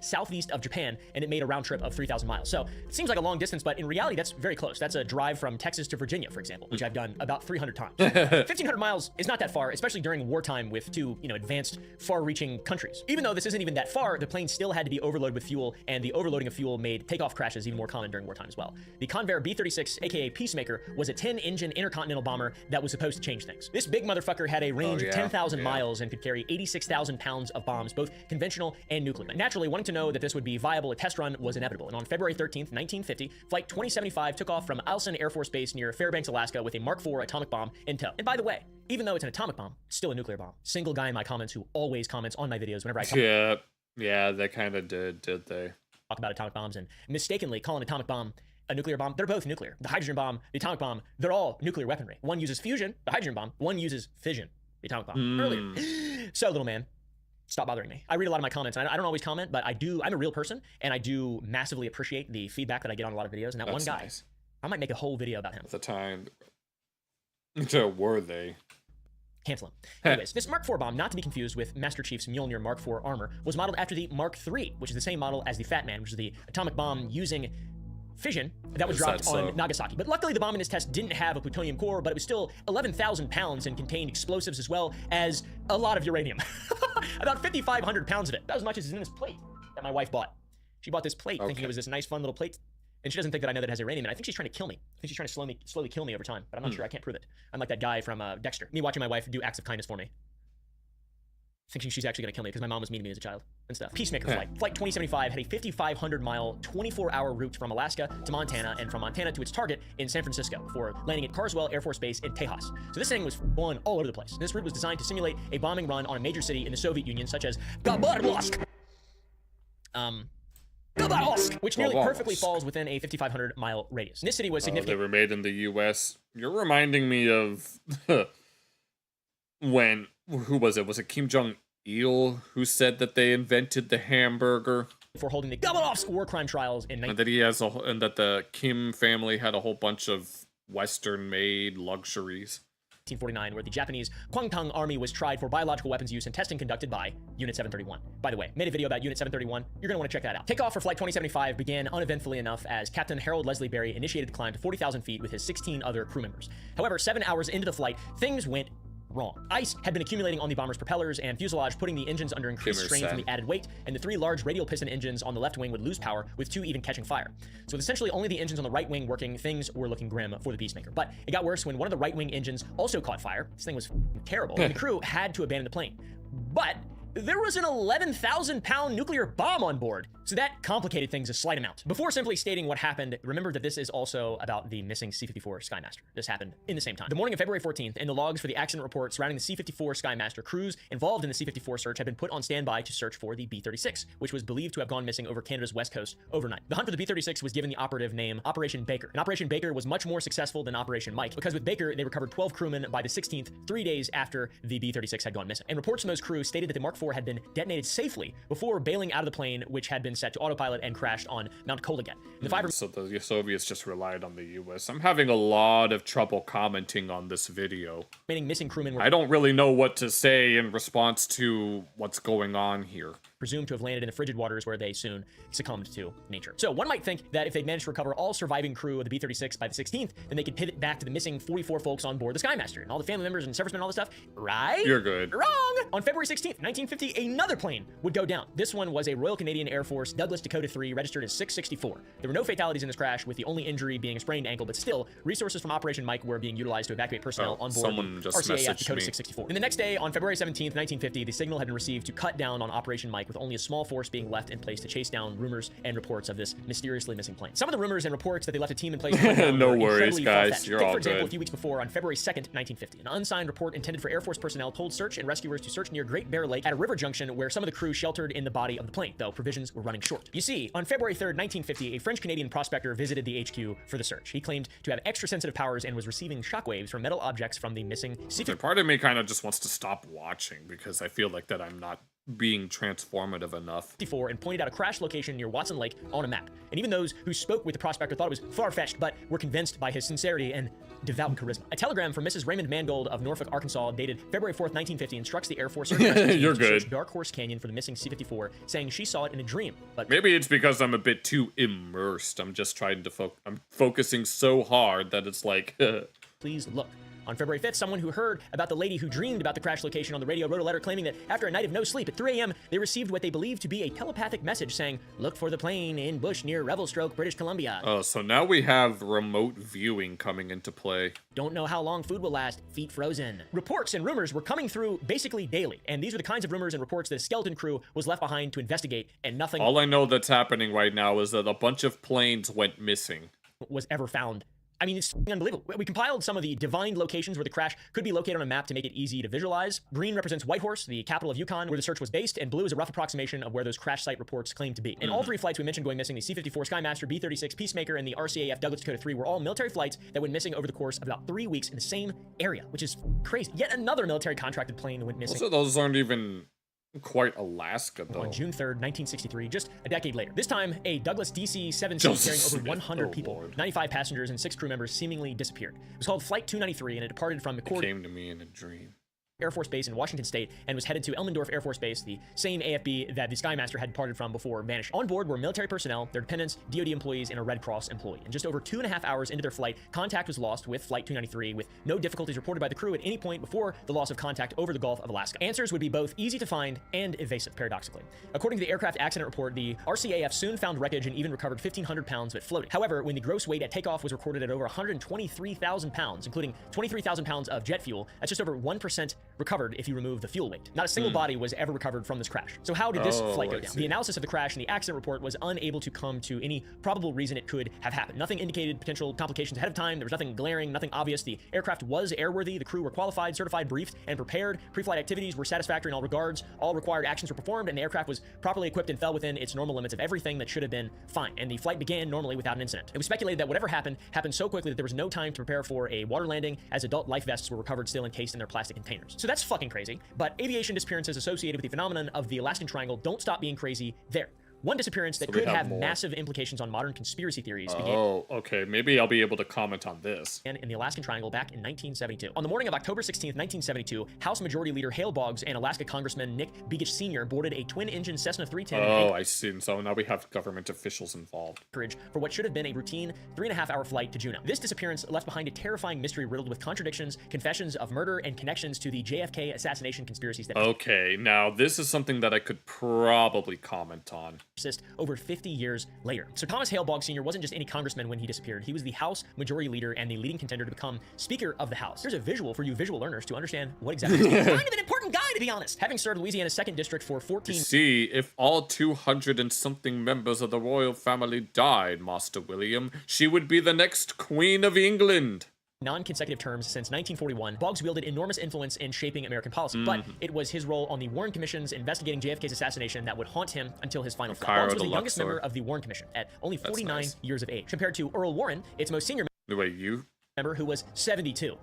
southeast of Japan, and it made a round trip of 3,000 miles. So it seems like a long distance, but in reality, that's very close. That's a drive from Texas to Virginia, for example, which I've done about 300 times. 1,500 miles is not that far, especially during wartime with two, advanced, far-reaching countries. Even though this isn't even that far, the plane still had to be overloaded with fuel, and the overloading of fuel made takeoff crashes even more common during wartime as well. The Convair B-36, aka Peacemaker, was a 10-engine intercontinental bomber that was supposed to change things. This big motherfucker had a range of 10,000 miles and could carry 86,000 pounds of bombs, both conventional and nuclear. Naturally, wanting to know that this would be viable, a test run was inevitable. And on February 13th, 1950, Flight 2075 took off from Eielson Air Force Base near Fairbanks, Alaska, with a Mark IV atomic bomb in tow. And by the way, even though it's an atomic bomb, it's still a nuclear bomb. Single guy in my comments who always comments on my videos whenever I talk. Yeah, they kind of did they? Talk about atomic bombs and mistakenly call an atomic bomb a nuclear bomb. They're both nuclear. The hydrogen bomb, the atomic bomb, they're all nuclear weaponry. One uses fusion, the hydrogen bomb. One uses fission, the atomic bomb. Earlier. So, little man, stop bothering me. I read a lot of my comments, and I don't always comment, but I'm a real person, and I do massively appreciate the feedback that I get on a lot of videos. And that one guy, nice. I might make a whole video about him. At the time, so were they? Cancel him. Anyways, this Mark IV bomb, not to be confused with Master Chief's Mjolnir Mark IV armor, was modeled after the Mark III, which is the same model as the Fat Man, which is the atomic bomb using fission that was dropped on Nagasaki. But luckily, the bomb in this test didn't have a plutonium core, but it was still 11,000 pounds and contained explosives as well as a lot of uranium. About 5,500 pounds of it. About as much as is in this plate that my wife bought. She bought this plate thinking it was this nice, fun little plate. And she doesn't think that I know that it has uranium, and I think she's trying to kill me. I think she's trying to slowly kill me over time, but I'm not sure. I can't prove it. I'm like that guy from Dexter. Me watching my wife do acts of kindness for me. Thinking she's actually going to kill me because my mom was mean to me as a child and stuff. Peacemaker flight. Flight 2075 had a 5,500-mile, 24-hour route from Alaska to Montana and from Montana to its target in San Francisco before landing at Carswell Air Force Base in Tejas. So this thing was going all over the place. This route was designed to simulate a bombing run on a major city in the Soviet Union, such as NoBarabonez, which nearly perfectly falls within a 5,500-mile radius. And this city was significant. They were made in the U.S. You're reminding me of when, who was it? Was it Kim Jong-il who said that they invented the hamburger? For holding the Gabalovsk war crime trials in and that and that the Kim family had a whole bunch of Western-made luxuries. 1949, where the Japanese Kwangtung Army was tried for biological weapons use and testing conducted by Unit 731. By the way, made a video about Unit 731. You're going to want to check that out. Takeoff for Flight 2075 began uneventfully enough as Captain Harold Leslie Berry initiated the climb to 40,000 feet with his 16 other crew members. However, 7 hours into the flight, things went wrong. Ice had been accumulating on the bomber's propellers and fuselage, putting the engines under increased strain from the added weight, and the 3 large radial piston engines on the left wing would lose power, with 2 even catching fire. So with essentially only the engines on the right wing working, things were looking grim for the Peacemaker. But it got worse when one of the right wing engines also caught fire. This thing was terrible, and the crew had to abandon the plane. But there was an 11,000-pound nuclear bomb on board, so that complicated things a slight amount. Before simply stating what happened, remember that this is also about the missing C-54 Skymaster. This happened in the same time. The morning of February 14th, and the logs for the accident report surrounding the C-54 Skymaster, crews involved in the C-54 search had been put on standby to search for the B-36, which was believed to have gone missing over Canada's west coast overnight. The hunt for the B-36 was given the operative name Operation Baker, and Operation Baker was much more successful than Operation Mike, because with Baker, they recovered 12 crewmen by the 16th, 3 days after the B-36 had gone missing. And reports from those crews stated that the Mark IV had been detonated safely before bailing out of the plane, which had been set to autopilot and crashed on Mount Koligat. So the Soviets just relied on the U.S. I'm having a lot of trouble commenting on this video. Missing crewmen were I don't really know what to say in response to what's going on here. Presumed to have landed in the frigid waters where they soon succumbed to nature. So one might think that if they managed to recover all surviving crew of the B-36 by the 16th, then they could pivot back to the missing 44 folks on board the Skymaster and all the family members and servicemen and all this stuff, right? You're good. Wrong! On February 16th, 1950, another plane would go down. This one was a Royal Canadian Air Force Douglas Dakota 3, registered as 664. There were no fatalities in this crash, with the only injury being a sprained ankle, but still, resources from Operation Mike were being utilized to evacuate personnel on board someone just RCAF messaged Dakota me. 664. And the next day, on February 17th, 1950, the signal had been received to cut down on Operation Mike, with only a small force being left in place to chase down rumors and reports of this mysteriously missing plane. Some of the rumors and reports that they left a team in place no worries, guys. You're all for example, good. a few weeks before, on February 2nd, 1950, an unsigned report intended for Air Force personnel told search and rescuers to search near Great Bear Lake at a river junction where some of the crew sheltered in the body of the plane, though provisions were running short. You see, on February 3rd, 1950, a French-Canadian prospector visited the HQ for the search. He claimed to have extra-sensitive powers and was receiving shockwaves from metal objects from the missing C-54. Part of me kind of just wants to stop watching because I feel like that I'm not being transformative enough. And pointed out a crash location near Watson Lake on a map. And even those who spoke with the prospector thought it was far-fetched, but were convinced by his sincerity and devout charisma. A telegram from Mrs. Raymond Mangold of Norfolk, Arkansas, dated February 4th, 1950, instructs the Air Force You're to good. search Dark Horse Canyon for the missing C-54, saying she saw it in a dream. But maybe it's because I'm a bit too immersed. I'm just trying to I'm focusing so hard that it's like, please look. On February 5th, someone who heard about the lady who dreamed about the crash location on the radio wrote a letter claiming that after a night of no sleep at 3 a.m., they received what they believed to be a telepathic message saying, "Look for the plane in bush near Revelstoke, British Columbia." Oh, so now we have remote viewing coming into play. Don't know how long food will last, feet frozen. Reports and rumors were coming through basically daily, and these were the kinds of rumors and reports that a skeleton crew was left behind to investigate, and nothing All I know that's happening right now is that a bunch of planes went missing. Was ever found. I mean, it's unbelievable. We compiled some of the divined locations where the crash could be located on a map to make it easy to visualize. Green represents Whitehorse, the capital of Yukon, where the search was based, and blue is a rough approximation of where those crash site reports claim to be. And all three flights we mentioned going missing, the C-54 Skymaster, B-36 Peacemaker, and the RCAF Douglas Dakota 3, were all military flights that went missing over the course of about 3 weeks in the same area, which is crazy. Yet another military contracted plane that went missing. Also, those aren't even quite Alaska, though. On June 3rd, 1963, just a decade later. This time, a Douglas DC-7C carrying over 100 people, 95 passengers, and 6 crew members seemingly disappeared. It was called Flight 293, and it departed from McCord. It came to me in a dream. Air Force Base in Washington State and was headed to Elmendorf Air Force Base, the same AFB that the Skymaster had departed from before vanished. On board were military personnel, their dependents, DoD employees, and a Red Cross employee. And just over 2.5 hours into their flight, contact was lost with Flight 293, with no difficulties reported by the crew at any point before the loss of contact over the Gulf of Alaska. Answers would be both easy to find and evasive, paradoxically. According to the aircraft accident report, the RCAF soon found wreckage and even recovered 1,500 pounds of it floating. However, when the gross weight at takeoff was recorded at over 123,000 pounds, including 23,000 pounds of jet fuel, that's just over 1% recovered if you remove the fuel weight. Not a single body was ever recovered from this crash. So how did this flight go down? The analysis of the crash and the accident report was unable to come to any probable reason it could have happened. Nothing indicated potential complications ahead of time. There was nothing glaring, nothing obvious. The aircraft was airworthy. The crew were qualified, certified, briefed, and prepared. Pre-flight activities were satisfactory in all regards. All required actions were performed, and the aircraft was properly equipped and fell within its normal limits of everything that should have been fine. And the flight began normally without an incident. It was speculated that whatever happened so quickly that there was no time to prepare for a water landing, as adult life vests were recovered still encased in their plastic containers. So that's fucking crazy. But aviation disappearances associated with the phenomenon of the Alaskan Triangle don't stop being crazy there. One disappearance that could have massive implications on modern conspiracy theories began. Oh, okay. Maybe I'll be able to comment on this. In the Alaskan Triangle back in 1972. On the morning of October 16th, 1972, House Majority Leader Hale Boggs and Alaska Congressman Nick Begich Sr. boarded a twin-engine Cessna 310. Oh, I see. So now we have government officials involved. For what should have been a routine 3.5-hour flight to Juneau. This disappearance left behind a terrifying mystery riddled with contradictions, confessions of murder, and connections to the JFK assassination conspiracies that Okay, now this is something that I could probably comment on. Persist over 50 years later. So Thomas Hale Boggs Sr. wasn't just any congressman when he disappeared. He was the House Majority Leader and the leading contender to become Speaker of the House. Here's a visual for you visual learners to understand what exactly he's kind of an important guy, to be honest. Having served Louisiana's 2nd District for 14... See, if all 200 and something members of the royal family died, Master William, she would be the next Queen of England. Non-consecutive terms since 1941, Boggs wielded enormous influence in shaping American policy, but it was his role on the Warren Commissions investigating JFK's assassination that would haunt him until his final flight. Boggs was the youngest member of the Warren Commission at only 49 years of age, compared to Earl Warren, its most senior member, who was 72.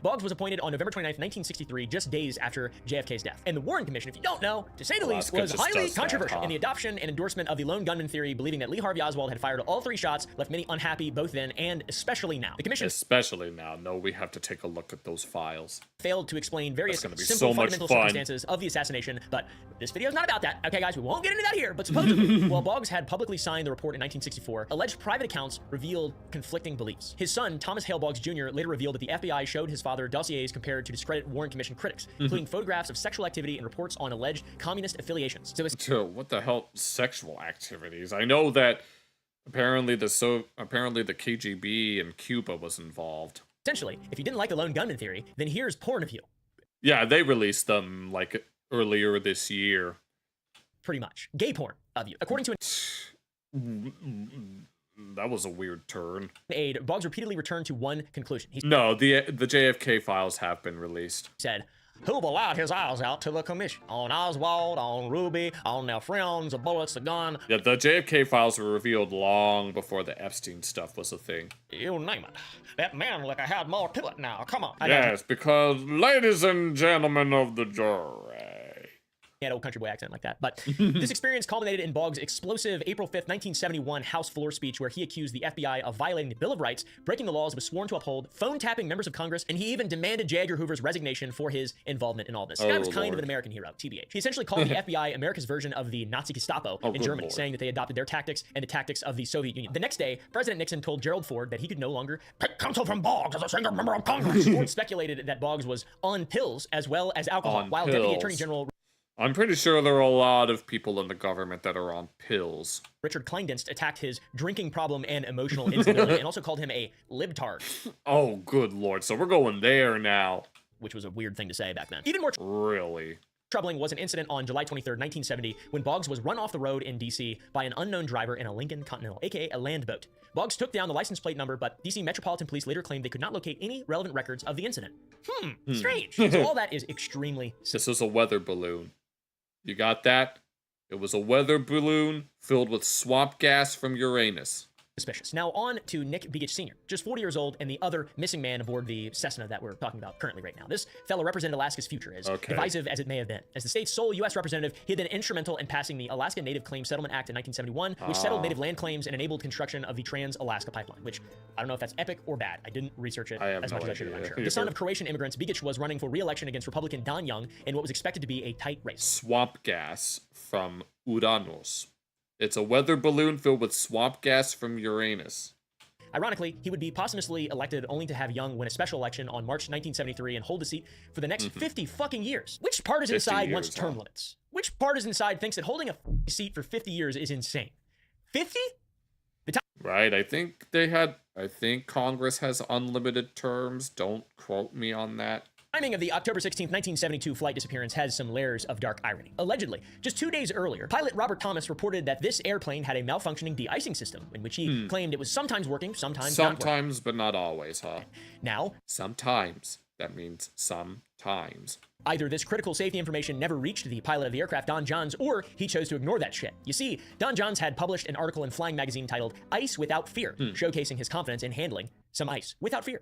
Boggs was appointed on November 29th, 1963, just days after JFK's death. And the Warren Commission, if you don't know, to say the least, was highly controversial in the adoption and endorsement of the lone gunman theory, believing that Lee Harvey Oswald had fired all 3 shots, left many unhappy both then and especially now. The Commission, especially now, no, we have to take a look at those files. Failed to explain various simple fundamental circumstances of the assassination, but this video is not about that. Okay, guys, we won't get into that here, but supposedly, while Boggs had publicly signed the report in 1964, alleged private accounts revealed conflicting beliefs. His son, Thomas Hale Boggs Jr., later revealed that the FBI showed his father dossiers compared to discredit Warren Commission critics, including photographs of sexual activity and reports on alleged communist affiliations. So what the hell? Sexual activities? I know that apparently the KGB in Cuba was involved. Essentially, if you didn't like the lone gunman theory, then here's porn of you. Yeah, they released them like earlier this year. Pretty much. Gay porn of you. According to that was a weird turn. Boggs repeatedly returned to one conclusion. No, the JFK files have been released. Said, who allowed his eyes out to the commission? On Oswald, on Ruby, on their friends, the bullets, the gun. Yeah, the JFK files were revealed long before the Epstein stuff was a thing. You name it. That man like I had more to it now. Come on. Yes, because ladies and gentlemen of the jury, He had an old country boy accent like that. But this experience culminated in Boggs' explosive April 5th, 1971 House floor speech where he accused the FBI of violating the Bill of Rights, breaking the laws it was sworn to uphold, phone-tapping members of Congress, and he even demanded J. Edgar Hoover's resignation for his involvement in all this. The guy was kind of an American hero, TBH. He essentially called the FBI America's version of the Nazi Gestapo in Germany, saying that they adopted their tactics and the tactics of the Soviet Union. The next day, President Nixon told Gerald Ford that he could no longer take counsel from Boggs as a single member of Congress. Ford speculated that Boggs was on pills as well as alcohol, while Deputy Attorney General I'm pretty sure there are a lot of people in the government that are on pills. Richard Kleindienst attacked his drinking problem and emotional instability and also called him a libtard. Oh, good lord. So we're going there now. Which was a weird thing to say back then. Even more really troubling was an incident on July 23rd, 1970, when Boggs was run off the road in D.C. by an unknown driver in a Lincoln Continental, aka a land boat. Boggs took down the license plate number, but D.C. Metropolitan Police later claimed they could not locate any relevant records of the incident. Strange. So all that is extremely... This is a weather balloon. You got that? It was a weather balloon filled with swamp gas from Uranus. Suspicious. Now on to Nick Begich Sr., just 40 years old and the other missing man aboard the Cessna that we're talking about currently right now. This fellow represented Alaska's future, as divisive as it may have been. As the state's sole U.S. representative, he had been instrumental in passing the Alaska Native Claims Settlement Act in 1971, which settled native land claims and enabled construction of the Trans-Alaska Pipeline, which I don't know if that's epic or bad. I didn't research it as much as I should have, I'm sure. The son of Croatian immigrants, Begich was running for re-election against Republican Don Young in what was expected to be a tight race. Swamp gas from Uranus. It's a weather balloon filled with swamp gas from Uranus. Ironically, he would be posthumously elected only to have Young win a special election on March 1973 and hold the seat for the next 50 fucking years. Which partisan side wants term limits? Which partisan side thinks that holding a seat for 50 years is insane? 50? Right, I think Congress has unlimited terms. Don't quote me on that. Timing of the October 16, 1972 flight disappearance has some layers of dark irony. Allegedly, just 2 days earlier, pilot Robert Thomas reported that this airplane had a malfunctioning de-icing system, in which he claimed it was sometimes working, sometimes not working. Sometimes, but not always, huh? Now, sometimes. That means sometimes. Either this critical safety information never reached the pilot of the aircraft, Don Johns, or he chose to ignore that shit. You see, Don Johns had published an article in Flying Magazine titled Ice Without Fear, showcasing his confidence in handling some ice without fear.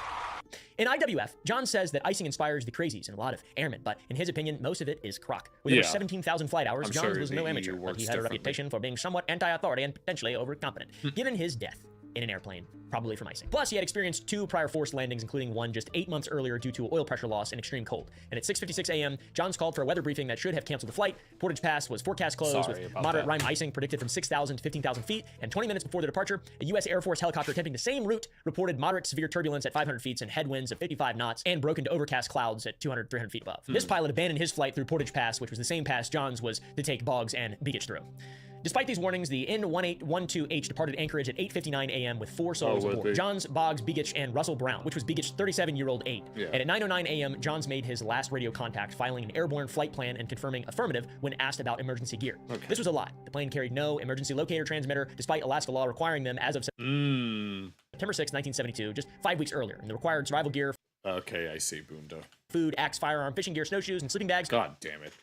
In IWF, Johns says that icing inspires the crazies and a lot of airmen, but in his opinion, most of it is crock. With over 17,000 flight hours, Johns was no amateur, but he had a reputation for being somewhat anti-authority and potentially overconfident. Given his death in an airplane, probably from icing. Plus, he had experienced 2 prior forced landings, including one just 8 months earlier due to oil pressure loss and extreme cold. And at 6:56 a.m., Johns called for a weather briefing that should have canceled the flight. Portage Pass was forecast closed with moderate rime icing predicted from 6,000 to 15,000 feet. And 20 minutes before the departure, a U.S. Air Force helicopter attempting the same route reported moderate severe turbulence at 500 feet and headwinds of 55 knots and broke into overcast clouds at 200, 300 feet above. This pilot abandoned his flight through Portage Pass, which was the same pass Johns was to take Boggs and Begich through. Despite these warnings, the N1812H departed Anchorage at 8:59 a.m. with 4 souls aboard. Johns, Boggs, Begich, and Russell Brown, which was Begich's 37-year-old aide. And at 9:09 a.m., Johns made his last radio contact, filing an airborne flight plan and confirming affirmative when asked about emergency gear. This was a lie. The plane carried no emergency locator transmitter, despite Alaska law requiring them as of September 6, 1972, just 5 weeks earlier. And the required survival gear... Okay, I see, Boomdo. Food, axe, firearm, fishing gear, snowshoes, and sleeping bags... God damn it.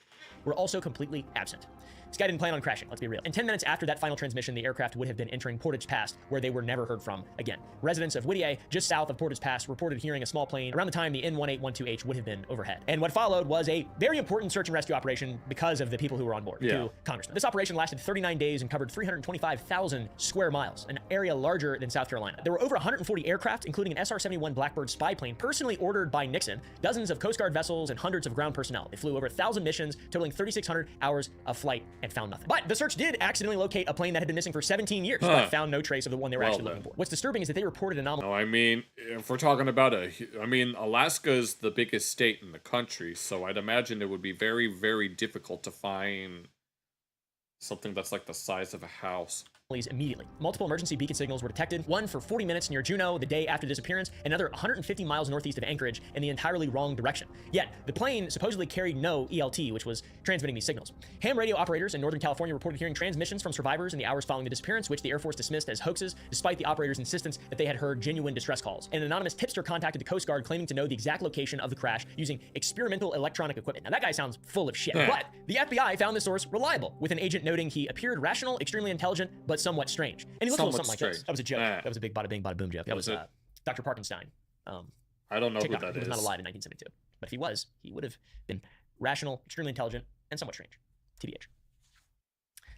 ...were also completely absent. This guy didn't plan on crashing, let's be real. And 10 minutes after that final transmission, the aircraft would have been entering Portage Pass, where they were never heard from again. Residents of Whittier, just south of Portage Pass, reported hearing a small plane around the time the N1812H would have been overhead. And what followed was a very important search and rescue operation because of the people who were on board, 2 congressmen. This operation lasted 39 days and covered 325,000 square miles, an area larger than South Carolina. There were over 140 aircraft, including an SR-71 Blackbird spy plane personally ordered by Nixon, dozens of Coast Guard vessels, and hundreds of ground personnel. They flew over 1,000 missions, totaling 3,600 hours of flight, and found nothing. But the search did accidentally locate a plane that had been missing for 17 years, but found no trace of the one they were actually looking for. What's disturbing is that they reported anomalies. No, I mean, if we're talking about Alaska is the biggest state in the country, so I'd imagine it would be very, very difficult to find something that's like the size of a house. Immediately. Multiple emergency beacon signals were detected, one for 40 minutes near Juneau the day after the disappearance, another 150 miles northeast of Anchorage in the entirely wrong direction. Yet, the plane supposedly carried no ELT, which was transmitting these signals. Ham radio operators in Northern California reported hearing transmissions from survivors in the hours following the disappearance, which the Air Force dismissed as hoaxes, despite the operators' insistence that they had heard genuine distress calls. An anonymous tipster contacted the Coast Guard claiming to know the exact location of the crash using experimental electronic equipment. Now that guy sounds full of shit, but the FBI found the source reliable, with an agent noting he appeared rational, extremely intelligent, but somewhat strange. And he looked a little something like this. That was a joke. That was a big bada bing, bada boom joke. That was Dr. Parkenstein. I don't know TikTok. who that He was is. not alive in 1972. But if he was, he would have been rational, extremely intelligent, and somewhat strange. TBH.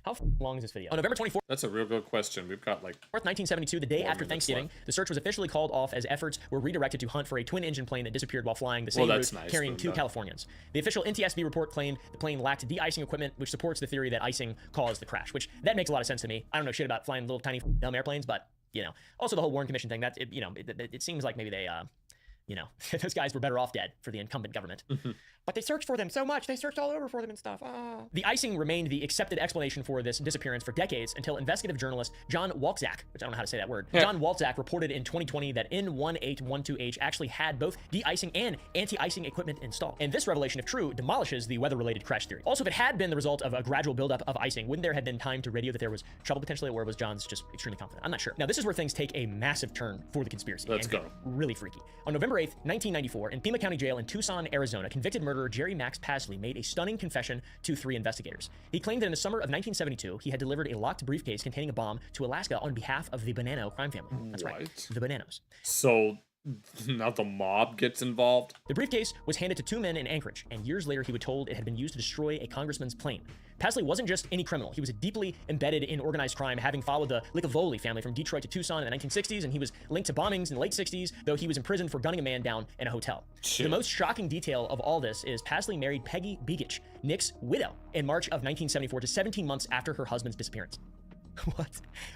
How long is this video? On November 24th. That's a real good question. We've got like 1972, the day after Thanksgiving, the search was officially called off as efforts were redirected to hunt for a twin-engine plane that disappeared while flying the same route carrying 2 Californians. The official NTSB report claimed the plane lacked de-icing equipment, which supports the theory that icing caused the crash, which that makes a lot of sense to me. I don't know shit about flying little tiny dumb airplanes, but, you know, also the whole Warren Commission thing, that, it seems like maybe they, you know, those guys were better off dead for the incumbent government. But they searched for them so much. They searched all over for them and stuff. The icing remained the accepted explanation for this disappearance for decades until investigative journalist John Walczak, which I don't know how to say that word, John Walczak reported in 2020 that N1812H actually had both de-icing and anti-icing equipment installed. And this revelation, if true, demolishes the weather-related crash theory. Also, if it had been the result of a gradual buildup of icing, wouldn't there have been time to radio that there was trouble potentially, or was John's just extremely confident? I'm not sure. Now, this is where things take a massive turn for the conspiracy. Let's go. Really freaky. On November 8th, 1994, in Pima County Jail in Tucson, Arizona, convicted murderer Jerry Max Pasley made a stunning confession to 3 investigators. He claimed that in the summer of 1972, he had delivered a locked briefcase containing a bomb to Alaska on behalf of the Bonanno crime family. That's right, the Bonannos. So now the mob gets involved? The briefcase was handed to 2 men in Anchorage, and years later he was told it had been used to destroy a congressman's plane. Pasley wasn't just any criminal. He was deeply embedded in organized crime, having followed the Licavoli family from Detroit to Tucson in the 1960s, and he was linked to bombings in the late 60s, though he was imprisoned for gunning a man down in a hotel. Shit. The most shocking detail of all this is Pasley married Peggy Begich, Nick's widow, in March of 1974 to 17 months after her husband's disappearance. What?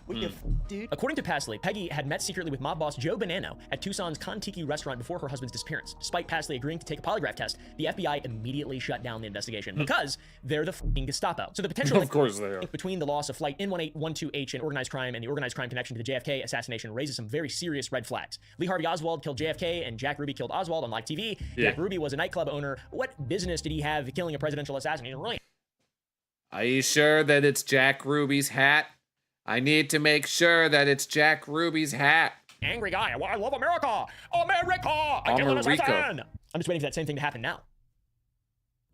What the f, dude? According to Pasley, Peggy had met secretly with mob boss Joe Bonanno at Tucson's Kon-Tiki restaurant before her husband's disappearance. Despite Pasley agreeing to take a polygraph test, the FBI immediately shut down the investigation because they're the f***ing Gestapo. So the potential Of course they are. between the loss of Flight N1812H and organized crime and the organized crime connection to the JFK assassination raises some very serious red flags. Lee Harvey Oswald killed JFK and Jack Ruby killed Oswald on live TV. Yeah. Jack Ruby was a nightclub owner. What business did he have killing a presidential assassin? He's really... Are you sure that it's Jack Ruby's hat? I need to make sure that it's Jack Ruby's hat. Angry guy. I love America. America. I kill an assassin. I'm just waiting for that same thing to happen now.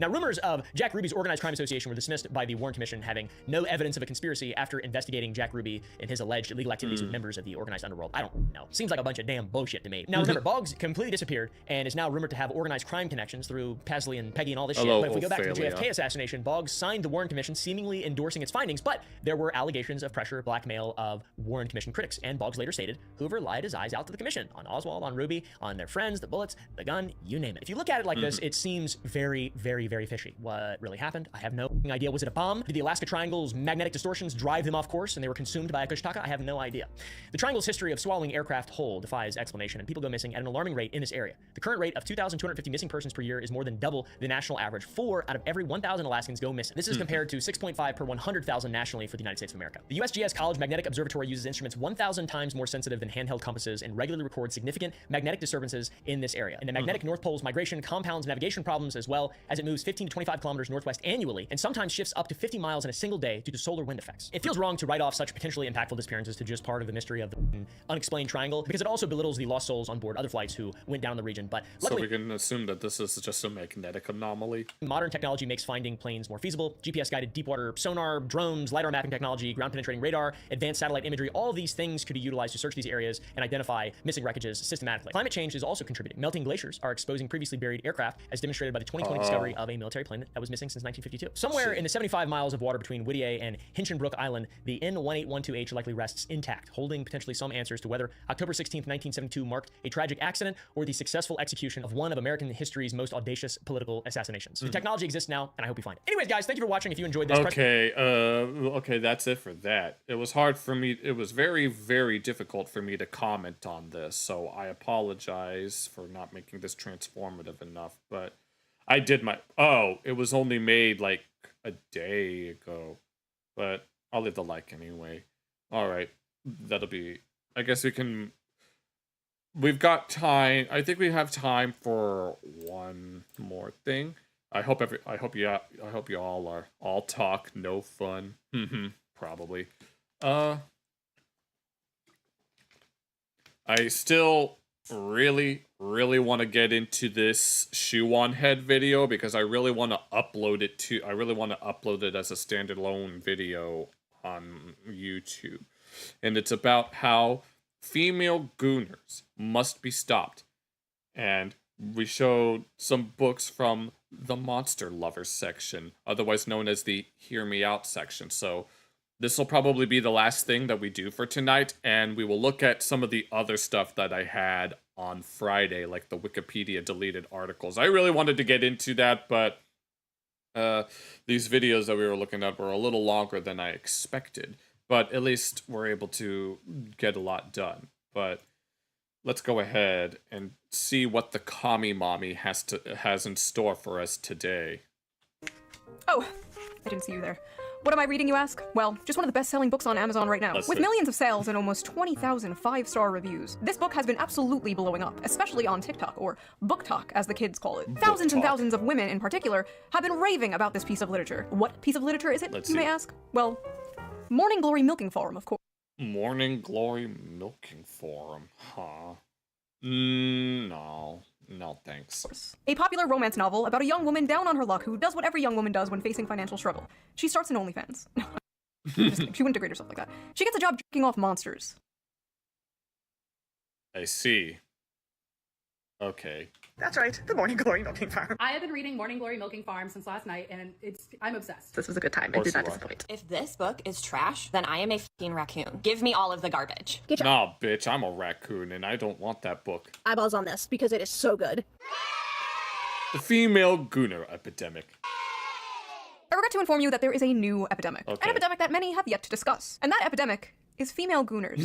Now, rumors of Jack Ruby's Organized Crime Association were dismissed by the Warren Commission, having no evidence of a conspiracy after investigating Jack Ruby and his alleged illegal activities with members of the organized underworld. I don't know. Seems like a bunch of damn bullshit to me. Now, remember, Boggs completely disappeared and is now rumored to have organized crime connections through Pasley and Peggy and all this shit. But if we go back to the JFK assassination, Boggs signed the Warren Commission, seemingly endorsing its findings, but there were allegations of pressure, blackmail of Warren Commission critics, and Boggs later stated Hoover lied his eyes out to the commission on Oswald, on Ruby, on their friends, the bullets, the gun, you name it. If you look at it like this, it seems very, very, very fishy. What really happened? I have no idea. Was it a bomb? Did the Alaska Triangle's magnetic distortions drive them off course and they were consumed by a Kushtaka? I have no idea. The Triangle's history of swallowing aircraft whole defies explanation, and people go missing at an alarming rate in this area. The current rate of 2,250 missing persons per year is more than double the national average. 4 out of every 1,000 Alaskans go missing. This is compared to 6.5 per 100,000 nationally for the United States of America. The USGS College Magnetic Observatory uses instruments 1,000 times more sensitive than handheld compasses and regularly records significant magnetic disturbances in this area. And the magnetic North Pole's migration compounds navigation problems as well as it moves 15 to 25 kilometers northwest annually and sometimes shifts up to 50 miles in a single day due to solar wind effects. It feels wrong to write off such potentially impactful disappearances to just part of the mystery of the unexplained triangle because it also belittles the lost souls on board other flights who went down the region. But luckily, so we can assume that this is just a magnetic anomaly. Modern technology makes finding planes more feasible. GPS-guided deepwater sonar, drones, LiDAR mapping technology, ground-penetrating radar, advanced satellite imagery, all of these things could be utilized to search these areas and identify missing wreckages systematically. Climate change is also contributing. Melting glaciers are exposing previously buried aircraft, as demonstrated by the 2020 discovery of a military plane that was missing since 1952. Somewhere in the 75 miles of water between Whittier and Hinchinbrook Island, the N1812H likely rests intact, holding potentially some answers to whether October 16th, 1972 marked a tragic accident or the successful execution of one of American history's most audacious political assassinations. The technology exists now, and I hope you find it. Anyways, guys, thank you for watching. If you enjoyed this, okay, that's it for that. It was hard for me. It was very, very difficult for me to comment on this, so I apologize for not making this transformative enough, but I did my... Oh, it was only made like a day ago, but I'll leave the like anyway. All right, that'll be... I guess we can... We've got time. I think we have time for one more thing. I hope you all are all talk, no fun. Probably. I still really want to get into this shoe on head video because I really want to upload it as a standalone video on YouTube. And it's about how female gooners must be stopped. And we showed some books from the Monster Lovers section, otherwise known as the Hear Me Out section. So this will probably be the last thing that we do for tonight, and we will look at some of the other stuff that I had on Friday, like the Wikipedia deleted articles. I really wanted to get into that, but these videos that we were looking at were a little longer than I expected. But at least we're able to get a lot done. But let's go ahead and see what the Kami Mommy has in store for us today. Oh, I didn't see you there. What am I reading, you ask? Well, just one of the best-selling books on Amazon right now. With millions of sales and almost 20,000 five-star reviews, this book has been absolutely blowing up, especially on TikTok, or Book Talk, as the kids call it. Thousands and thousands of women, in particular, have been raving about this piece of literature. What piece of literature is it, you may ask? Well, Morning Glory Milking Forum, of course. Morning Glory Milking Forum, huh? No. No, thanks. A popular romance novel about a young woman down on her luck who does what every young woman does when facing financial struggle. She starts an OnlyFans. Just kidding. She wouldn't degrade herself like that. She gets a job jerking off monsters. I see. Okay. That's right, the Morning Glory Milking Farm. I have been reading Morning Glory Milking Farm since last night, and I'm obsessed. This was a good time. It did not disappoint. If this book is trash, then I am a f***ing raccoon. Give me all of the garbage. Nah, bitch, I'm a raccoon, and I don't want that book. Eyeballs on this, because it is so good. The female Gunner epidemic. I regret to inform you that there is a new epidemic. Okay. An epidemic that many have yet to discuss. And that epidemic is female gooners.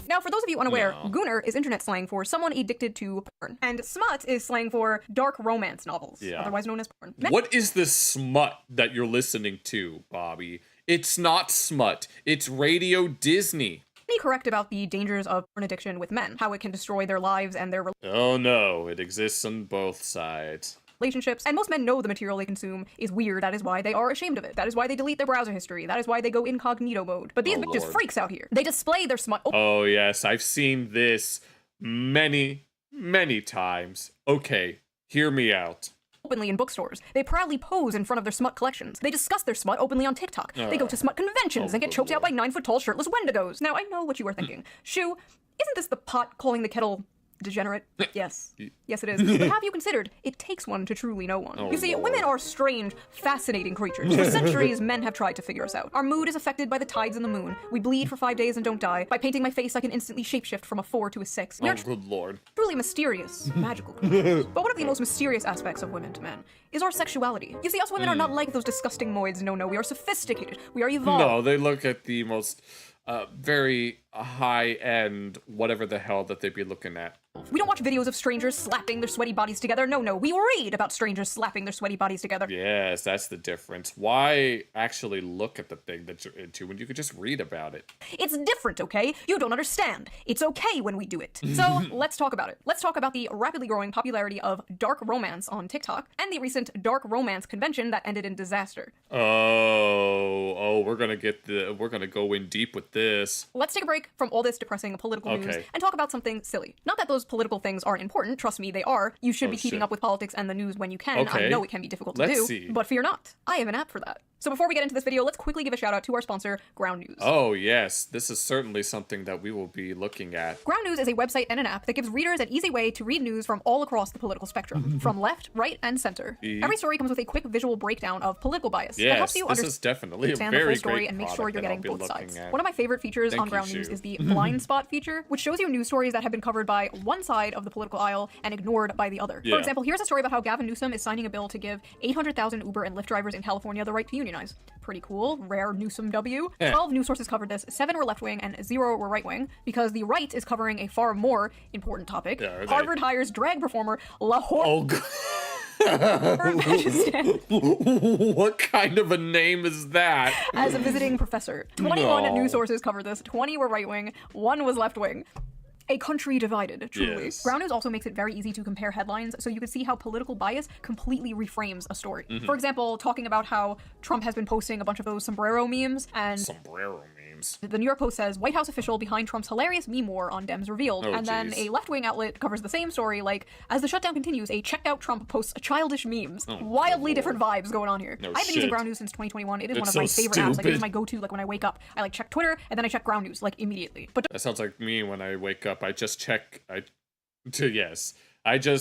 Now, for those of you unaware, gooner is internet slang for someone addicted to porn. And smut is slang for dark romance novels, otherwise known as porn. What is this smut that you're listening to, Bobby? It's not smut. It's Radio Disney. Be correct about the dangers of porn addiction with men, how it can destroy their lives and their Oh no, it exists on both sides. relationships, and most men know the material they consume is weird. That is why they are ashamed of it. That is why they delete their browser history. That is why they go incognito mode. But these bitches Lord. freaks out here. They display their smut Oh yes, I've seen this many times. Okay, hear me out. openly in bookstores. They proudly pose in front of their smut collections. They discuss their smut openly on TikTok. They go to smut conventions and get choked out by 9-foot-tall shirtless wendigos. Now, I know what you are thinking. Shoo, isn't this the pot calling the kettle degenerate? Yes. Yes, it is. But have you considered, it takes one to truly know one. You see, women are strange, fascinating creatures. For centuries, men have tried to figure us out. Our mood is affected by the tides and the moon. We bleed for 5 days and don't die. By painting my face, I can instantly shapeshift from a 4 to a 6. We are good lord. truly mysterious, magical creatures. But one of the most mysterious aspects of women to men is our sexuality. You see, us women are not like those disgusting moids. No, we are sophisticated. We are evolved. No, they look at the most very high-end whatever the hell that they'd be looking at. We don't watch videos of strangers slapping their sweaty bodies together. No, we read about strangers slapping their sweaty bodies together. Yes, that's the difference. Why actually look at the thing that you're into when you could just read about it? It's different, okay? You don't understand. It's okay when we do it. So let's talk about it. Let's talk about the rapidly growing popularity of dark romance on TikTok and the recent dark romance convention that ended in disaster. We're gonna go in deep with this. Let's take a break from all this depressing political news and talk about something silly. Not that those political things aren't important. Trust me, they are. You should be keeping up with politics and the news when you can. I know it can be difficult to do, but fear not. I have an app for that. So before we get into this video, let's quickly give a shout out to our sponsor, Ground News. Oh yes, this is certainly something that we will be looking at. Ground News is a website and an app that gives readers an easy way to read news from all across the political spectrum, from left, right, and center. Every story comes with a quick visual breakdown of political bias that helps you this is definitely a understand the very full story great and make sure you're getting product both sides. at. One of my favorite features Thank on Ground you, News Shu. is the blind spot feature, which shows you news stories that have been covered by one side of the political aisle and ignored by the other. For example, here's a story about how Gavin Newsom is signing a bill to give 800,000 Uber and Lyft drivers in California the right to unionize. Pretty cool. Rare Newsom W. 12 news sources covered this, 7 were left-wing and 0 were right-wing, because the right is covering a far more important topic. Harvard hires drag performer Lahore. What kind of a name is that? As a visiting professor. 21 news sources covered this, 20 were right-wing, 1 was left-wing. A country divided, truly. Yes. Ground News also makes it very easy to compare headlines, so you can see how political bias completely reframes a story. For example, talking about how Trump has been posting a bunch of those sombrero memes, and sombrero memes. memes. The New York Post says, White House official behind Trump's hilarious meme war on Dems revealed. Oh, and then geez. a left-wing outlet covers the same story, like, as the shutdown continues, a checked-out Trump posts childish memes. Oh, wildly different vibes going on here. No I've been shit. using Ground News since 2021. It is one It's of my so favorite apps. Like, it stupid. is my go-to, like, when I wake up. I, like, check Twitter, and then I check Ground News, like, immediately. But That sounds like me when I wake up. I just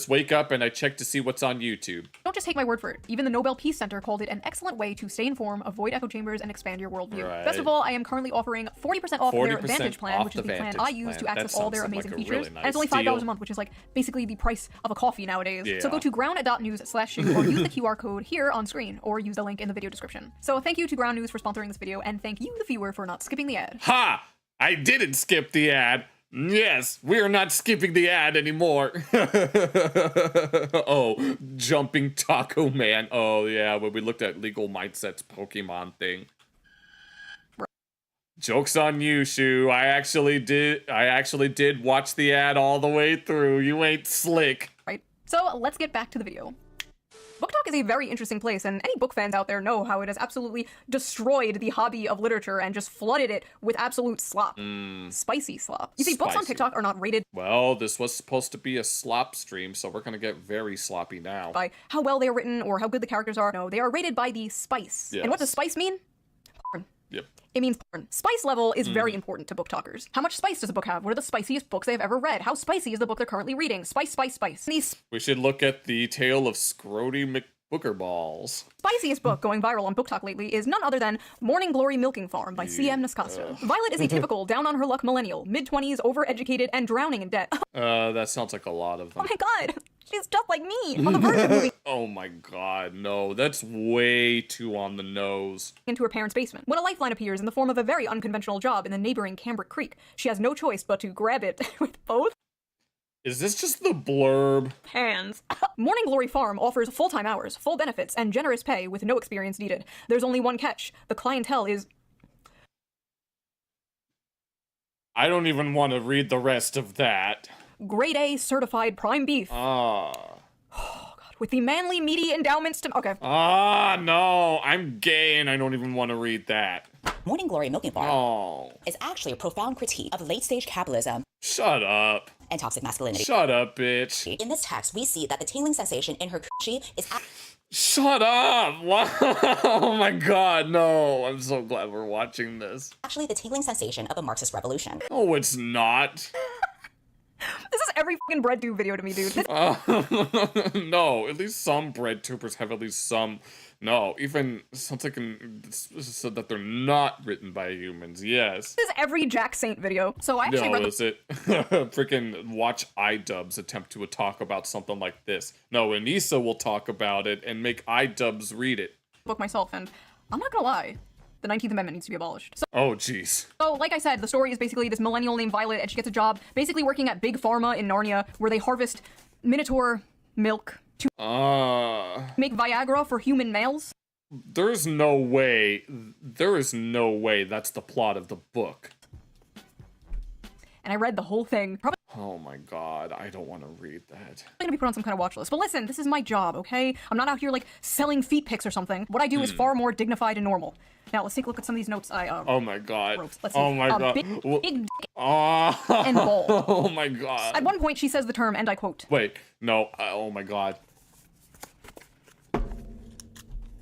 wake up and I check to see what's on YouTube. don't just take my word for it. Even the Nobel Peace Center called it an excellent way to stay informed, avoid echo chambers, and expand your worldview. Right. Best of all, I am currently offering 40% off their 40% Advantage plan, off which is the the plan I Vantage use to plan. access That all their sounds like amazing a features. really And it's only nice $5 a deal. month, which is like basically the price of a coffee nowadays. So go Yeah. to ground.news/shoe or use the QR code here on screen or use the link in the video description. So thank you to Ground News for sponsoring this video, and thank you, the viewer, for not skipping the ad. Ha! I didn't skip the ad. Yes, we are not skipping the ad anymore. Oh, Jumping Taco Man. Oh, yeah, when we looked at Legal Mindset's Pokemon thing. Joke's on you, Shu. I actually did watch the ad all the way through. You ain't slick. Right? So let's get back to the video. Book Talk is a very interesting place, and any book fans out there know how it has absolutely destroyed the hobby of literature and just flooded it with absolute slop. Spicy slop. You see, books on Spicy. TikTok are not rated Well, this was supposed to be a slop stream, so we're gonna get very sloppy now. by how well they are written or how good the characters are. No, they are rated by the spice. And what does Yes. spice mean? Porn. Yep. It means porn. Spice level is very important to book talkers. How much spice does a book have? What are the spiciest books they have ever read? How spicy is the book they're currently reading? Spice, spice, spice. And the We should look at the tale of Scrody McBooker Balls. spiciest book going viral on Book Talk lately is none other than Morning Glory Milking Farm by C.M. Nascasta. Violet is a typical down-on-her-luck millennial, mid-20s, overeducated, and drowning in debt. That sounds like a lot of them. Oh my god, she's just like me, on the verge of moving Oh my god, no, that's way too on the nose. into her parents' basement, when a lifeline appears in the form of a very unconventional job in the neighboring Cambric Creek. She has no choice but to grab it with both Is this just the blurb? hands. Morning Glory Farm offers full-time hours, full benefits, and generous pay with no experience needed. There's only one catch. The clientele is I don't even want to read the rest of that. grade A certified prime beef Ah. with the manly, meaty endowments to... Okay. Ah, no, I'm gay and I don't even want to read that. Morning Glory Milking Farm Oh. is actually a profound critique of late-stage capitalism Shut up. and toxic masculinity. Shut up, bitch. In this text, we see that the tingling sensation in her coochie is Shut up! Oh my god, no. I'm so glad we're watching this. actually the tingling sensation of a Marxist revolution. Oh, it's not. This is every fucking breadtube video to me, dude. This No, at least some bread tubers have at least some. No, even something said that they're not written by humans. Yes. is every Jack Saint video. So I actually No, read the is it? Freaking watch iDubbbz attempt to talk about something like this. No, Anissa will talk about it and make iDubbbz read it. book myself, and I'm not gonna lie, the 19th Amendment needs to be abolished. Oh, jeez. So, like I said, the story is basically this millennial named Violet, and she gets a job basically working at Big Pharma in Narnia, where they harvest Minotaur milk to make Viagra for human males. There's no way. There is no way that's the plot of the book. And I read the whole thing. Probably Oh my god, I don't want to read that. gonna be put on some kind of watch list. But listen, this is my job, okay? I'm not out here like selling feet pics or something. What I do is far more dignified and normal. Now let's take a look at some of these notes I Oh my god. Let's Oh see. my god. Big dick Oh. and ball. Oh my god. At one point, she says the term, and I quote, Wait, no. Oh my god.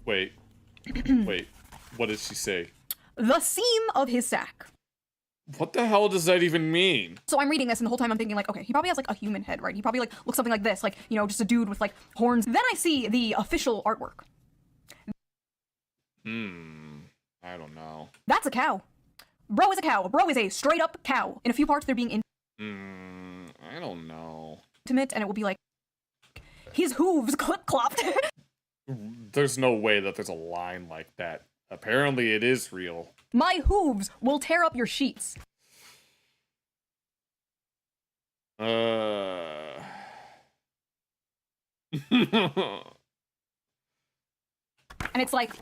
Wait. Wait. What did she say? the seam of his sack. What the hell does that even mean? So I'm reading this, and the whole time I'm thinking, like, okay, he probably has, like, a human head, right? He probably, like, looks something like this, like, you know, just a dude with, like, horns. Then I see the official artwork. I don't know. That's a cow. Bro is a cow. Bro is a straight-up cow. In a few parts, they're being I don't know. intimate, and it will be like, his hooves clip-clopped. There's no way that there's a line like that. Apparently it is real. My hooves will tear up your sheets. And it's like,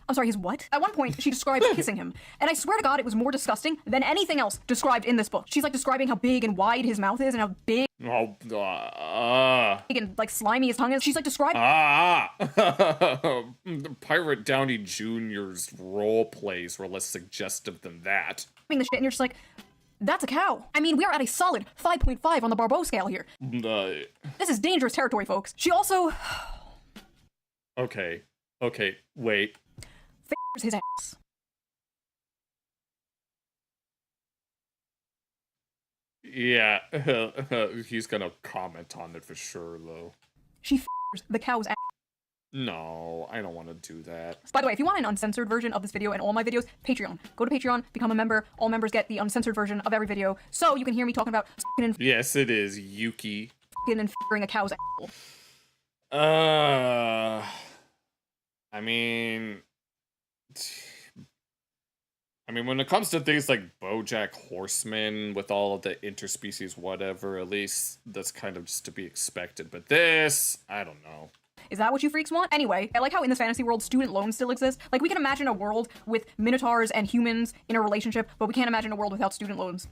I'm sorry, his what? At one point, she describes kissing him. And I swear to God, it was more disgusting than anything else described in this book. She's like describing how big and wide his mouth is and how big and like slimy his tongue is. She's like describing Pirate Downey Jr.'s role plays were less suggestive than that. the shit, and you're just like, that's a cow. I mean, we are at a solid 5.5 on the Barbeau scale here. This is dangerous territory, folks. She also... Okay, wait. F***ers his ass. Yeah, he's gonna comment on it for sure, though. She f***ers the cow's ass. No, I don't want to do that. By the way, if you want an uncensored version of this video and all my videos, Patreon. Go to Patreon, become a member. All members get the uncensored version of every video, so you can hear me talking about and Yes, it is, Yuki. and f***ing a cow's ass. I mean, when it comes to things like BoJack Horseman with all of the interspecies whatever, at least that's kind of just to be expected. But this, I don't know. Is that what you freaks want? Anyway, I like how in this fantasy world, student loans still exist. Like, we can imagine a world with minotaurs and humans in a relationship, but we can't imagine a world without student loans.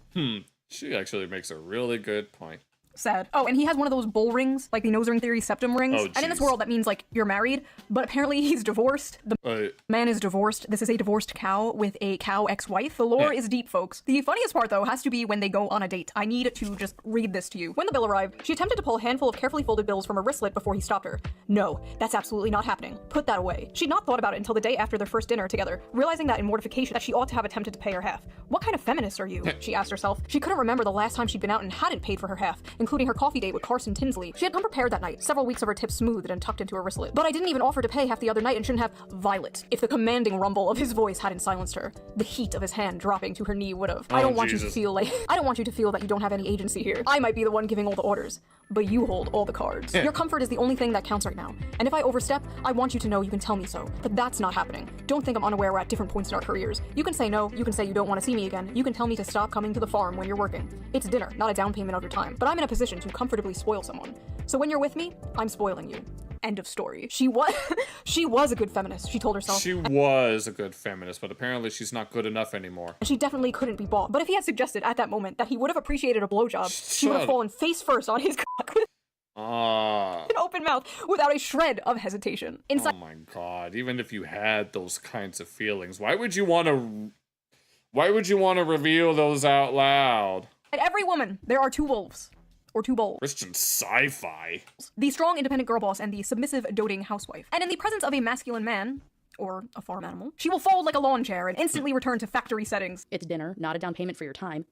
She actually makes a really good point. Sad. Oh, and he has one of those bull rings, like the nose ring theory septum rings. Oh, and in this world, that means, like, you're married, but apparently he's divorced. The man is divorced. This is a divorced cow with a cow ex-wife. The lore is deep, folks. The funniest part, though, has to be when they go on a date. I need to just read this to you. When the bill arrived, she attempted to pull a handful of carefully folded bills from her wristlet before he stopped her. No, that's absolutely not happening. Put that away. She'd not thought about it until the day after their first dinner together, realizing that in mortification that she ought to have attempted to pay her half. What kind of feminist are you? She asked herself. She couldn't remember the last time she'd been out and hadn't paid for her half, including her coffee date with Carson Tinsley. She had come prepared that night, several weeks of her tips smoothed and tucked into her wristlet. But I didn't even offer to pay half the other night and shouldn't have Violet. If the commanding rumble of his voice hadn't silenced her, the heat of his hand dropping to her knee would have. I don't want you to feel like I don't want you to feel that you don't have any agency here. I might be the one giving all the orders, but you hold all the cards. Your comfort is the only thing that counts right now. And if I overstep, I want you to know you can tell me so. But that's not happening. Don't think I'm unaware we're at different points in our careers. You can say no, you can say you don't want to see me again. You can tell me to stop coming to the farm when you're working. It's dinner, not a down payment of your time. But I'm in a position to comfortably spoil someone. So when you're with me, I'm spoiling you. End of story. She was a good feminist, she told herself. She was a good feminist, but apparently she's not good enough anymore. And she definitely couldn't be bought. But if he had suggested at that moment that he would have appreciated a blowjob, she would have fallen face first on his cock with an open mouth without a shred of hesitation. Oh my god, even if you had those kinds of feelings, why would you want to reveal those out loud? In every woman, there are two wolves. Or two bulls. Christian sci-fi. The strong, independent girl boss and the submissive, doting housewife. And in the presence of a masculine man, or a farm animal, she will fold like a lawn chair and instantly return to factory settings. It's dinner, not a down payment for your time.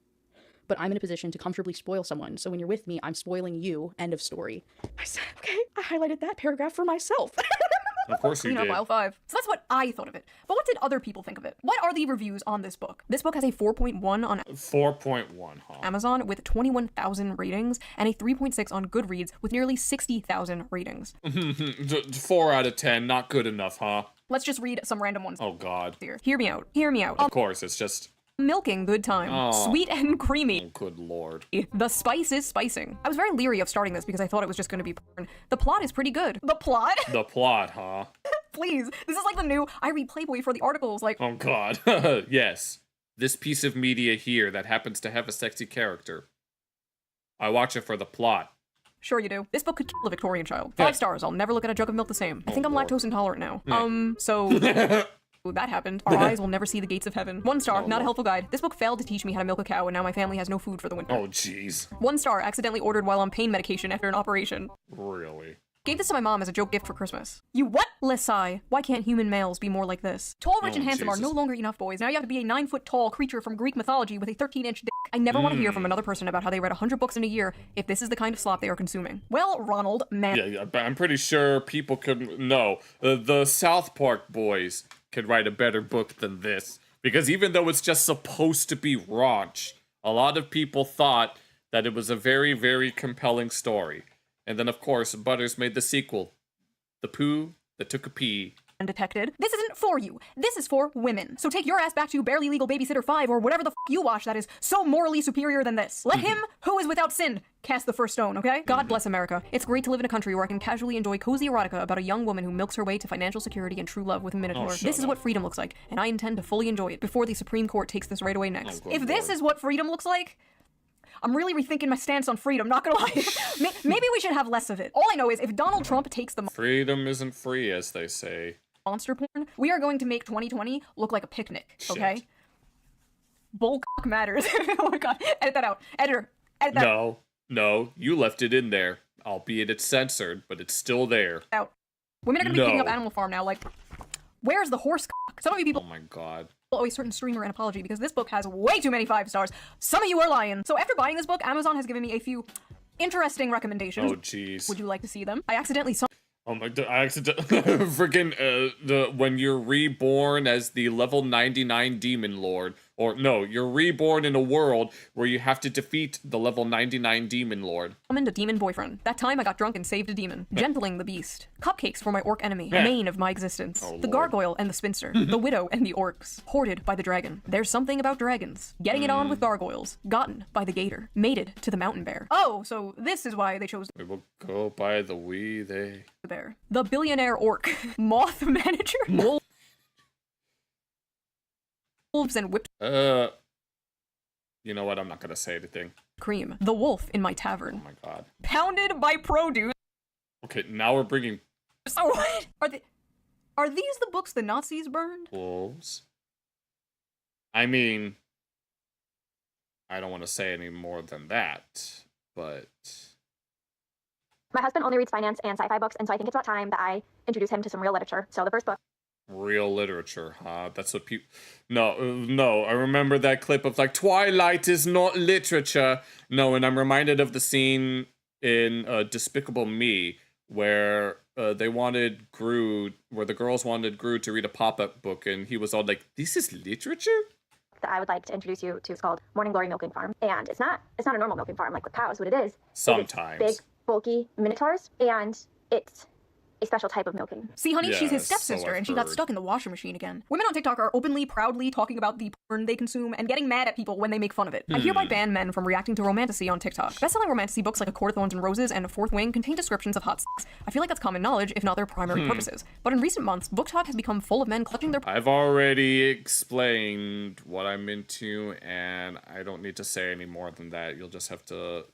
But I'm in a position to comfortably spoil someone, so when you're with me, I'm spoiling you. End of story. I said, okay, I highlighted that paragraph for myself. Of course you did. Aisle 5. So that's what I thought of it. But what did other people think of it? What are the reviews on this book? This book has a 4.1 on 4.1, huh? Amazon with 21,000 ratings and a 3.6 on Goodreads with nearly 60,000 ratings. 4 out of 10, not good enough, huh? Let's just read some random ones. Oh god. Here. Hear me out. Hear me out. Of course, it's just... Milking good time. Oh. Sweet and creamy. Oh, good lord. The spice is spicing. I was very leery of starting this because I thought it was just going to be porn. The plot is pretty good. The plot? The plot, huh? Please. This is like the new I read Playboy for the articles, like... Oh god. Yes. This piece of media here that happens to have a sexy character. I watch it for the plot. Sure you do. This book could kill a Victorian child. 5 stars. I'll never look at a jug of milk the same. I think I'm lactose intolerant now. So... Ooh, that happened. Our eyes will never see the gates of heaven. 1 star, not a helpful guide. This book failed to teach me how to milk a cow, and now my family has no food for the winter. Oh, jeez. 1 star, accidentally ordered while on pain medication after an operation. Really? Gave this to my mom as a joke gift for Christmas. You what? Lesai. Why can't human males be more like this? Tall, rich, and handsome are no longer enough, boys. Now you have to be a 9-foot tall creature from Greek mythology with a 13-inch dick. I never want to hear from another person about how they read 100 books in a year if this is the kind of slop they are consuming. Well, Ronald, man. Yeah, I'm pretty sure people could... No. The South Park boys could write a better book than this. Because even though it's just supposed to be raunch, a lot of people thought that it was a very, very compelling story. And then, of course, Butters made the sequel. The Pooh That Took a Pee. Undetected. This isn't for you. This is for women. So take your ass back to Barely Legal Babysitter 5 or whatever the f you watch that is so morally superior than this. Let him, who is without sin, cast the first stone, okay? God bless America. It's great to live in a country where I can casually enjoy cozy erotica about a young woman who milks her way to financial security and true love with a minotaur. This is what freedom looks like, and I intend to fully enjoy it before the Supreme Court takes this right away next. If this is what freedom looks like, I'm really rethinking my stance on freedom, not gonna lie. Maybe we should have less of it. All I know is if Donald Trump takes the freedom isn't free, as they say. Monster porn, we are going to make 2020 look like a picnic, okay? bullcock matters. Oh my god, edit that out. Editor, edit that No, you left it in there. Albeit it's censored, but it's still there. out. Women are gonna be picking up Animal Farm now, like, where's the horse cock? Some of you people Oh my god. owe a certain streamer an apology because this book has way too many 5 stars. Some of you are lying. So after buying this book, Amazon has given me a few interesting recommendations. Oh jeez. Would you like to see them? I accidentally saw Oh my god, I accidentally freaking when you're reborn as the level 99 demon lord, or no, you're reborn in a world where you have to defeat the level 99 demon lord. summoned a demon boyfriend. That time I got drunk and saved a demon. Gentling the beast. Cupcakes for my orc enemy. Main of my existence. Oh, the Lord. gargoyle and the spinster. The widow and the orcs. Hoarded by the dragon. There's something about dragons. Getting it on with gargoyles. Gotten by the gator. Mated to the mountain bear. Oh, so this is why they chose We will go by the we they. the bear. The billionaire orc. Moth manager. Wolves and whipped You know what? I'm not gonna say anything. cream. The wolf in my tavern. Oh my god. Pounded by produce. Okay, now we're bringing So what? Are these the books the Nazis burned? wolves. I mean, I don't want to say any more than that, but My husband only reads finance and sci-fi books, and so I think it's about time that I introduce him to some real literature. So the first book. real literature, huh? That's what people. No. I remember that clip of like Twilight is not literature. No, and I'm reminded of the scene in Despicable Me where they wanted Gru, where the girls wanted Gru to read a pop-up book, and he was all like, "This is literature." That I would like to introduce you to is called Morning Glory Milking Farm, and it's not a normal milking farm like with cows. What it is Sometimes. it's big, bulky minotaurs, and it's a special type of milking. See, honey, she's his Yes, so stepsister, I've and she got heard. stuck in the washing machine again. Women on TikTok are openly, proudly talking about the porn they consume and getting mad at people when they make fun of it. I hereby ban men from reacting to romantasy on TikTok. Bestselling romantasy books like A Court of Thorns and Roses and A Fourth Wing contain descriptions of hot sex. I feel like that's common knowledge, if not their primary purposes. But in recent months, book talk has become full of men clutching their I've already explained what I'm into, and I don't need to say any more than that. You'll just have to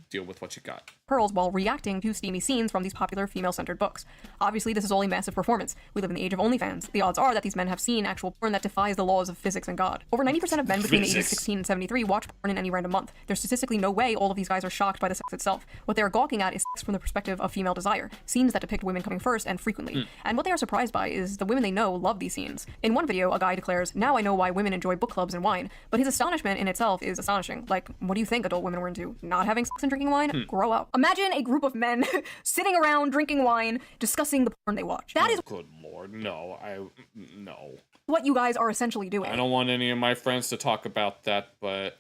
deal with what you got. pearls while reacting to steamy scenes from these popular female-centered books. Obviously, this is all a massive performance. We live in the age of OnlyFans. The odds are that these men have seen actual porn that defies the laws of physics and God. Over 90% of men between the ages of 16 and 73 watch porn in any random month. There's statistically no way all of these guys are shocked by the sex itself. What they are gawking at is sex from the perspective of female desire, scenes that depict women coming first and frequently. And what they are surprised by is the women they know love these scenes. In one video, a guy declares, "Now I know why women enjoy book clubs and wine," but his astonishment in itself is astonishing. Like, what do you think adult women were into? Not having sex and drinking wine? Grow up. Imagine a group of men sitting around drinking wine, discussing the porn they watch. That is Good lord, no. No. what you guys are essentially doing. I don't want any of my friends to talk about that, but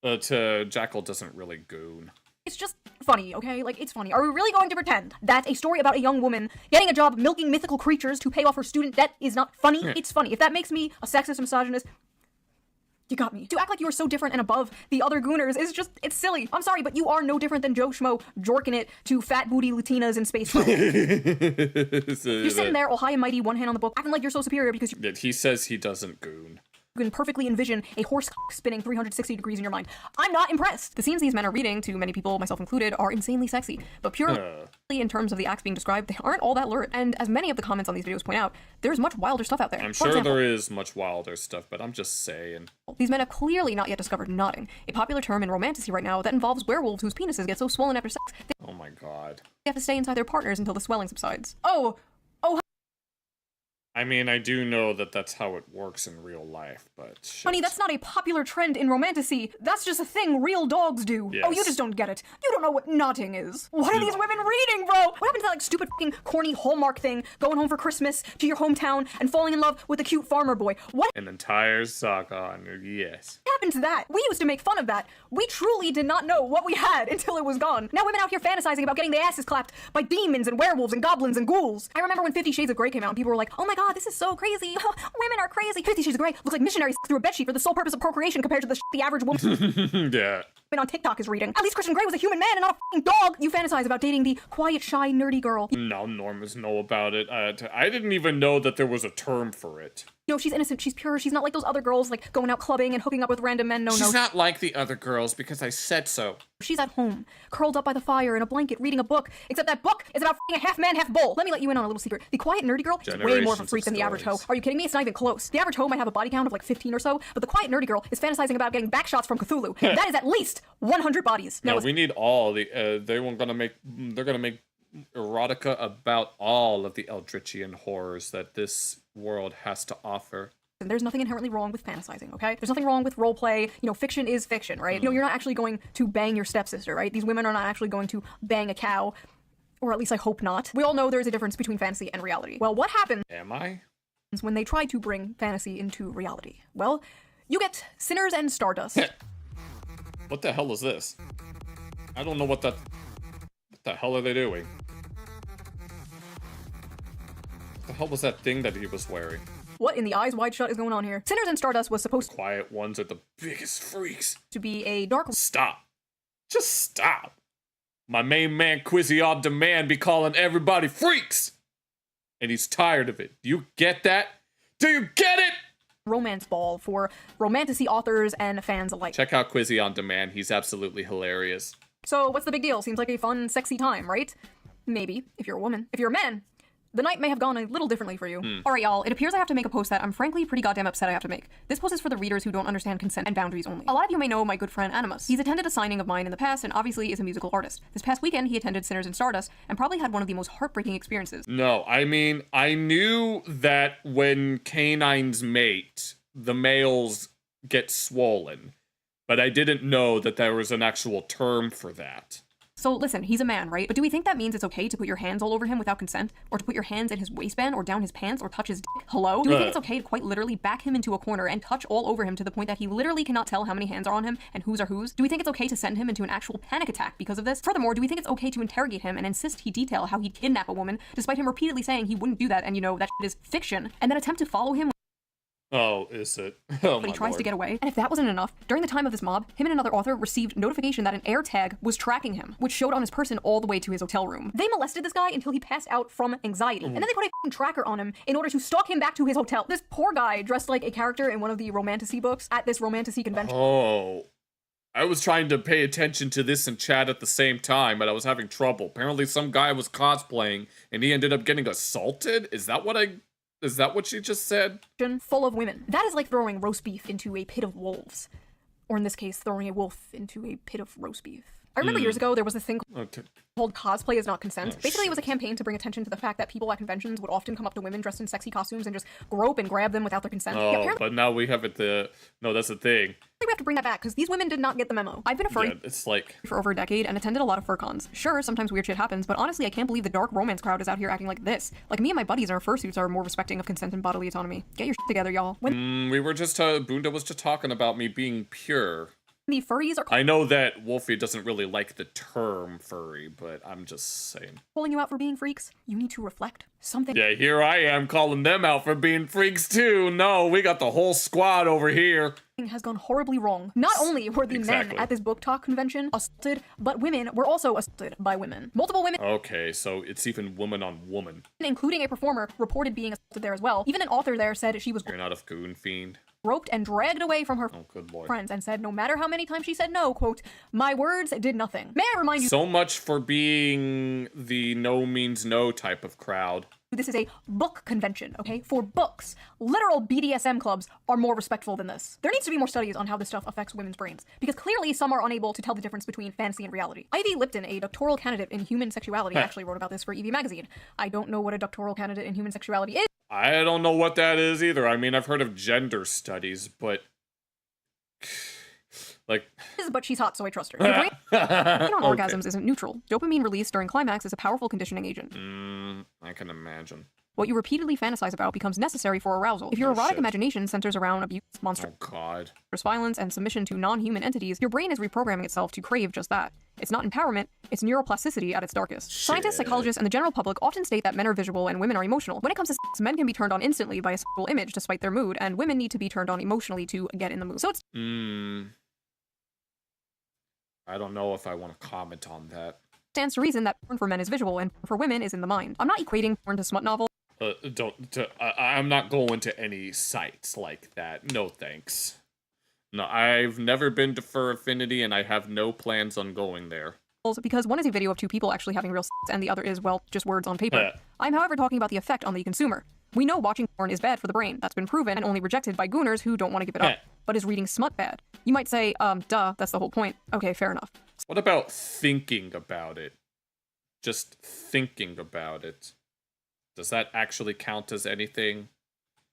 Jackal doesn't really goon. It's just funny, okay? Like, it's funny. Are we really going to pretend that a story about a young woman getting a job milking mythical creatures to pay off her student debt is not funny? It's funny. If that makes me a sexist, misogynist, you got me. To act like you are so different and above the other gooners is just, it's silly. I'm sorry, but you are no different than Joe Schmo jorking it to fat booty Latinas in space. You're sitting there all high and mighty, one hand on the book, acting like you're so superior because you He says he doesn't goon. can perfectly envision a horse spinning 360 degrees in your mind. I'm not impressed. The scenes these men are reading, to many people, myself included, are insanely sexy, but purely in terms of the acts being described, they aren't all that lurid. And as many of the comments on these videos point out, there's much wilder stuff out there. I'm For sure example, there is much wilder stuff, but I'm just saying. these men have clearly not yet discovered nodding, a popular term in romantasy right now that involves werewolves whose penises get so swollen after sex Oh my god. they have to stay inside their partners until the swelling subsides. I mean, I do know that that's how it works in real life, but shit. Honey, that's not a popular trend in romantasy. That's just a thing real dogs do. Yes. Oh, you just don't get it. You don't know what nodding is. What are these women reading, bro? What happened to that, like, stupid fucking corny Hallmark thing, going home for Christmas to your hometown and falling in love with a cute farmer boy? What An entire saga on it, yes. happened to that? We used to make fun of that. We truly did not know what we had until it was gone. Now women out here fantasizing about getting their asses clapped by demons and werewolves and goblins and ghouls. I remember when 50 Shades of Grey came out and people were like, oh my god, this is so crazy. Women are crazy. 50 Shades of Grey looks like missionaries through a bedsheet for the sole purpose of procreation compared to the average woman Yeah. on TikTok is reading. At least Christian Grey was a human man and not a fucking dog. You fantasize about dating the quiet, shy, nerdy girl. Now Normas know about it. I didn't even know that there was a term for it. You know, she's innocent, she's pure, she's not like those other girls, like, going out clubbing and hooking up with random men. No, She's not like the other girls because I said so. She's at home, curled up by the fire in a blanket, reading a book, except that book is about f***ing a half man, half bull. Let me let you in on a little secret. The quiet, nerdy girl is way more of a freak than the average hoe. Are you kidding me? It's not even close. The average hoe might have a body count of like 15 or so, but the quiet, nerdy girl is fantasizing about getting back shots from Cthulhu. That is at least 100 bodies. No, we need all the, they're gonna make erotica about all of the Eldritchian horrors that this world has to offer. And there's nothing inherently wrong with fantasizing, okay? There's nothing wrong with roleplay. You know, fiction is fiction, right? You know, you're not actually going to bang your stepsister, right? These women are not actually going to bang a cow, or at least I hope not. We all know there's a difference between fantasy and reality. Well, what happens when they try to bring fantasy into reality? Well, you get Sinners and Stardust. What the hell is this? I don't know what the hell are they doing? What the hell was that thing that he was wearing? What in the eyes wide shut is going on here? Sinners and Stardust was supposed Quiet ones are the biggest freaks. to be a dark... Stop. Just stop. My main man Quizzy on Demand be calling everybody freaks. And he's tired of it. Do you get that? Do you get it? romance ball for romantasy authors and fans alike. Check out Quizzy on Demand. He's absolutely hilarious. So what's the big deal? Seems like a fun, sexy time, right? Maybe, if you're a woman. If you're a man, the night may have gone a little differently for you. Alright, y'all, it appears I have to make a post that I'm frankly pretty goddamn upset I have to make. This post is for the readers who don't understand consent and boundaries only. A lot of you may know my good friend Animus. He's attended a signing of mine in the past and obviously is a musical artist. This past weekend, he attended Sinners and Stardust and probably had one of the most heartbreaking experiences. No, I mean, I knew that when canines mate, the males get swollen, but I didn't know that there was an actual term for that. So listen, he's a man, right? But do we think that means it's okay to put your hands all over him without consent? Or to put your hands in his waistband or down his pants or touch his dick? Hello? Do we think it's okay to quite literally back him into a corner and touch all over him to the point that he literally cannot tell how many hands are on him and whose are whose? Do we think it's okay to send him into an actual panic attack because of this? Furthermore, do we think it's okay to interrogate him and insist he detail how he'd kidnap a woman despite him repeatedly saying he wouldn't do that and you know that shit is fiction, and then attempt to follow him Oh, is it? Oh, but he tries to get away. And if that wasn't enough, during the time of this mob, him and another author received notification that an air tag was tracking him, which showed on his person all the way to his hotel room. They molested this guy until he passed out from anxiety. And then they put a f***ing tracker on him in order to stalk him back to his hotel. This poor guy dressed like a character in one of the romantasy books at this romantasy convention. Oh. I was trying to pay attention to this and chat at the same time, but I was having trouble. Apparently some guy was cosplaying and he ended up getting assaulted? Is that what she just said? Full of women. That is like throwing roast beef into a pit of wolves. Or in this case, throwing a wolf into a pit of roast beef. I remember years ago, there was this thing called Cosplay is Not Consent. Basically, it was a campaign to bring attention to the fact that people at conventions would often come up to women dressed in sexy costumes and just grope and grab them without their consent. Oh, Yeah, but now we have it no, that's the thing. we have to bring that back because these women did not get the memo. I've been a furry It's like for over a decade and attended a lot of fur cons. Sure, sometimes weird shit happens, but honestly, I can't believe the dark romance crowd is out here acting like this. Like me and my buddies in our fursuits are more respecting of consent and bodily autonomy. Get your shit together, y'all. When we were just Bunda was just talking about me being pure. the furries are I know that Wolfie doesn't really like the term furry, but I'm just saying. calling you out for being freaks, you need to reflect something. Yeah, here I am calling them out for being freaks too. No, we got the whole squad over here. Has gone horribly wrong. Not only were the men at this book talk convention assaulted, but women were also assaulted by women. Multiple women, Okay, so it's even woman on woman. including a performer, reported being assaulted there as well. Even an author there said she was You're not a goon fiend. groped and dragged away from her Good lord. friends and said no matter how many times she said no, quote, my words did nothing. May I remind you So much for being the no means no type of crowd. this is a book convention, okay? For books. Literal BDSM clubs are more respectful than this. There needs to be more studies on how this stuff affects women's brains, because clearly some are unable to tell the difference between fantasy and reality. Ivy Lipton, a doctoral candidate in human sexuality, actually wrote about this for EV Magazine. I don't know what a doctoral candidate in human sexuality is. I don't know what that is either. I mean, I've heard of gender studies, but like But she's hot, so I trust her. Your brain on orgasms isn't neutral. Dopamine release during climax is a powerful conditioning agent. I can imagine. What you repeatedly fantasize about becomes necessary for arousal. If your erotic imagination centers around abuse, monstrous violence, and submission to non-human entities, your brain is reprogramming itself to crave just that. It's not empowerment, it's neuroplasticity at its darkest. Scientists, psychologists, and the general public often state that men are visual and women are emotional. When it comes to sex, men can be turned on instantly by a sexual image despite their mood, and women need to be turned on emotionally to get in the mood. So it's I don't know if I want to comment on that. stands to reason that porn for men is visual and porn for women is in the mind. I'm not equating porn to smut novel. I'm not going to any sites like that. No thanks. No, I've never been to Fur Affinity, and I have no plans on going there. Because one is a video of two people actually having real sex, and the other is, well, just words on paper. I'm, however, talking about the effect on the consumer. We know watching porn is bad for the brain. That's been proven and only rejected by gooners who don't want to give it up. But is reading smut bad? You might say, duh, that's the whole point. Okay, fair enough. What about thinking about it? Just thinking about it. Does that actually count as anything?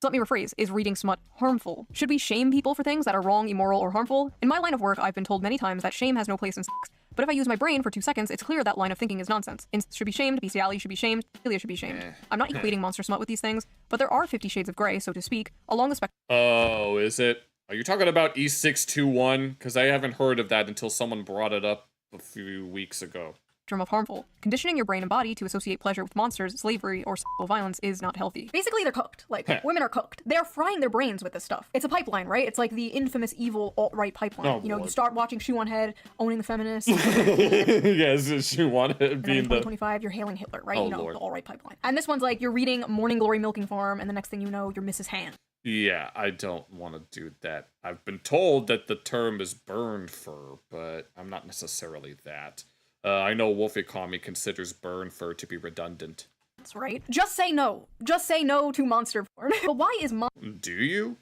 So let me rephrase, is reading smut harmful? Should we shame people for things that are wrong, immoral, or harmful? In my line of work, I've been told many times that shame has no place in sex. But if I use my brain for 2 seconds, it's clear that line of thinking is nonsense. Incest should be shamed, bestiality should be shamed, philia should be shamed. I'm not equating monster smut with these things, but there are 50 shades of gray, so to speak, along the spectrum. Oh, is it? Are you talking about E621? Because I haven't heard of that until someone brought it up a few weeks ago. Of harmful. Conditioning your brain and body to associate pleasure with monsters, slavery, or sexual violence is not healthy. Basically, they're cooked. Like, women are cooked. They're frying their brains with this stuff. It's a pipeline, right? It's like the infamous evil alt-right pipeline. Oh, you know, Lord. you start watching Shoe on Head, owning the feminists. Yes, Shoe on Head And then in being the... 2025, you're hailing Hitler, right? Oh, you know, Lord. the alt-right pipeline. And this one's like, you're reading Morning Glory Milking Farm, and the next thing you know, you're Mrs. Han. Yeah, I don't want to do that. I've been told that the term is burn fur, but I'm not necessarily that. I know Wolfie Kami considers burn fur to be redundant. That's right. Just say no. Just say no to monster porn. But why is Do you?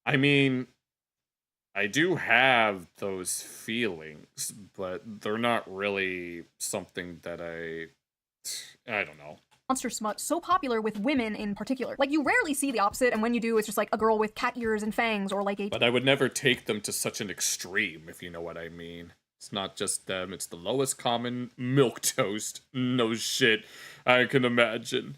I mean, I do have those feelings, but they're not really something that I don't know. monster smut so popular with women in particular? Like, you rarely see the opposite, and when you do, it's just like a girl with cat ears and fangs, or like a... But I would never take them to such an extreme, if you know what I mean. It's not just them, it's the lowest common milquetoast. No shit, I can imagine.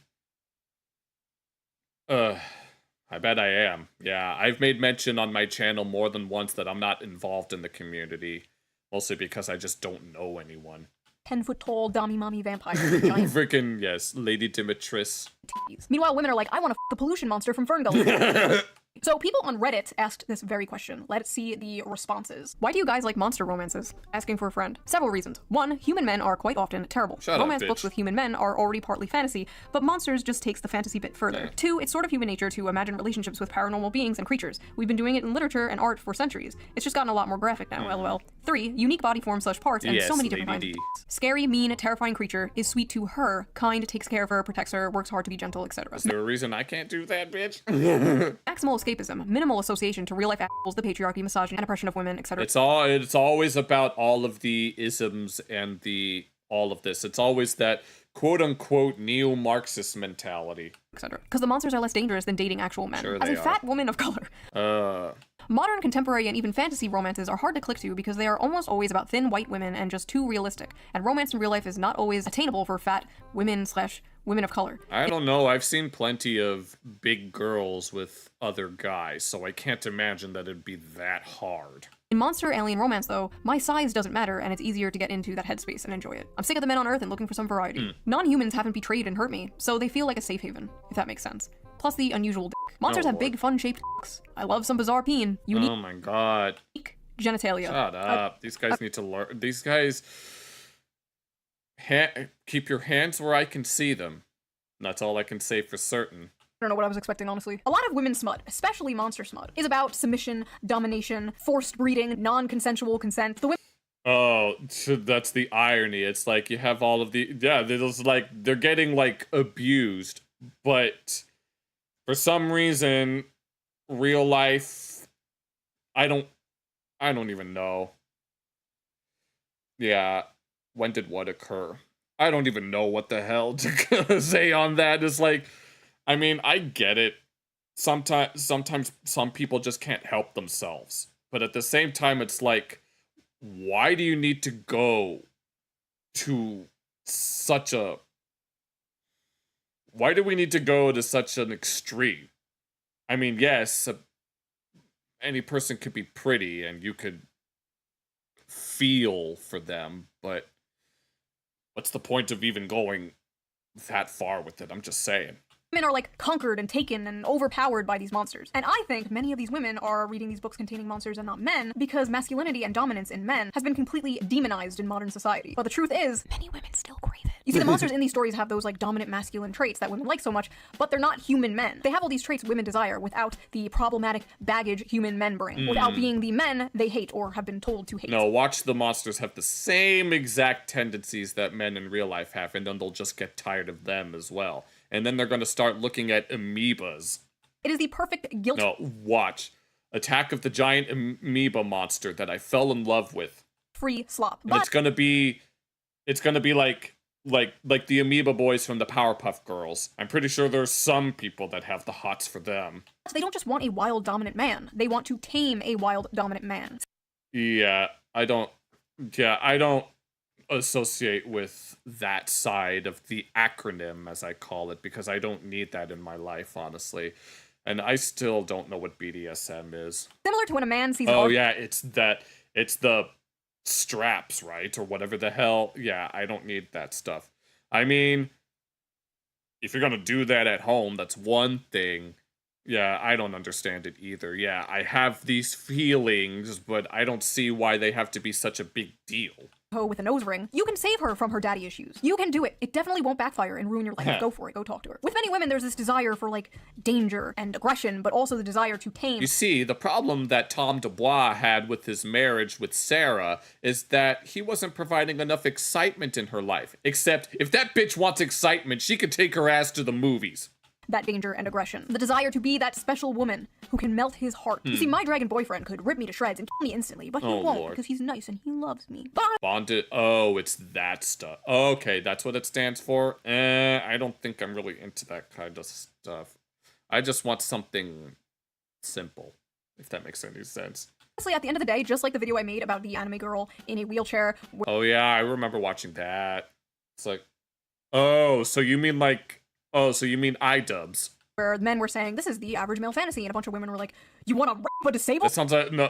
I bet I am. Yeah, I've made mention on my channel more than once that I'm not involved in the community. Mostly because I just don't know anyone. 10-foot-tall, dommy-mommy vampire. Giant Freaking, yes, Lady Dimitris. titties. Meanwhile, women are like, I want to f the pollution monster from Fern Gully. So people on Reddit asked this very question. Let's see the responses. Why do you guys like monster romances? Asking for a friend. Several reasons. 1, human men are quite often terrible. Shut up, Romance bitch. books with human men are already partly fantasy, but monsters just takes the fantasy bit further. Yeah. 2, it's sort of human nature to imagine relationships with paranormal beings and creatures. We've been doing it in literature and art for centuries. It's just gotten a lot more graphic now, lol. 3, unique body forms / parts and so many different kinds. Scary, mean, terrifying creature is sweet to her, kind, takes care of her, protects her, works hard to be gentle, etc. Is there a reason I can't do that, bitch? Maximal escapism, minimal association to real life assholes, the patriarchy, misogyny, and oppression of women, etc. It's always about all of the isms and all of this. It's always that quote unquote neo-Marxist mentality. Etc. Because the monsters are less dangerous than dating actual men. Sure As they a are. fat woman of color. Modern, contemporary, and even fantasy romances are hard to click to because they are almost always about thin white women and just too realistic. And romance in real life is not always attainable for fat women / women of color. I don't know. I've seen plenty of big girls with other guys, so I can't imagine that it'd be that hard. In monster alien romance, though, my size doesn't matter and it's easier to get into that headspace and enjoy it. I'm sick of the men on Earth and looking for some variety. Non-humans haven't betrayed and hurt me, so they feel like a safe haven, if that makes sense. Plus the unusual dick. Monsters have big, fun-shaped dicks. I love some bizarre peen. Unique Oh my god. genitalia. Shut up. These guys need to learn. These guys... keep your hands where I can see them. That's all I can say for certain. I don't know what I was expecting, honestly. A lot of women's smut, especially monster smut, is about submission, domination, forced breeding, non-consensual consent. The women Oh, so that's the irony. It's like you have all of the... Yeah, there's like... They're getting, like, abused. But for some reason, real life... I don't even know. Yeah, when did what occur? I don't even know what the hell to say on that. It's like... I mean, I get it. Sometimes some people just can't help themselves. But at the same time, it's like... Why do you need to go to such a... Why do we need to go to such an extreme? I mean, yes, any person could be pretty and you could feel for them, but what's the point of even going that far with it? I'm just saying. Women are like conquered and taken and overpowered by these monsters. And I think many of these women are reading these books containing monsters and not men because masculinity and dominance in men has been completely demonized in modern society. But the truth is, many women still crave it. You see, the monsters in these stories have those like dominant masculine traits that women like so much, but they're not human men. They have all these traits women desire without the problematic baggage human men bring, without being the men they hate or have been told to hate. No, watch the monsters have the same exact tendencies that men in real life have, and then they'll just get tired of them as well. And then they're going to start looking at amoebas. It is the perfect guilt. No, watch. Attack of the Giant Amoeba Monster that I fell in love with. Free slop. And it's gonna be like the Amoeba Boys from the Powerpuff Girls. I'm pretty sure there's some people that have the hots for them. They don't just want a wild dominant man. They want to tame a wild dominant man. Yeah, I don't associate with that side of the acronym, as I call it, because I don't need that in my life, honestly. And I still don't know what BDSM is. Similar to when a man sees Oh yeah, it's the straps, right? Or whatever the hell. Yeah, I don't need that stuff. I mean, if you're gonna do that at home, that's one thing. Yeah, I don't understand it either. Yeah, I have these feelings, but I don't see why they have to be such a big deal. With a nose ring, you can save her from her daddy issues. You can do it. It definitely won't backfire and ruin your life. Go for it. Go talk to her. With many women, there's this desire for, like, danger and aggression, but also the desire to tame. You see, the problem that Tom Dubois had with his marriage with Sarah is that he wasn't providing enough excitement in her life. Except, if that bitch wants excitement, she could take her ass to the movies. That danger and aggression. The desire to be that special woman who can melt his heart. You see, my dragon boyfriend could rip me to shreds and kill me instantly, but he won't because he's nice and he loves me. But Bonded. Oh, it's that stuff. Okay, that's what it stands for. I don't think I'm really into that kind of stuff. I just want something simple, if that makes any sense. honestly, at the end of the day, just like the video I made about the anime girl in a wheelchair. Oh yeah, I remember watching that. It's like, oh, so you mean like, oh, so you mean iDubbbz. Where men were saying, this is the average male fantasy, and a bunch of women were like, you want to rap a disabled? That sounds like, no.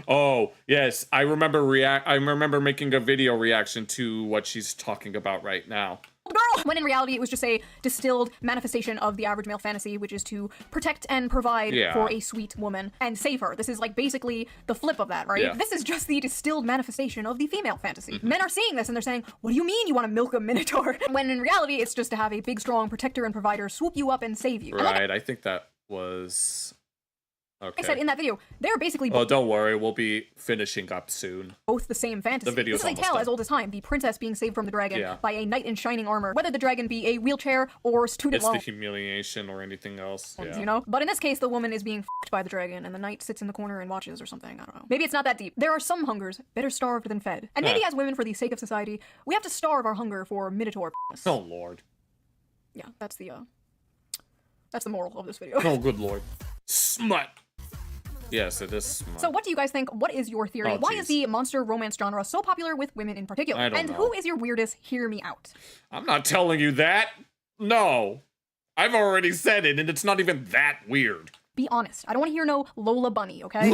Oh, yes, I remember making a video reaction to what she's talking about right now. Girl! When in reality, it was just a distilled manifestation of the average male fantasy, which is to protect and provide for a sweet woman and save her. This is like basically the flip of that, right? Yeah. This is just the distilled manifestation of the female fantasy. Men are seeing this and they're saying, what do you mean you want to milk a minotaur? When in reality, it's just to have a big, strong protector and provider swoop you up and save you. Right, I think that was... Okay. I said in that video, they're basically oh, don't worry, we'll be finishing up soon. Both the same fantasy. The video's this is a tale as old as time, the princess being saved from the dragon by a knight in shining armor, whether the dragon be a wheelchair or student loan. It's the humiliation or anything else. Yeah. You know? But in this case, the woman is being f***ed by the dragon, and the knight sits in the corner and watches or something. I don't know. Maybe it's not that deep. There are some hungers better starved than fed. And maybe as women, for the sake of society, we have to starve our hunger for minotaur p***ness. Oh, Lord. Yeah, that's the moral of this video. Oh, good Lord. Smut. Yes, it is smut. So what do you guys think? What is your theory? Oh, why is the monster romance genre so popular with women in particular? I don't and know. who is your weirdest? Hear me out. I'm not telling you that. No. I've already said it, and it's not even that weird. Be honest. I don't want to hear no Lola Bunny, okay?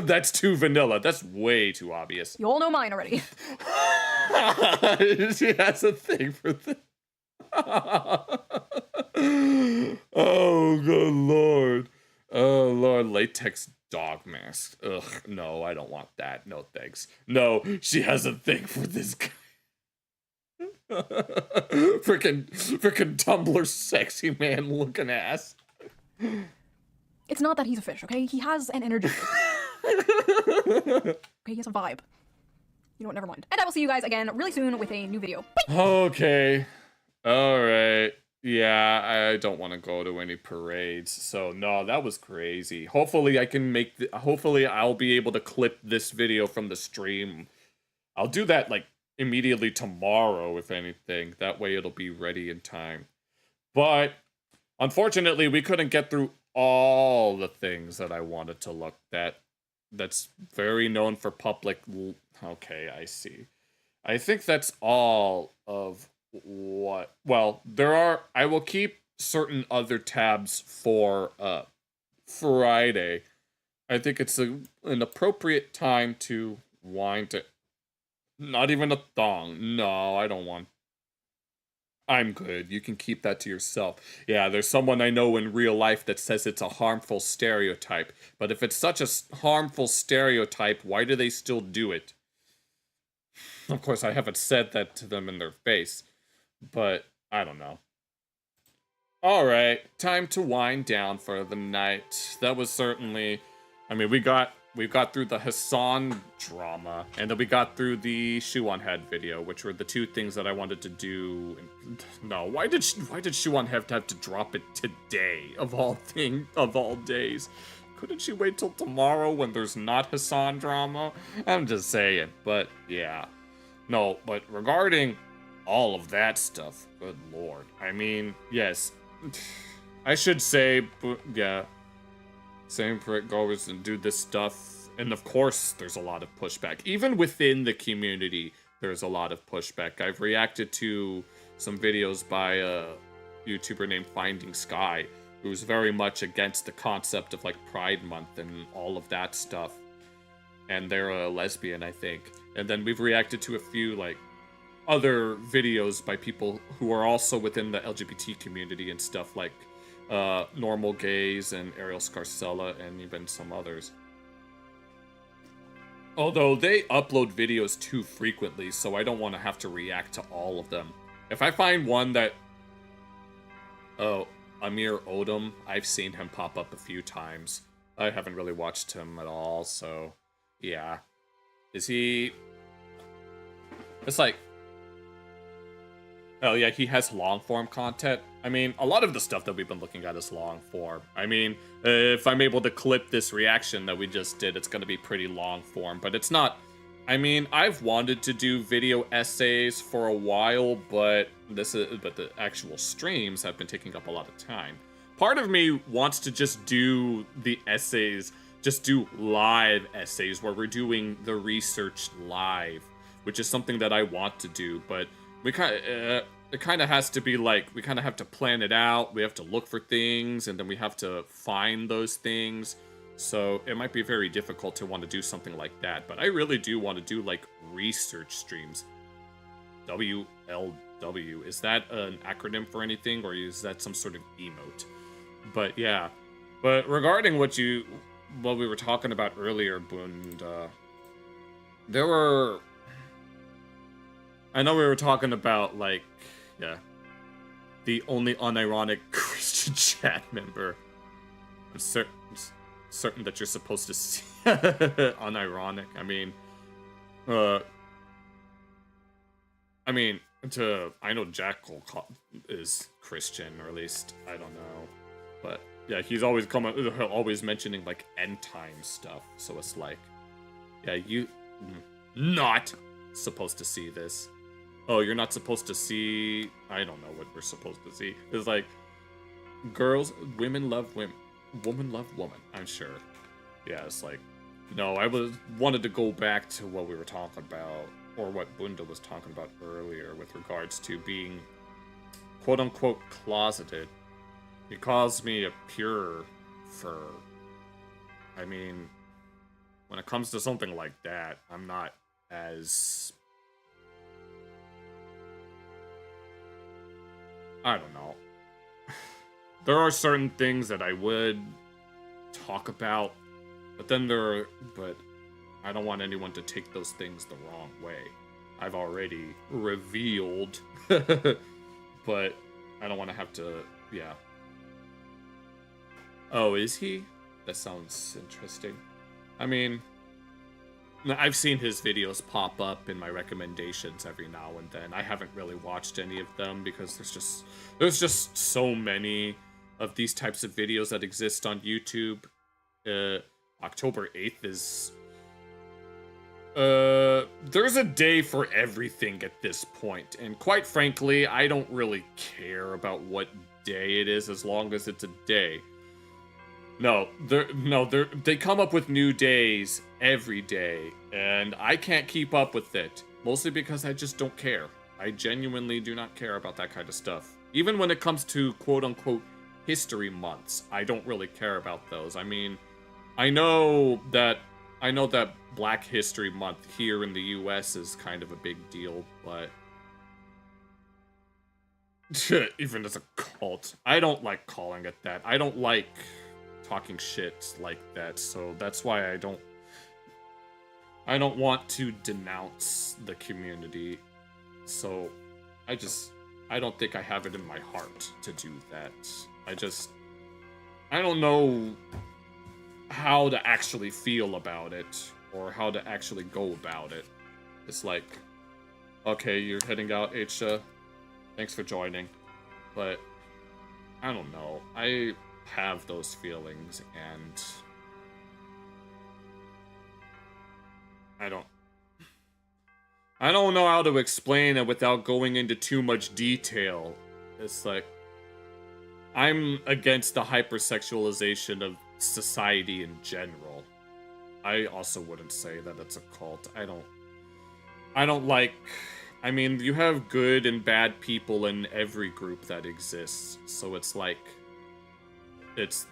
That's too vanilla. That's way too obvious. You all know mine already. She has a thing for this. Oh, good Lord. Oh, Lord. Latex dog mask. Ugh, no, I don't want that. No, thanks. No, she has a thing for this guy. Frickin' Tumblr sexy man looking ass. It's not that he's a fish, okay? He has an energy. Okay, he has a vibe. You know what, never mind. And I will see you guys again really soon with a new video. Bye! Okay. Alright. Yeah, I don't want to go to any parades. So, no, that was crazy. Hopefully I can make... hopefully I'll be able to clip this video from the stream. I'll do that, like, immediately tomorrow, if anything. That way it'll be ready in time. But, unfortunately, we couldn't get through all the things that I wanted to look at. That's very known for public... Okay, I see. I think that's all of what... Well, there are... I will keep certain other tabs for Friday. I think it's an appropriate time to wind it. Not even a thong. No, I don't want... I'm good. You can keep that to yourself. Yeah, there's someone I know in real life that says it's a harmful stereotype. But if it's such a harmful stereotype, why do they still do it? Of course, I haven't said that to them in their face. But, I don't know. Alright, time to wind down for the night. That was certainly... I mean, we got through the HASAN drama, and then we got through the Shoe on Head video, which were the two things that I wanted to do. No, why did Shoe on Head have to drop it today, of all days? Couldn't she wait till tomorrow when there's not HASAN drama? I'm just saying, but yeah. No, but regarding all of that stuff, good lord. I mean, yes, I should say, but yeah, same prick goers and do this stuff. And of course, there's a lot of pushback. Even within the community, there's a lot of pushback. I've reacted to some videos by a YouTuber named Finding Sky, who's very much against the concept of like Pride Month and all of that stuff. And they're a lesbian, I think. And then we've reacted to a few like other videos by people who are also within the LGBT community and stuff, like Normal Gaze and Ariel Scarcella and even some others. Although they upload videos too frequently, so I don't want to have to react to all of them. If I find one that... Oh, Amir Odom, I've seen him pop up a few times. I haven't really watched him at all, so... Yeah. Is he... It's like... Oh yeah, he has long-form content. I mean, a lot of the stuff that we've been looking at is long-form. I mean, if I'm able to clip this reaction that we just did, it's gonna be pretty long-form, but it's not... I mean, I've wanted to do video essays for a while, but the actual streams have been taking up a lot of time. Part of me wants to just do the essays, just do live essays where we're doing the research live, which is something that I want to do, but we it kind of has to be like, we kind of have to plan it out, we have to look for things, and then we have to find those things. So it might be very difficult to want to do something like that, but I really do want to do like research streams. WLW, is that an acronym for anything, or is that some sort of emote? But yeah, but regarding what we were talking about earlier, Bund, there were... I know we were talking about, like, yeah, the only unironic Christian chat member. I'm certain that you're supposed to see unironic. I mean, I know Jackal is Christian, or at least I don't know, but yeah, he's always always mentioning like end time stuff. So it's like, yeah, you not supposed to see this. Oh, you're not supposed to see... I don't know what we're supposed to see. It's like, women love women. Woman love woman, I'm sure. Yeah, it's like... No, I wanted to go back to what we were talking about, or what Bunda was talking about earlier with regards to being quote-unquote closeted. He calls me a pure fur. I mean, when it comes to something like that, I'm not as... I don't know. There are certain things that I would talk about, but I don't want anyone to take those things the wrong way. I've already revealed, but I don't want to have to, yeah. Oh, is he? That sounds interesting. I mean, I've seen his videos pop up in my recommendations every now and then. I haven't really watched any of them because there's just so many of these types of videos that exist on YouTube. October 8th is... there's a day for everything at this point, and quite frankly, I don't really care about what day it is as long as it's a day. No, they come up with new days every day, and I can't keep up with it. Mostly because I just don't care. I genuinely do not care about that kind of stuff. Even when it comes to quote-unquote history months, I don't really care about those. I mean, I know that Black History Month here in the US is kind of a big deal, but Even as a cult. I don't like calling it that. I don't like talking shit like that, so that's why I don't want to denounce the community. So I don't think I have it in my heart to do that. I don't know how to actually feel about it or how to actually go about it. It's like, okay, you're heading out, Aisha. Thanks for joining. But I don't know. I have those feelings and I don't know how to explain it without going into too much detail. It's like, I'm against the hypersexualization of society in general. I also wouldn't say that it's a cult. I don't like... I mean, you have good and bad people in every group that exists, so it's like... It's...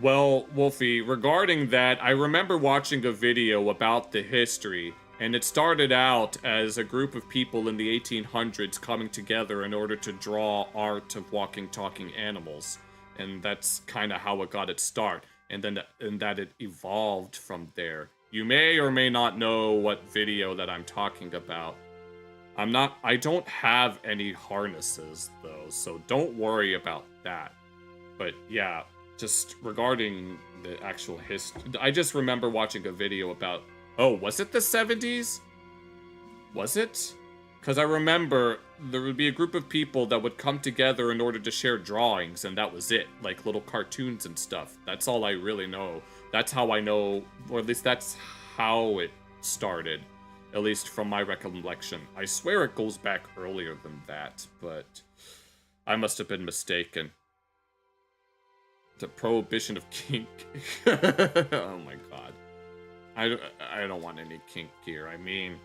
Well, Wolfie, regarding that, I remember watching a video about the history, and it started out as a group of people in the 1800s coming together in order to draw art of walking, talking animals. And that's kind of how it got its start. And that it evolved from there. You may or may not know what video that I'm talking about. I don't have any harnesses, though, so don't worry about that. But yeah, just regarding the actual history, I just remember watching a video about, oh, was it the 70s? Was it? Because I remember there would be a group of people that would come together in order to share drawings, and that was it. Like little cartoons and stuff. That's all I really know. That's how I know, or at least that's how it started. At least from my recollection. I swear it goes back earlier than that, but I must have been mistaken. The prohibition of kink. Oh my god. I don't want any kink here. I mean,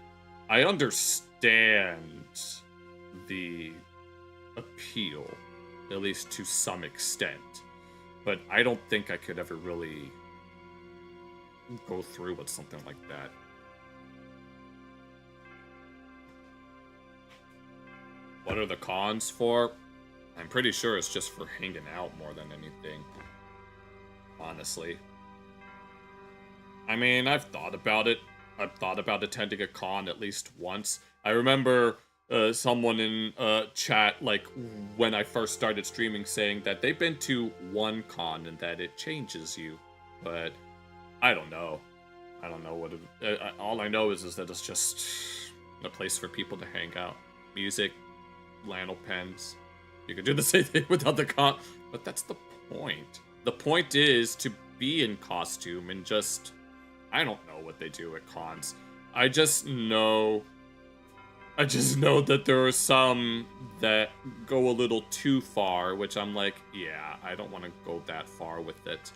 I understand the appeal, at least to some extent, but I don't think I could ever really go through with something like that. What are the cons for? I'm pretty sure it's just for hanging out more than anything. Honestly. I mean, I've thought about it. I've thought about attending a con at least once. I remember someone in chat, like, when I first started streaming, saying that they've been to one con and that it changes you. But I don't know. I don't know what it... all I know is that it's just a place for people to hang out. Music, lano pens. You could do the same thing without the con, but that's the point. The point is to be in costume and just... I don't know what they do at cons. I just know that there are some that go a little too far, which I'm like, yeah, I don't want to go that far with it.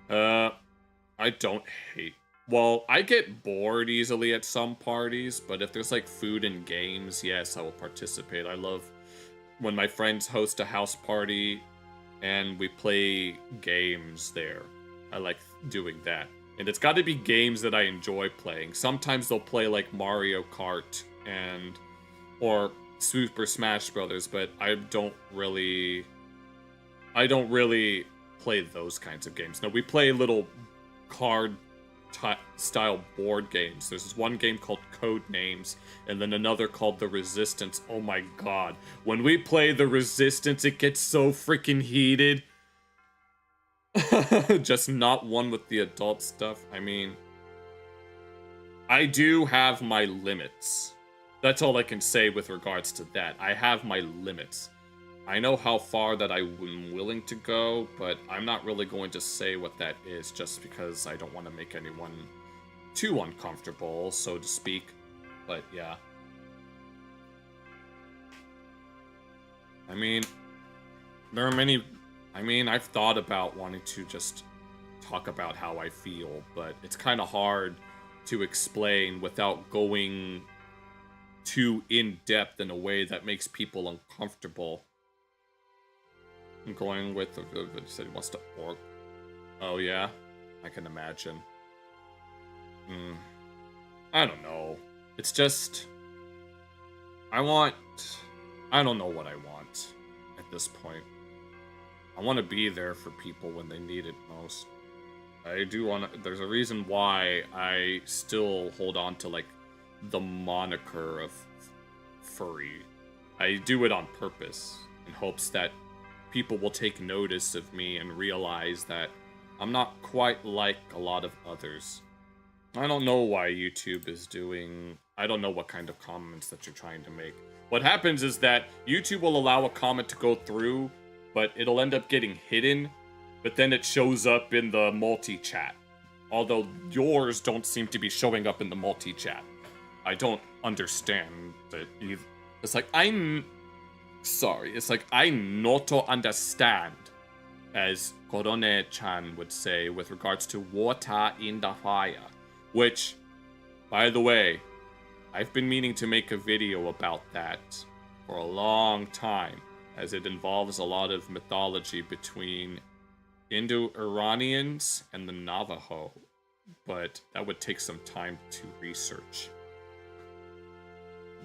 I don't hate... Well, I get bored easily at some parties, but if there's like food and games, yes, I will participate. I love when my friends host a house party and we play games there. I like doing that. And it's got to be games that I enjoy playing. Sometimes they'll play like Mario Kart or Super Smash Brothers, but I don't really play those kinds of games. No, we play little card style board games. There's this one game called Code Names, and then another called The Resistance. Oh my god. When we play The Resistance, it gets so freaking heated. Just not one with the adult stuff. I mean, I do have my limits. That's all I can say with regards to that. I have my limits. I know how far that I'm willing to go, but I'm not really going to say what that is just because I don't want to make anyone too uncomfortable, so to speak. But yeah. I mean, there are many... I mean, I've thought about wanting to just talk about how I feel, but it's kind of hard to explain without going too in-depth in a way that makes people uncomfortable. I'm going with the said he wants to orc. Oh yeah, I can imagine. I don't know. It's just I want I don't know what I want at this point. I want to be there for people when they need it most. I do want to... There's a reason why I still hold on to, like, the moniker of furry. I do it on purpose, in hopes that people will take notice of me and realize that I'm not quite like a lot of others. I don't know why YouTube is doing... I don't know what kind of comments that you're trying to make. What happens is that YouTube will allow a comment to go through, but it'll end up getting hidden, but then it shows up in the multi-chat. Although yours don't seem to be showing up in the multi-chat. I don't understand that either. It's like, It's like, I not understand, as Korone-chan would say, with regards to water in the fire. Which, by the way, I've been meaning to make a video about that for a long time, as it involves a lot of mythology between Indo-Iranians and the Navajo, but that would take some time to research.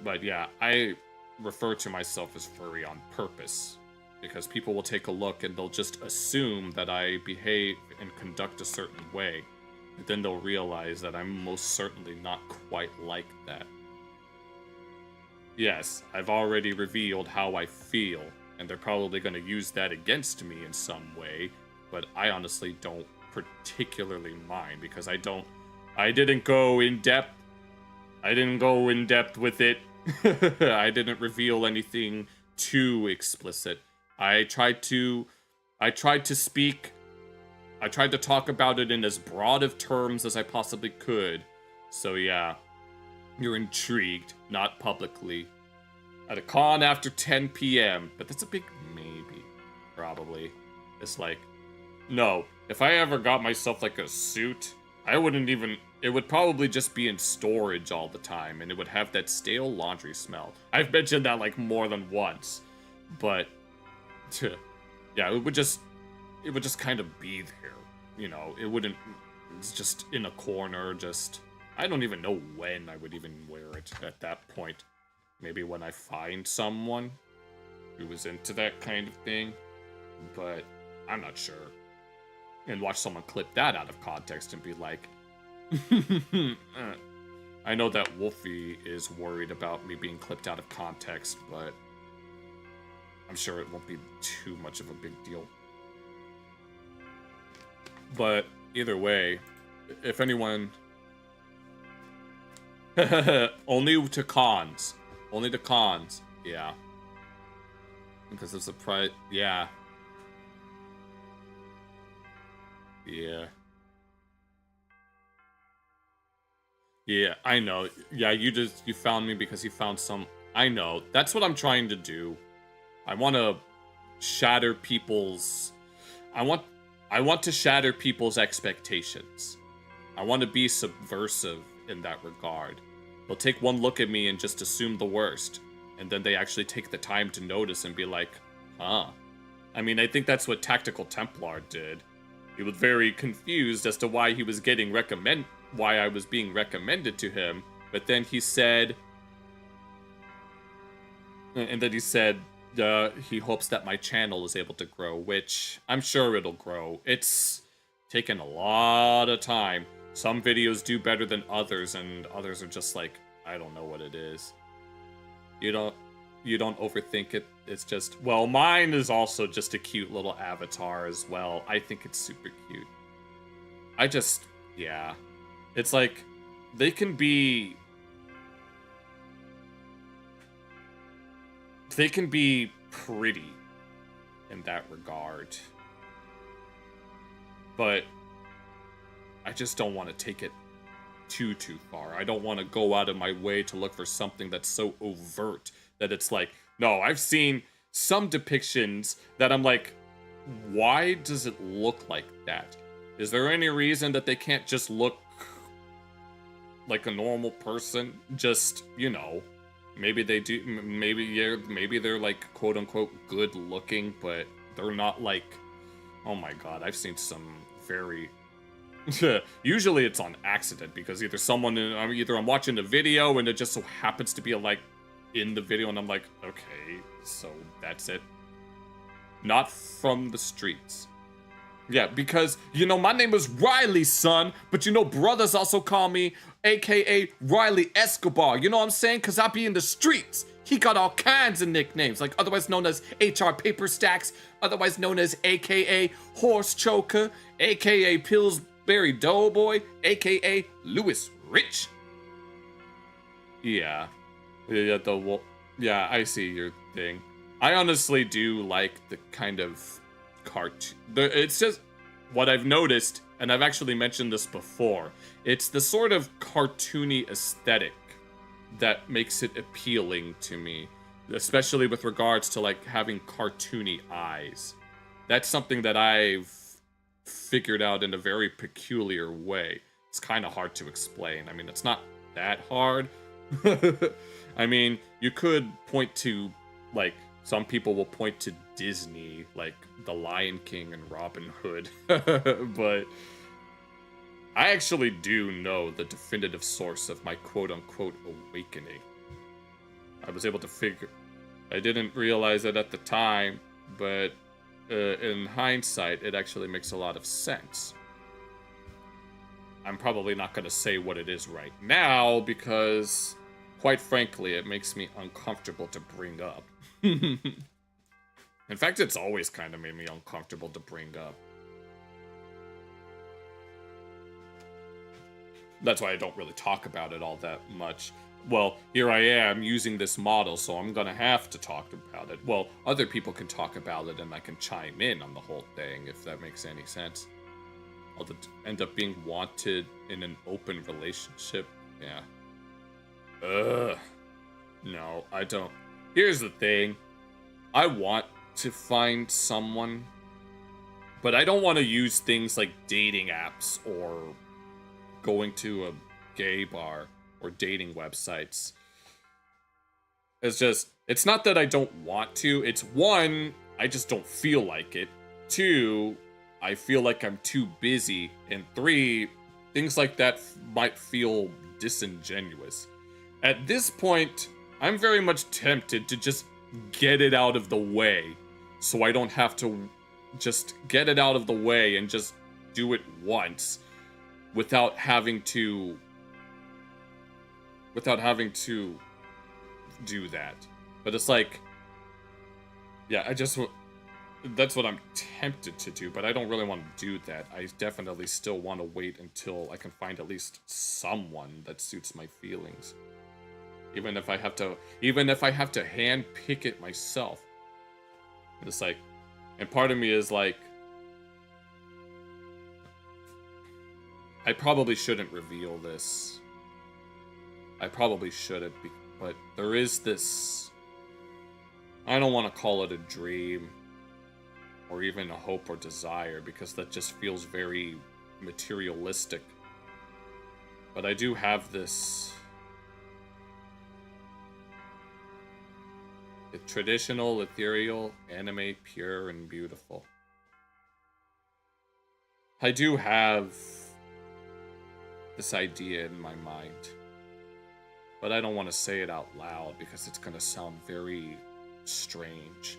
But yeah, I refer to myself as furry on purpose, because people will take a look and they'll just assume that I behave and conduct a certain way, and then they'll realize that I'm most certainly not quite like that. Yes, I've already revealed how I feel, and they're probably going to use that against me in some way, but I honestly don't particularly mind, because I didn't go in depth. I didn't go in depth with it. I didn't reveal anything too explicit. I tried to talk about it in as broad of terms as I possibly could. So yeah, you're intrigued, not publicly. At a con after 10 p.m., but that's a big maybe, probably. It's like, no, if I ever got myself like a suit, I wouldn't even, it would probably just be in storage all the time, and it would have that stale laundry smell. I've mentioned that like more than once, but yeah, it would just kind of be there, you know. It wouldn't, it's just in a corner, just, I don't even know when I would even wear it at that point. Maybe when I find someone who was into that kind of thing, but I'm not sure. And watch someone clip that out of context and be like, I know that Wolfie is worried about me being clipped out of context, but I'm sure it won't be too much of a big deal. But either way, if anyone... Only to cons. Only to cons. Yeah. Because there's a price... Yeah. Yeah. Yeah, I know. Yeah, you found me because you found some... I know. That's what I'm trying to do. I want to shatter people's... I want to shatter people's expectations. I want to be subversive in that regard. They'll take one look at me and just assume the worst. And then they actually take the time to notice and be like, huh. I mean, I think that's what Tactical Templar did. He was very confused as to why he was getting why I was being recommended to him. But then he said... And then he said... he hopes that my channel is able to grow, which I'm sure it'll grow. It's taken a lot of time. Some videos do better than others, and others are just like, I don't know what it is. You don't overthink it. It's just, well, mine is also just a cute little avatar as well. I think it's super cute. Yeah. It's like, they can be pretty in that regard. But I just don't want to take it too far. I don't want to go out of my way to look for something that's so overt that it's like, no, I've seen some depictions that I'm like, why does it look like that? Is there any reason that they can't just look like a normal person? Just, you know, maybe they do, maybe they're like quote unquote good looking, but they're not like, oh my god, I've seen some very... Usually it's on accident, because either I'm watching a video and it just so happens to be like in the video, and I'm like, okay, so that's it. Not from the streets. Yeah, because, you know, my name is Riley, son, but you know, brothers also call me AKA Riley Escobar. You know what I'm saying? Because I be in the streets. He got all kinds of nicknames, like otherwise known as HR Paper Stacks, otherwise known as AKA Horse Choker, AKA Pillsbury Doughboy, AKA Lewis Rich. Yeah. Yeah, I see your thing. I honestly do like the kind of cartoon. It's just what I've noticed, and I've actually mentioned this before. It's the sort of cartoony aesthetic that makes it appealing to me, especially with regards to like having cartoony eyes. That's something that I've figured out in a very peculiar way. It's kind of hard to explain. I mean, it's not that hard. I mean, you could point to, like, some people will point to Disney, like The Lion King and Robin Hood, but I actually do know the definitive source of my quote-unquote awakening. I was able to figure... I didn't realize it at the time, but in hindsight, it actually makes a lot of sense. I'm probably not going to say what it is right now, because, quite frankly, it makes me uncomfortable to bring up. In fact, it's always kind of made me uncomfortable to bring up. That's why I don't really talk about it all that much. Well, here I am using this model, so I'm gonna have to talk about it. Well, other people can talk about it and I can chime in on the whole thing, if that makes any sense. I'll end up being wanted in an open relationship. Yeah. No, I don't. Here's the thing. I want to find someone, but I don't want to use things like dating apps or going to a gay bar or dating websites. It's not that I don't want to. It's one, I just don't feel like it. Two, I feel like I'm too busy. And three, things like that might feel disingenuous. At this point, I'm very much tempted to just get it out of the way, so I don't have to just get it out of the way and just do it once without having to do that. But it's like, yeah, that's what I'm tempted to do, but I don't really want to do that. I definitely still want to wait until I can find at least someone that suits my feelings. Even if I have to hand pick it myself. It's like, and part of me is like, I probably shouldn't reveal this. I probably shouldn't, but there is this, I don't want to call it a dream or even a hope or desire, because that just feels very materialistic. But I do have this traditional, ethereal, anime, pure and beautiful. I do have this idea in my mind, but I don't want to say it out loud because it's going to sound very strange.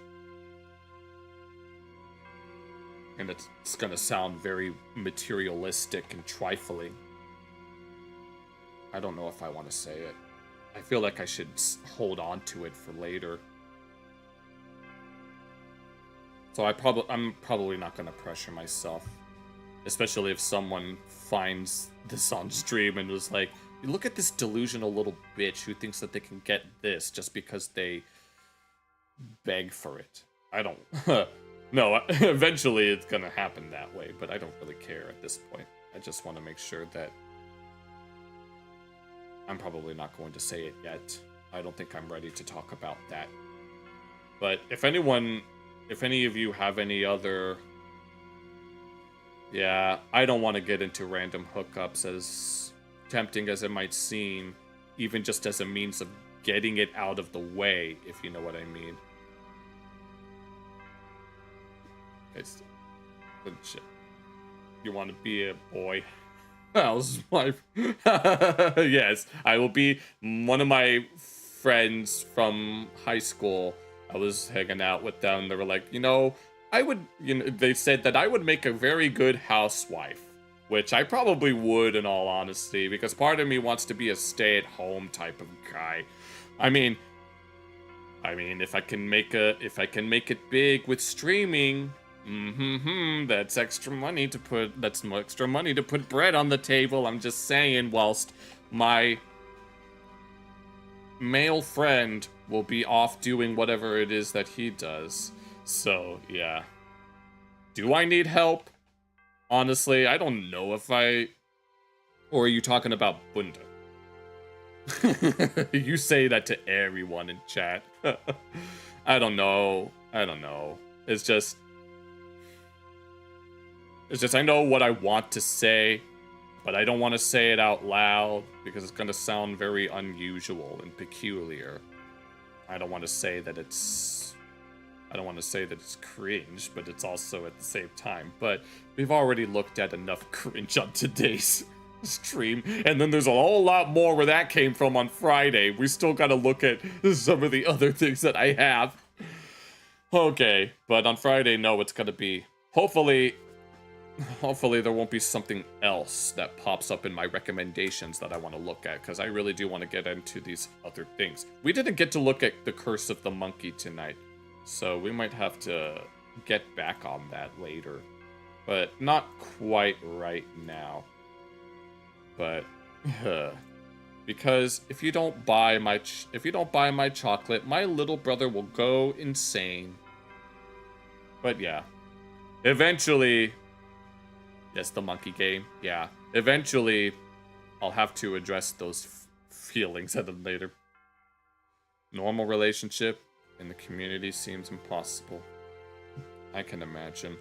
And it's going to sound very materialistic and trifling. I don't know if I want to say it. I feel like I should hold on to it for later. So I'm probably not going to pressure myself. Especially if someone finds this on stream and was like, look at this delusional little bitch who thinks that they can get this just because they beg for it. I don't... No, eventually it's going to happen that way, but I don't really care at this point. I just want to make sure that I'm probably not going to say it yet. I don't think I'm ready to talk about that. But if any of you have any other... Yeah, I don't want to get into random hookups, as tempting as it might seem, even just as a means of getting it out of the way, if you know what I mean. It's good shit. You want to be a boy? How's my... Yes, I will be one of my friends from high school. I was hanging out with them. They were like, they said that I would make a very good housewife, which I probably would in all honesty, because part of me wants to be a stay-at-home type of guy. I mean, if I can make it big with streaming, that's extra money to put. That's more extra money to put bread on the table. I'm just saying, whilst my male friend will be off doing whatever it is that he does. So yeah, do I need help? Honestly, I don't know if I. Or are you talking about Bunda? You say that to everyone in chat. I don't know. It's just I know what I want to say, but I don't want to say it out loud because it's going to sound very unusual and peculiar. I don't want to say that it's cringe, but it's also at the same time. But we've already looked at enough cringe on today's stream, and then there's a whole lot more where that came from on Friday. We still gotta look at some of the other things that I have. Okay, but on Friday, no, it's gonna be, hopefully there won't be something else that pops up in my recommendations that I want to look at, because I really do want to get into these other things. We didn't get to look at The Curse of the Monkey tonight, so we might have to get back on that later, but not quite right now. But because if you don't buy my chocolate, my little brother will go insane. But yeah, eventually, yes, the monkey game. Yeah, eventually, I'll have to address those feelings at a later. Normal relationship in the community seems impossible. I can imagine.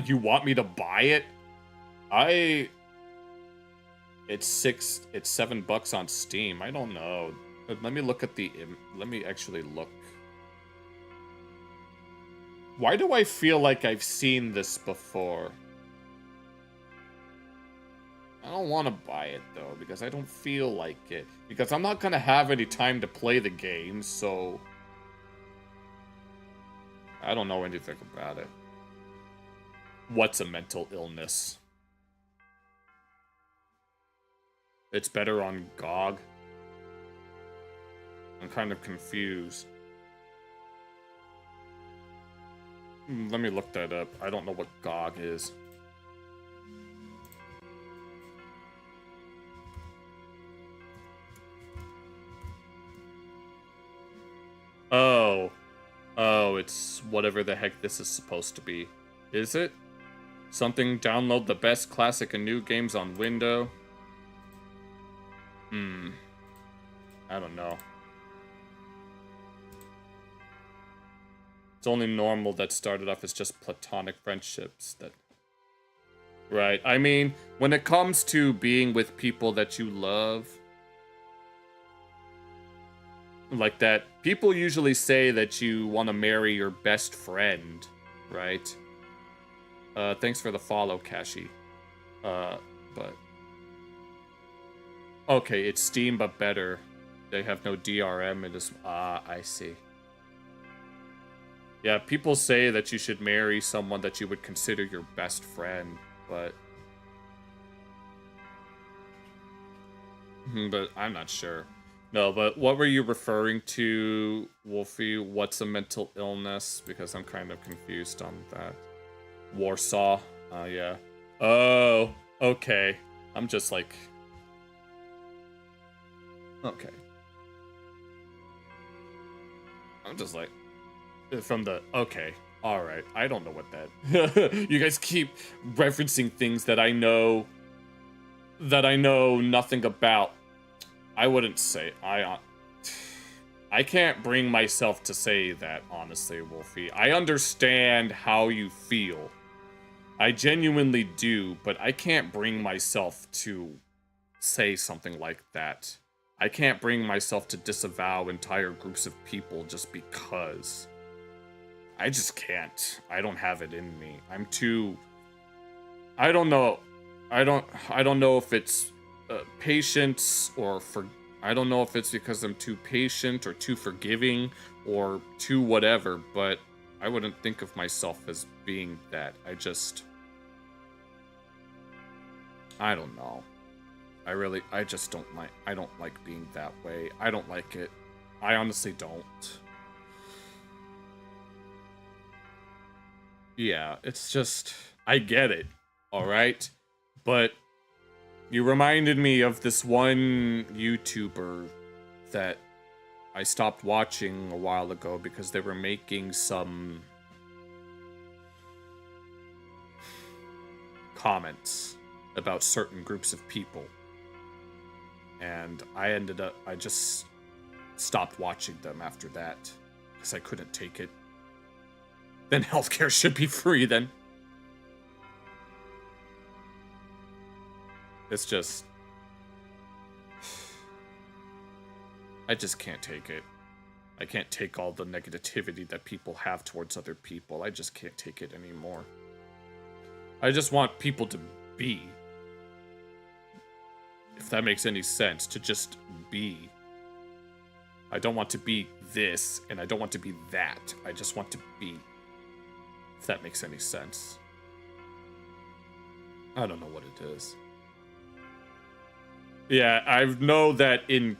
You want me to buy it? It's $7 on Steam. I don't know. Let me look at let me actually look. Why do I feel like I've seen this before? I don't want to buy it though, because I don't feel like it. Because I'm not gonna have any time to play the game, so I don't know anything about it. What's a mental illness? It's better on GOG. I'm kind of confused. Let me look that up. I don't know what GOG is. Oh, it's whatever the heck this is supposed to be. Is it? Something download the best classic and new games on Windows. I don't know. It's only normal that started off as just platonic friendships that... Right, I mean, when it comes to being with people that you love... Like that, people usually say that you want to marry your best friend, right? Thanks for the follow, Kashi. But... Okay, it's Steam, but better. They have no DRM. It is... I see. Yeah, people say that you should marry someone that you would consider your best friend, but... But I'm not sure. No, but what were you referring to, Wolfie? What's a mental illness? Because I'm kind of confused on that. Warsaw. Yeah. Oh, okay. I'm just like... Okay. I'm just like... From the... Okay. Alright. I don't know what that... You guys keep referencing things that I know... That I know nothing about. I wouldn't say... I can't bring myself to say that, honestly, Wolfie. I understand how you feel. I genuinely do, but I can't bring myself to say something like that. I can't bring myself to disavow entire groups of people just because. I just can't. I don't have it in me. I'm too... I don't know. I don't know if it's patience or I don't know if it's because I'm too patient or too forgiving or too whatever, but I wouldn't think of myself as being that. I don't know. I just don't like being that way. I don't like it. I honestly don't. Yeah, it's just, I get it, alright? But you reminded me of this one YouTuber that I stopped watching a while ago because they were making some comments about certain groups of people. And I just stopped watching them after that because I couldn't take it. Then healthcare should be free then. It's just... I just can't take it. I can't take all the negativity that people have towards other people. I just can't take it anymore. I just want people to be. If that makes any sense, to just be. I don't want to be this, and I don't want to be that. I just want to be. If that makes any sense. I don't know what it is. Yeah, I know that in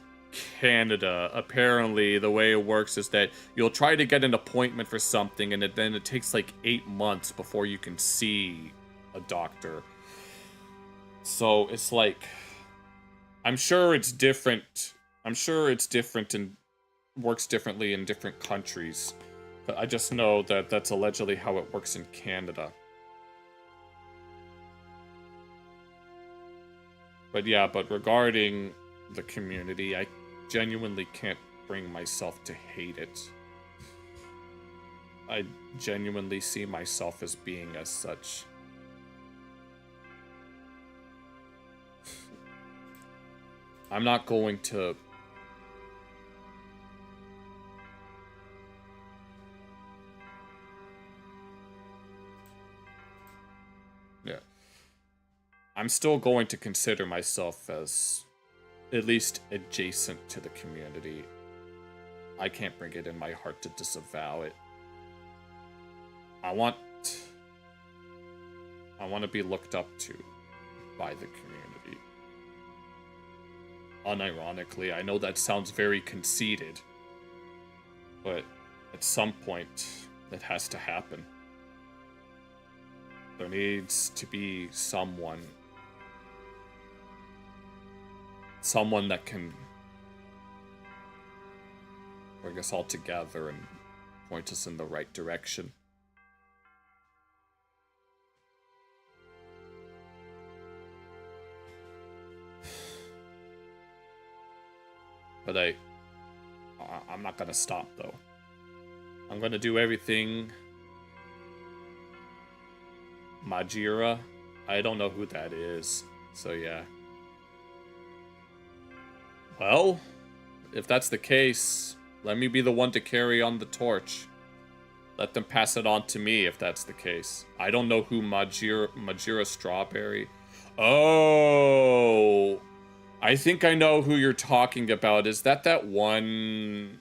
Canada, apparently the way it works is that you'll try to get an appointment for something, and then it takes like 8 months before you can see a doctor. So it's like, I'm sure it's different. I'm sure it's different and works differently in different countries. But I just know that that's allegedly how it works in Canada. But yeah, but regarding the community, I genuinely can't bring myself to hate it. I genuinely see myself as being as such. I'm not going to... Yeah. I'm still going to consider myself as at least adjacent to the community. I can't bring it in my heart to disavow it. I want to be looked up to by the community. Unironically, I know that sounds very conceited, but at some point, it has to happen. There needs to be someone that can bring us all together and point us in the right direction. But I'm not gonna stop, though. I'm gonna do everything. Majira? I don't know who that is, so yeah. Well, if that's the case, let me be the one to carry on the torch. Let them pass it on to me if that's the case. I don't know who Majira Strawberry... Oh... I think I know who you're talking about. Is that one...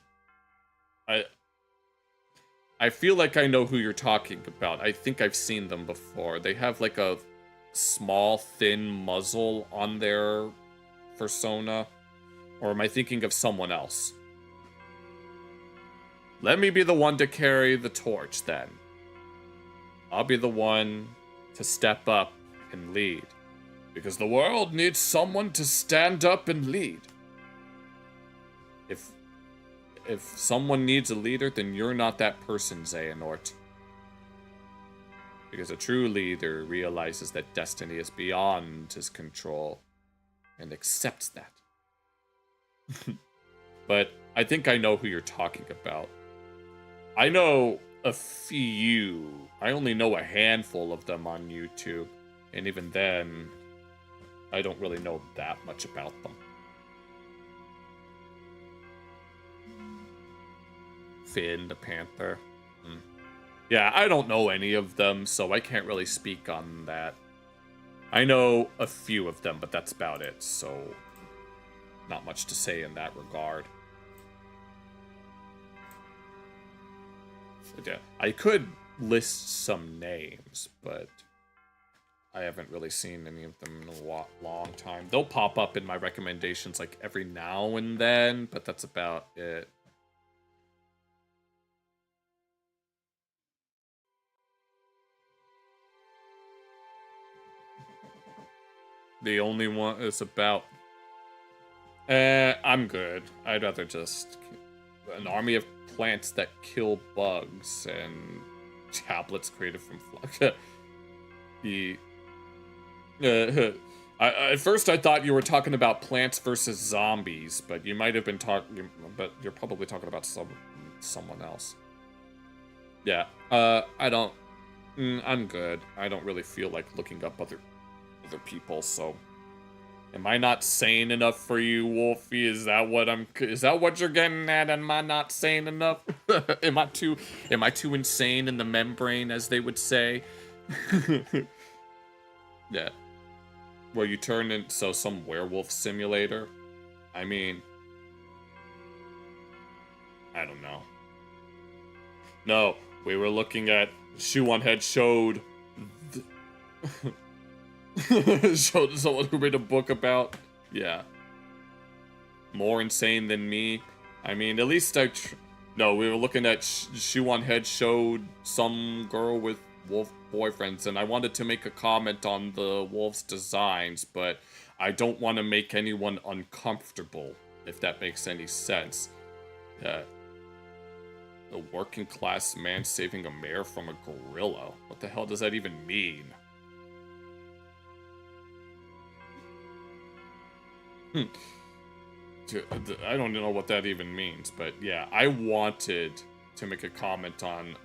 I feel like I know who you're talking about. I think I've seen them before. They have like a small, thin muzzle on their persona. Or am I thinking of someone else? Let me be the one to carry the torch then. I'll be the one to step up and lead. Because the world needs someone to stand up and lead. If someone needs a leader, then you're not that person, Xehanort. Because a true leader realizes that destiny is beyond his control and accepts that. But I think I know who you're talking about. I know a few. I only know a handful of them on YouTube. And even then, I don't really know that much about them. Finn the Panther. Yeah, I don't know any of them, so I can't really speak on that. I know a few of them, but that's about it, so... not much to say in that regard. So, yeah, I could list some names, but I haven't really seen any of them in a long time. They'll pop up in my recommendations like every now and then, but that's about it. The only one is about... I'm good. I'd rather just... An army of plants that kill bugs and tablets created from flux. At first I thought you were talking about Plants vs. Zombies, but you might have been talking... But you're probably talking about someone else. Yeah, I don't... I'm good. I don't really feel like looking up other people, so... Am I not sane enough for you, Wolfie? Is that what you're getting at? Am I not sane enough? Am I too insane in the membrane, as they would say? Yeah. Where you turn into some werewolf simulator? I mean, I don't know. No, we were looking at Shoe on Head showed showed someone who made a book about, yeah, more insane than me. I mean, at least no, we were looking at Shoe on Head showed some girl with wolf boyfriends, and I wanted to make a comment on the wolf's designs, but I don't want to make anyone uncomfortable, if that makes any sense. A working class man saving a mare from a gorilla. What the hell does that even mean? I don't know what that even means, but yeah, I wanted to make a comment on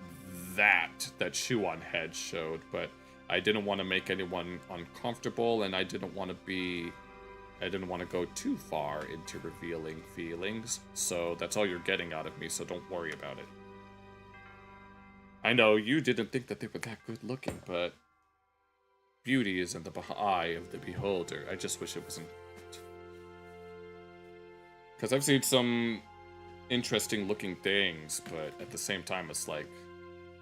that Shoe on Head showed, but I didn't want to make anyone uncomfortable, and I didn't want to go too far into revealing feelings, so that's all you're getting out of me, so don't worry about it. I know you didn't think that they were that good looking, but beauty is in the eye of the beholder. I just wish it wasn't. Because I've seen some interesting looking things, but at the same time, it's like,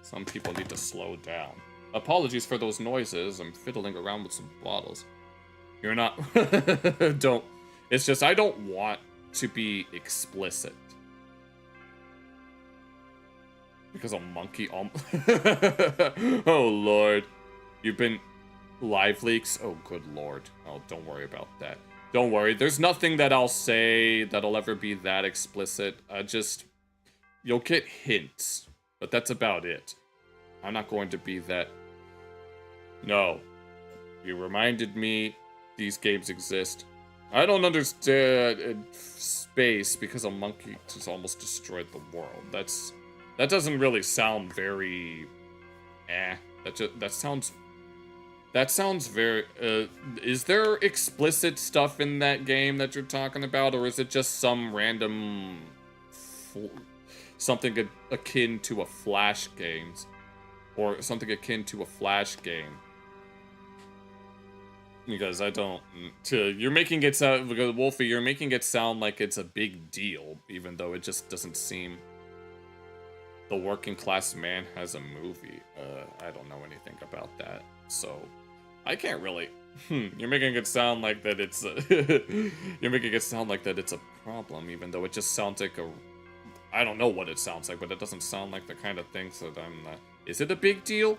some people need to slow down. Apologies for those noises. I'm fiddling around with some bottles. You're not... Don't... It's just, I don't want to be explicit. Because a monkey... Oh, Lord. You've been... Live leaks? Oh, good Lord. Oh, don't worry about that. Don't worry, there's nothing that I'll say that'll ever be that explicit. You'll get hints, but that's about it. I'm not going to be that... No. You reminded me these games exist. I don't understand space because a monkey just almost destroyed the world. That doesn't really sound very... That sounds very... is there explicit stuff in that game that you're talking about, or is it just some random... something akin to a Flash game? Or something akin to a Flash game? Because I don't... You're making it sound... Wolfie, you're making it sound like it's a big deal, even though it just doesn't seem... The Working Class Man has a movie. I don't know anything about that, so... I can't really... You're making it sound like that it's a... You're making it sound like that it's a problem, even though it just sounds like a... I don't know what it sounds like, but it doesn't sound like the kind of things that I'm... Is it a big deal?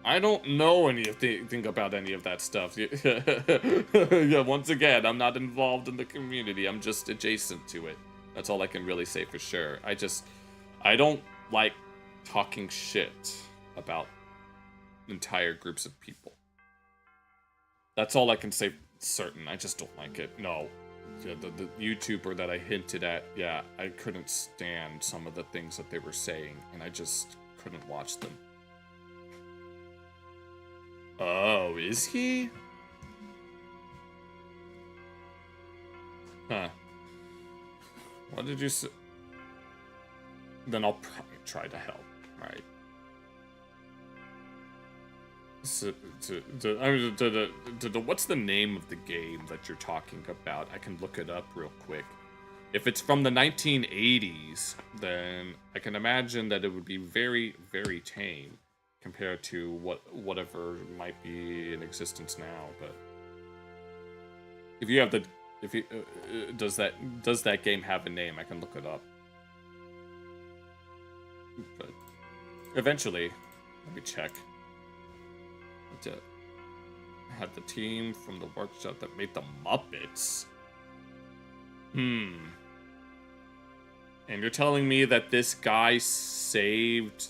I don't know anything about any of that stuff. Yeah, once again, I'm not involved in the community. I'm just adjacent to it. That's all I can really say for sure. I don't like talking shit about entire groups of people. That's all I can say certain. I just don't like it. No. Yeah, the YouTuber that I hinted at, yeah, I couldn't stand some of the things that they were saying, and I just couldn't watch them. Oh, is he? Huh. What did you say? Then I'll probably try to help, right? What's the name of the game that you're talking about? I can look it up real quick. If it's from the 1980s, then I can imagine that it would be very, very tame compared to whatever might be in existence now. But if you have the, does that game have a name? I can look it up. But eventually, let me check. Had the team from the workshop that made the Muppets. And you're telling me that this guy saved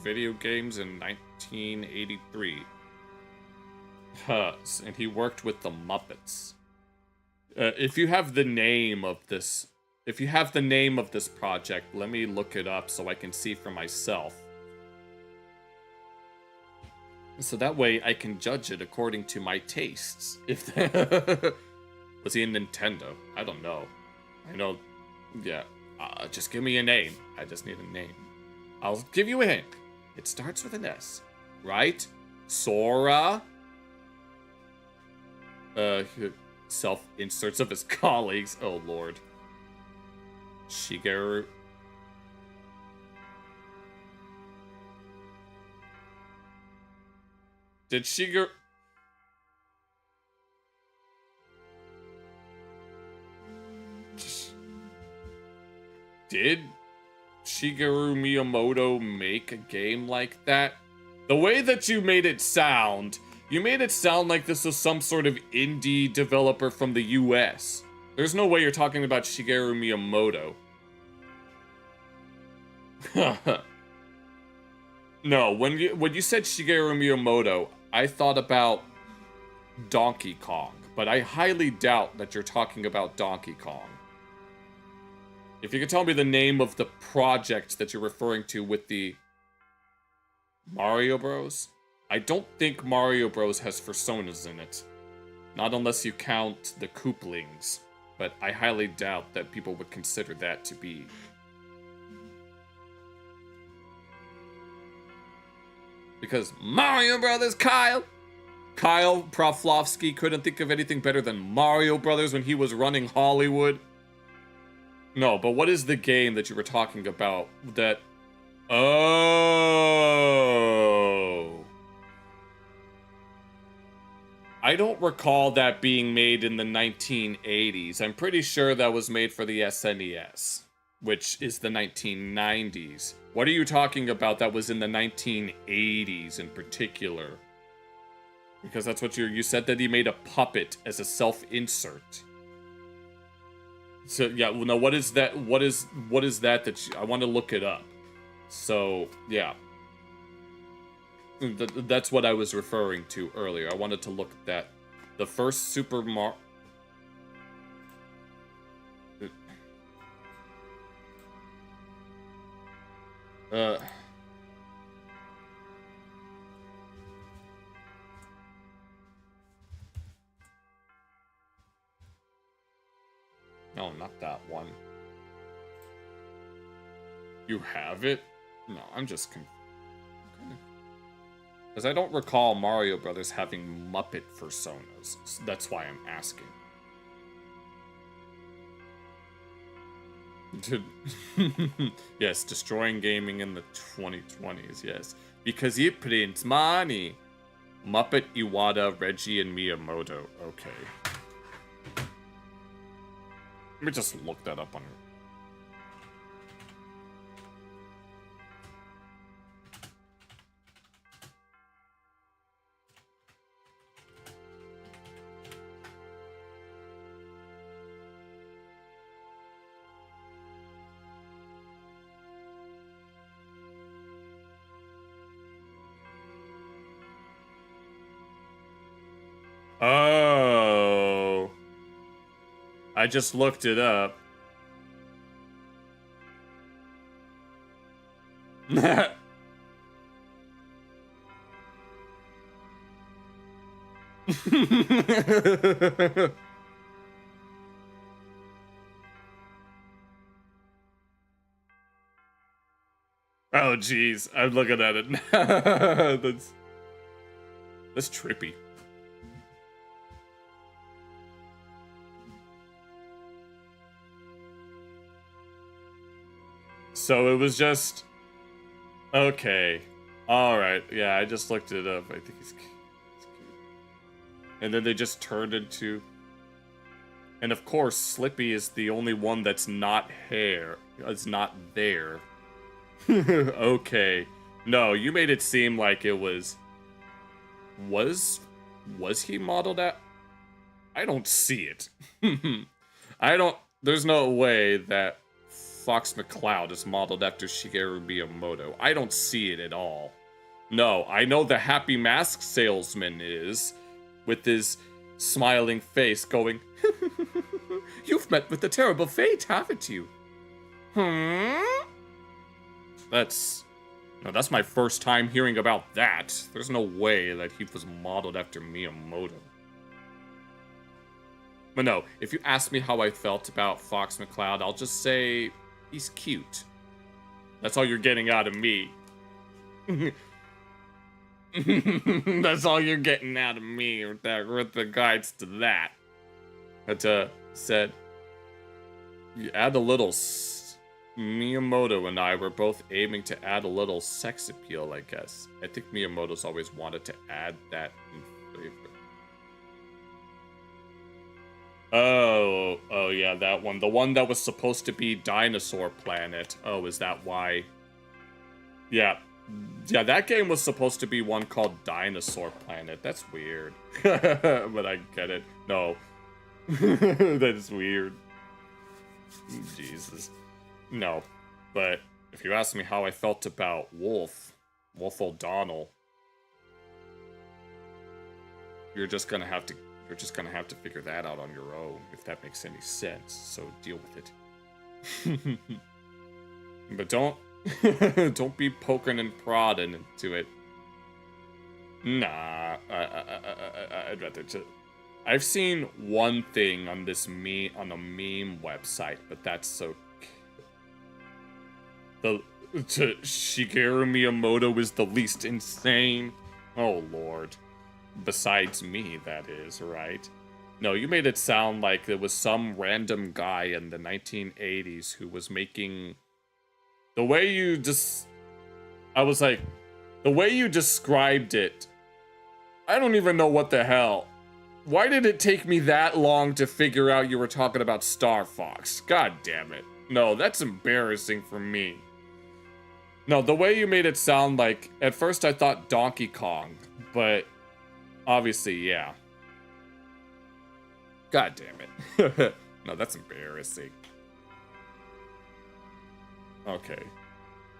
video games in 1983. And he worked with the Muppets. If you have the name of this project, let me look it up so I can see for myself. So that way I can judge it according to my tastes. If was he in Nintendo? I don't know. I know, yeah. Just give me a name. I just need a name. I'll give you a hint. It starts with an S, right? Sora. Self-inserts of his colleagues. Oh lord. Shigeru. Did Shigeru... Did Shigeru Miyamoto make a game like that? The way that you made it sound like this was some sort of indie developer from the US. There's no way you're talking about Shigeru Miyamoto. No, when you said Shigeru Miyamoto, I thought about Donkey Kong, but I highly doubt that you're talking about Donkey Kong. If you could tell me the name of the project that you're referring to with the Mario Bros. I don't think Mario Bros. Has personas in it. Not unless you count the Kooplings, but I highly doubt that people would consider that to be. Because Mario Brothers, Kyle Proflovsky couldn't think of anything better than Mario Brothers when he was running Hollywood. No, but what is the game that you were talking about that... Oh... I don't recall that being made in the 1980s. I'm pretty sure that was made for the SNES, which is the 1990s. What are you talking about that was in the 1980s in particular? Because that's what you said that he made a puppet as a self-insert. So yeah, well, no, what is that? What is that I want to look it up. So yeah, that's what I was referring to earlier. I wanted to look at that. The first Super Mario. No, not that one. You have it? No, I'm just because I don't recall Mario Brothers having Muppet personas. So that's why I'm asking. Yes, destroying gaming in the 2020s, yes. Because he prints money. Muppet, Iwata, Reggie, and Miyamoto. Okay. Let me just look that up on her. Oh. I just looked it up. Oh, jeez. I'm looking at it now. That's trippy. So it was just... Okay. Alright. Yeah, I just looked it up. I think he's cute. And then they just turned into... And of course, Slippy is the only one that's not hair. It's not there. Okay. No, you made it seem like it was... Was he modeled at... I don't see it. I don't... There's no way that Fox McCloud is modeled after Shigeru Miyamoto. I don't see it at all. No, I know the Happy Mask Salesman is, with his smiling face going, "You've met with the terrible fate, haven't you?" That's my first time hearing about that. There's no way that he was modeled after Miyamoto. But no, if you ask me how I felt about Fox McCloud, I'll just say he's cute. That's all you're getting out of me. That's all you're getting out of me with regards to that. But said, you add a little... Miyamoto and I were both aiming to add a little sex appeal, I guess. I think Miyamoto's always wanted to add that in favor. Oh yeah, that one. The one that was supposed to be Dinosaur Planet. Oh, is that why? Yeah, that game was supposed to be one called Dinosaur Planet. That's weird. But I get it. No. That is weird. Jesus. No. But if you ask me how I felt about Wolf O'Donnell, you're just gonna have to figure that out on your own, if that makes any sense. So deal with it. But don't be poking and prodding into it. Nah, I'd rather just... I've seen one thing on this on a meme website, but that's okay. Shigeru Miyamoto is the least insane. Oh lord. Besides me, that is, right? No, you made it sound like there was some random guy in the 1980s who was making... The way you I was like, the way you described it, I don't even know what the hell. Why did it take me that long to figure out you were talking about Star Fox? God damn it. No, that's embarrassing for me. No, the way you made it sound like... At first I thought Donkey Kong, but... Obviously, yeah. God damn it. No, that's embarrassing. Okay.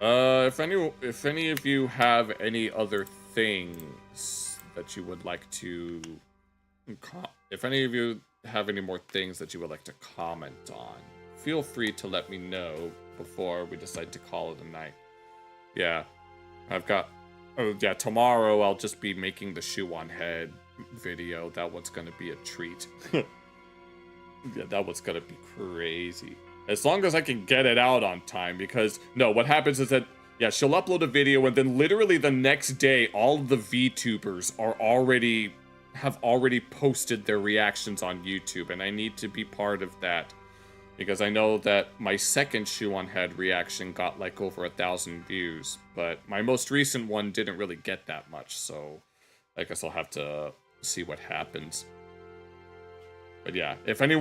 If any of you have any other things that you would like to... If any of you have any more things that you would like to comment on, feel free to let me know before we decide to call it a night. Yeah, I've got... Oh, yeah, tomorrow I'll just be making the shoe on head video. That one's gonna be a treat. Yeah, that one's gonna be crazy. As long as I can get it out on time, because... No, what happens is that... Yeah, she'll upload a video, and then literally the next day, all of the VTubers have already posted their reactions on YouTube, and I need to be part of that. Because I know that my second shoe on head reaction got like over 1,000 views, but my most recent one didn't really get that much, so I guess I'll have to see what happens. But yeah, if any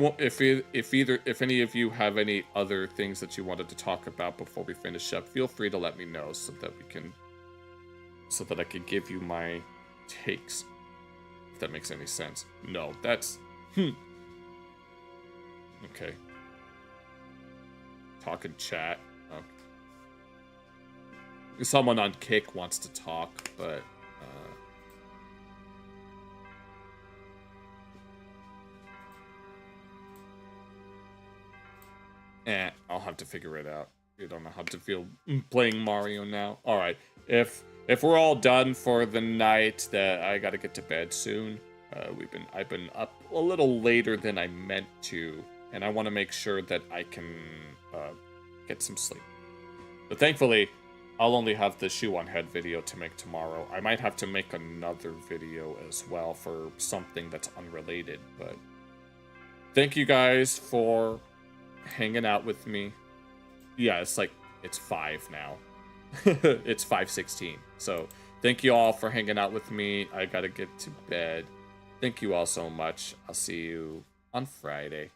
of you have any other things that you wanted to talk about before we finish up, feel free to let me know so that I can give you my takes. If that makes any sense. No, that's okay. Talking chat. Okay. Someone on Kick wants to talk, but I'll have to figure it out. You don't know how to feel playing Mario now. All right, if we're all done for the night, that I gotta get to bed soon. I've been up a little later than I meant to, and I want to make sure that I can get some sleep. But thankfully, I'll only have the shoe on head video to make tomorrow. I might have to make another video as well for something that's unrelated, but thank you guys for hanging out with me. Yeah, it's 5 now. It's 5:16. So thank you all for hanging out with me. I gotta get to bed. Thank you all so much. I'll see you on Friday.